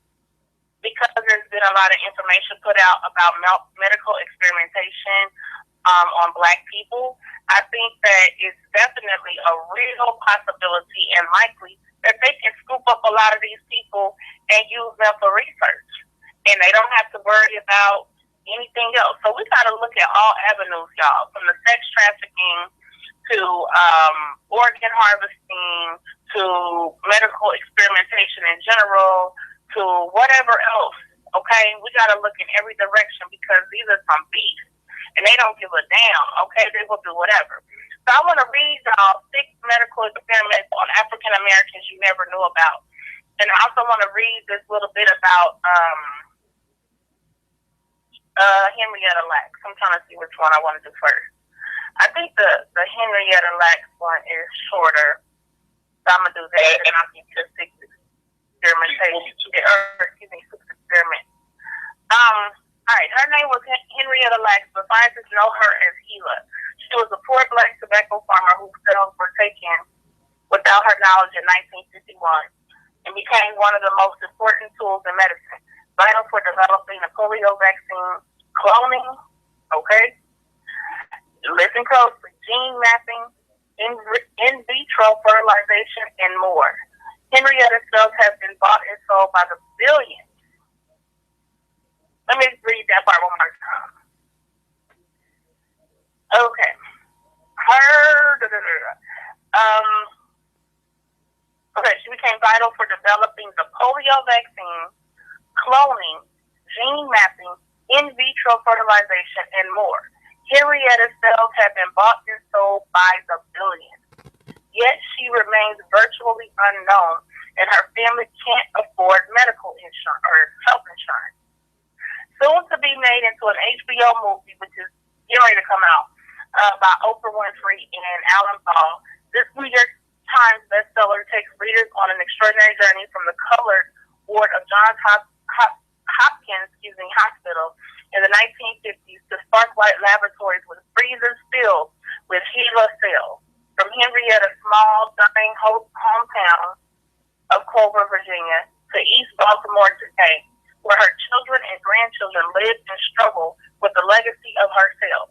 because there's been a lot of information put out about medical experimentation on Black people, I think that it's definitely a real possibility and likely that they can scoop up a lot of these people and use them for research. And they don't have to worry about anything else. So we got to look at all avenues, y'all, from the sex trafficking to organ harvesting to medical experimentation in general to whatever else, okay? We got to look in every direction because these are some beasts, and they don't give a damn, okay? They will do whatever. So I want to read y'all 6 medical experiments on African Americans you never knew about. And I also want to read this little bit about Henrietta Lacks. I'm trying to see which one I want to do first. I think the Henrietta Lacks one is shorter. So I'm going to do that, and I'll give you the 6 experimentation. 6 experiments. All right, her name was Henrietta Lacks, but scientists know her as Gila. She was a poor Black tobacco farmer whose cells were taken without her knowledge in 1951 and became one of the most important tools in medicine, vital for developing the polio vaccine, cloning, okay? Listen closely, gene mapping, in vitro fertilization, and more. Henrietta cells have been bought and sold by the billions. Let me read that part one more time. Okay. She became vital for developing the polio vaccine, cloning, gene mapping, in vitro fertilization, and more. Henrietta cells have been bought and sold by the billions. Yet she remains virtually unknown, and her family can't afford medical insurance or health insurance. Soon to be made into an HBO movie, which is getting ready to come out, by Oprah Winfrey and Alan Ball. This New York Times bestseller takes readers on an extraordinary journey from the colored ward of Johns Hopkins Hospital in the 1950s to Sparklight Laboratories with freezers filled with HeLa cells from Henrietta's small, dying hometown of Clover, Virginia, to East Baltimore today, where her children and grandchildren live and struggle with the legacy of her cells.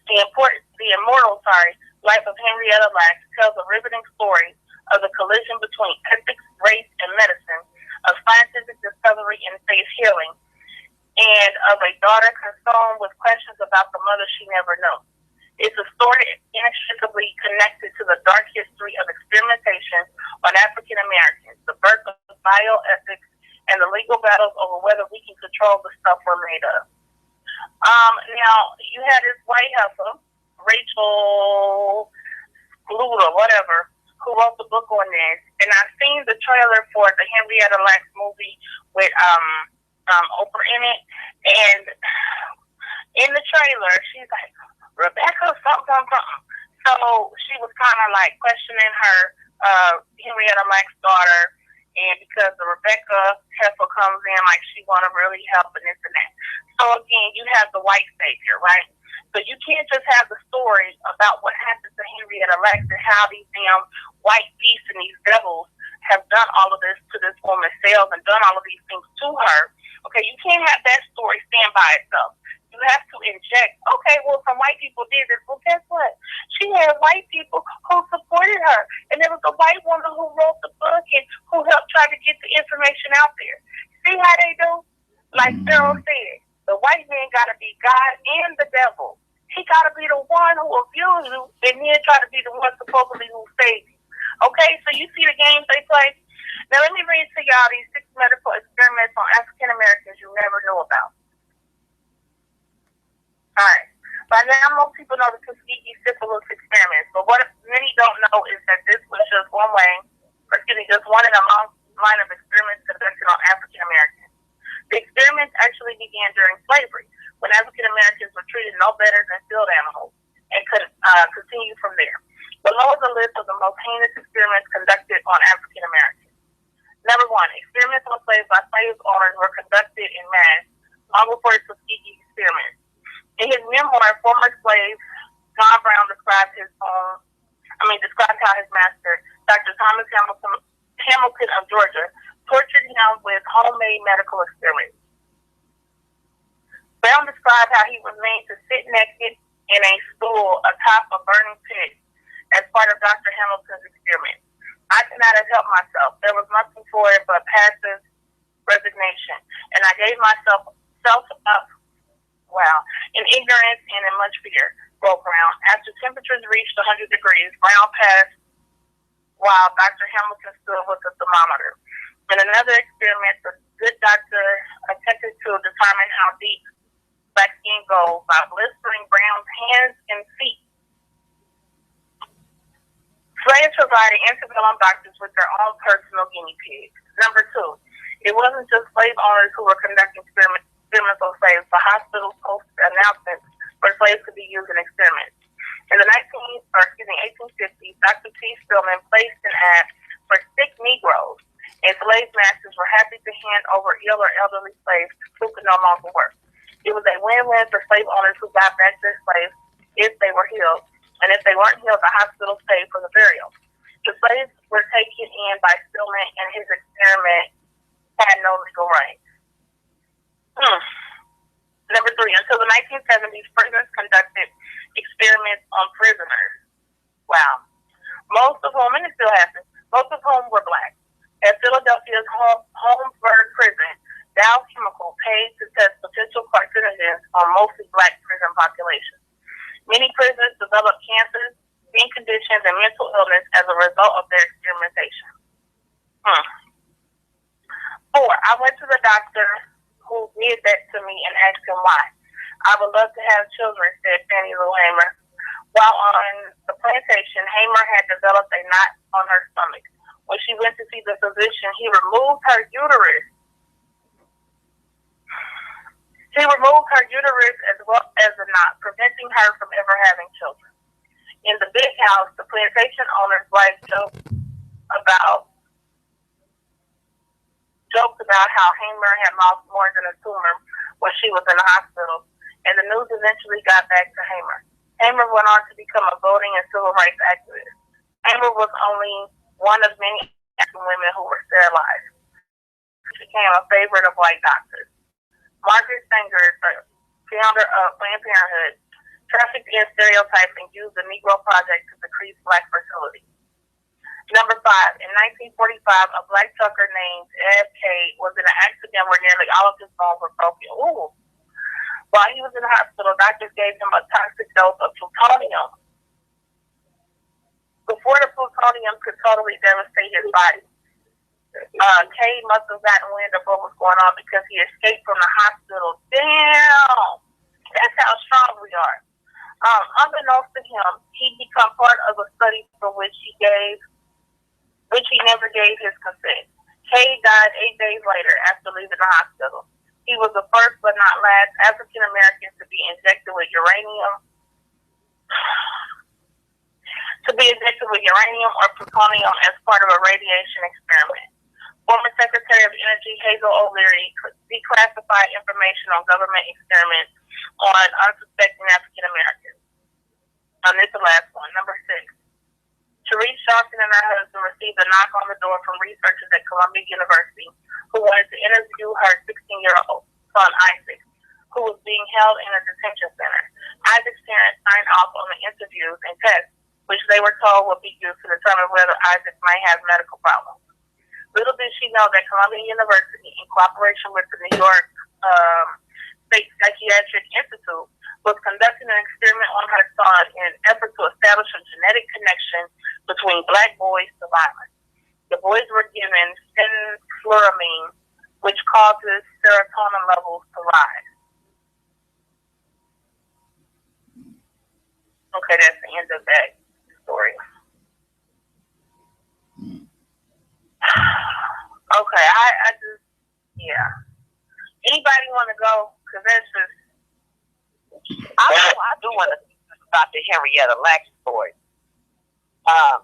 The immortal life of Henrietta Lacks tells a riveting story of the collision between ethics, race, and medicine, of scientific discovery and faith healing, and of a daughter consumed with questions about the mother she never knew. It's a story inextricably connected to the dark history of experimentation on African Americans, the birth of bioethics, and the legal battles over whether we can control the stuff we're made of. Now, you had this white heifer, Rachel Gluda, whatever, who wrote the book on this, and I've seen the trailer for the Henrietta Lacks movie with Oprah in it, and in the trailer, she's like, Rebecca, something. So she was kind of like questioning her, Henrietta Lacks' daughter, and because the Rebecca heifer comes in, like she want to really help and this and that. So again, you have the white savior, right? So you can't just have the story about what happened to Henrietta Lacks and how these damn white beasts and these devils have done all of this to this woman's cells and done all of these things to her. Okay, you can't have that story stand by itself. You have to inject, okay, well, some white people did this. Well, guess what? She had white people who supported her. And there was a white woman who wrote the book and who helped try to get the information out there. See how they do? Like Pharaoh said, the white man got to be God and the devil. He got to be the one who abused you and then try to be the one supposedly who saved you. Okay, so you see the games they play? Now let me read to y'all these 6 medical experiments on African Americans you never knew about. Alright. By now most people know the Tuskegee syphilis experiments, but what many don't know is that this was just one in a long line of experiments conducted on African Americans. The experiments actually began during slavery, when African Americans were treated no better than field animals, and could continue from there. Below is a list of the most heinous experiments conducted on African Americans. Number 1, experiments on slaves by slave owners were conducted in mass long before the Tuskegee experiment. In his memoir, former slave John Brown described how his master, Dr. Thomas Hamilton of Georgia, tortured him with homemade medical experiments. Brown described how he was made to sit naked in a stool atop a burning pit as part of Dr. Hamilton's experiment. I could not have helped myself. There was nothing for it but passive resignation, and I gave myself up, in ignorance and in much fear, wrote Brown. After temperatures reached 100 degrees, Brown passed while Dr. Hamilton stood with a thermometer. In another experiment, the good doctor attempted to determine how deep black skin goes by blistering Brown's hands and feet. Slaves provided antebellum doctors with their own personal guinea pigs. Number 2, it wasn't just slave owners who were conducting experiments on slaves, but hospitals posted announcements where slaves could be used in experiments. In the 1850s, Dr. T. Stillman placed an ad for sick Negroes, and slave masters were happy to hand over ill or elderly slaves who could no longer work. It was a win-win for slave owners who got back their slaves if they were healed, and if they weren't healed, the hospitals paid for the burial. The slaves were taken in by Stillman, and his experiment had no legal rights. Number 3, until the 1970s, prisons conducted experiments on prisoners. Wow. Most of whom, and it still happens, most of whom were black. At Philadelphia's Holmesburg prison, Dow Chemical paid to test potential carcinogens on mostly black prison populations. Many prisoners developed cancers, skin conditions, and mental illness as a result of their experimentation. 4, I went to the doctor who did that to me and asked him why. I would love to have children, said Fannie Lou Hamer. While on the plantation, Hamer had developed a knot on her stomach. When she went to see the physician, he removed her uterus. He removed her uterus as well as the knot, preventing her from ever having children. In the big house, the plantation owner's wife joked about how Hamer had lost more than a tumor when she was in the hospital, and the news eventually got back to Hamer. Hamer went on to become a voting and civil rights activist. Hamer was only one of many African women who were sterilized. She became a favorite of white doctors. Margaret Sanger, the founder of Planned Parenthood, trafficked in stereotypes and used the Negro Project to decrease black fertility. Number 5, in 1945, a black trucker named F.K. was in an accident where nearly all of his bones were broken. While he was in the hospital, doctors gave him a toxic dose of plutonium. Before the plutonium could totally devastate his body, K must have gotten wind of what was going on because he escaped from the hospital. Damn! That's how strong we are. Unbeknownst to him, he'd become part of a study for which he never gave his consent. K died 8 days later after leaving the hospital. He was the first but not last African American to be injected with uranium or plutonium as part of a radiation experiment. Former Secretary of Energy Hazel O'Leary declassified information on government experiments on unsuspecting African Americans. This is the last one. Number 6. Therese Johnson and her husband received a knock on the door from researchers at Columbia University who wanted to interview her 16-year-old son, Isaac, who was being held in a detention center. Isaac's parents signed off on the interviews and tests, which they were told would be used to determine whether Isaac might have medical problems. Little did she know that Columbia University, in cooperation with the New York State Psychiatric Institute was conducting an experiment on her son in an effort to establish a genetic connection between black boys to violence. The boys were given fenfluramine, which causes serotonin levels to rise. Okay, that's the end of that story. Okay, I just, yeah. Anybody want to go? Because that's just... I do want to stop the Henrietta Lacks story. I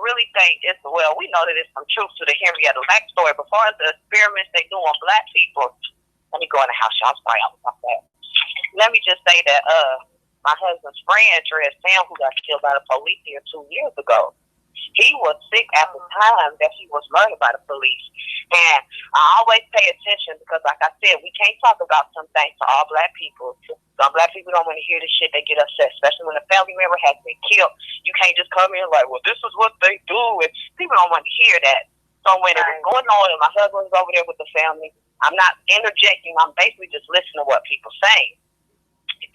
really think it's, well, we know that there's some truth to the Henrietta Lacks story. But as far as the experiments they do on black people, let me go in the house, y'all. I'm sorry, I was off that. Let me just say that my husband's friend, Dred Sam, who got killed by the police here 2 years ago, he was sick at the time that he was murdered by the police. And I always pay attention because, like I said, we can't talk about some things to all black people. Some black people don't want to hear this shit. They get upset, especially when a family member has been killed. You can't just come in like, well, this is what they do. And people don't want to hear that. So when it was going on and my husband was over there with the family, I'm not interjecting. I'm basically just listening to what people say.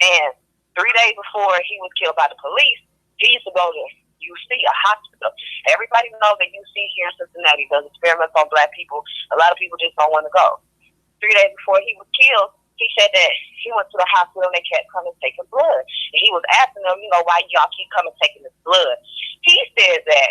And 3 days before he was killed by the police, he used to go to UC, a hospital. Everybody knows that UC here in Cincinnati does experiments on black people. A lot of people just don't want to go. 3 days before he was killed, he said that he went to the hospital and they kept coming taking blood. And he was asking them, you know, why y'all keep coming taking this blood? He said that,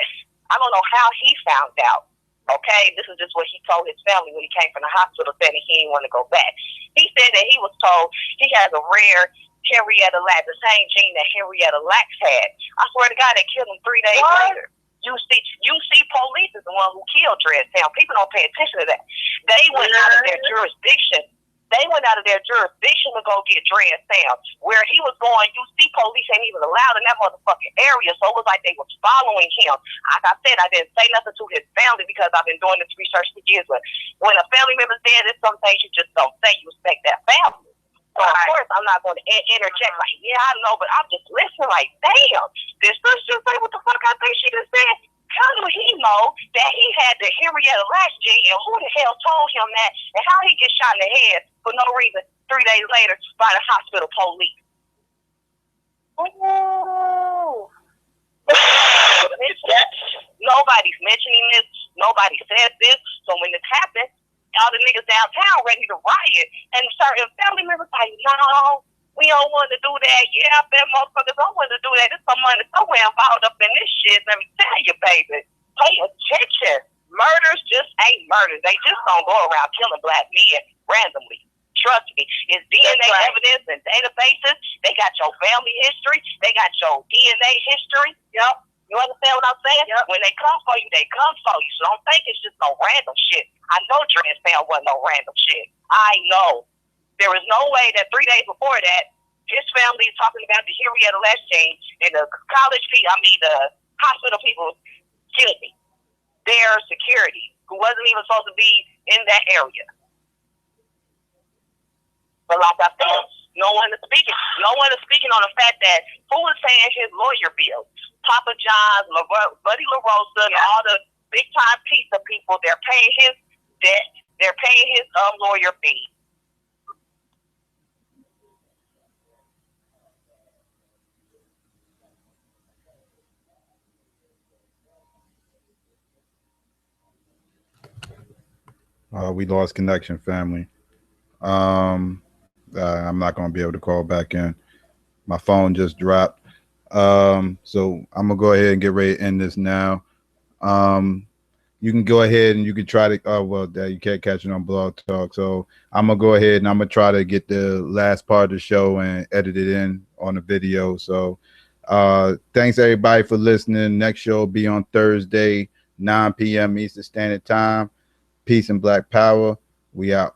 I don't know how he found out. Okay, this is just what he told his family when he came from the hospital, saying that he didn't want to go back. He said that he was told he has a rare Henrietta Lacks, the same gene that Henrietta Lacks had. I swear to God, they killed him 3 days later. UC police is the one who killed Dred Sam. People don't pay attention to that. They went out of their jurisdiction. They went out of their jurisdiction to go get Dred Sam. Where he was going, UC police ain't even allowed in that motherfucking area. So it was like they were following him. Like I said, I didn't say nothing to his family because I've been doing this research for years. But when a family member's dead, there's some things you just don't say. You respect that family. So, of course, I'm not going to interject like, yeah, I know, but I'm just listening like, damn, this bitch just say what the fuck I think she just said. How do he know that he had the Henrietta Lacks gene and who the hell told him that and how he get shot in the head for no reason 3 days later by the hospital police? Ooh. Nobody's mentioning this. Nobody says this. So when this happens, all the niggas downtown ready to riot, and certain family members like, no, we don't want to do that. Yeah, I bet motherfuckers don't want to do that. There's some money somewhere involved up in this shit. Let me tell you, baby, pay attention. Murders just ain't murders. They just don't go around killing black men randomly. Trust me, it's DNA evidence and databases. They got your family history. They got your DNA history. Yep. You understand what I'm saying? Yep. When they come for you, they come for you. So don't think it's just no random shit. I know Dred Sam wasn't no random shit. I know. There is no way that 3 days before that, his family is talking about the Henrietta Lacks gene and the the hospital people killed me. Their security, who wasn't even supposed to be in that area. But like I said, no one is speaking. No one is speaking on the fact that who is paying his lawyer bills? Papa John's, Buddy LaRosa, and all the big time pizza people. They're paying his debt. They're paying his lawyer fee. We lost connection, family. I'm not going to be able to call back in. My phone just dropped. So I'm gonna go ahead and get ready to end this now. You can go ahead and you can try to you can't catch it on Blog Talk. So I'm gonna go ahead and I'm gonna try to get the last part of the show and edit it in on the video. So thanks everybody for listening. Next show will be on Thursday, 9 p.m. Eastern Standard Time. Peace and Black Power. We out.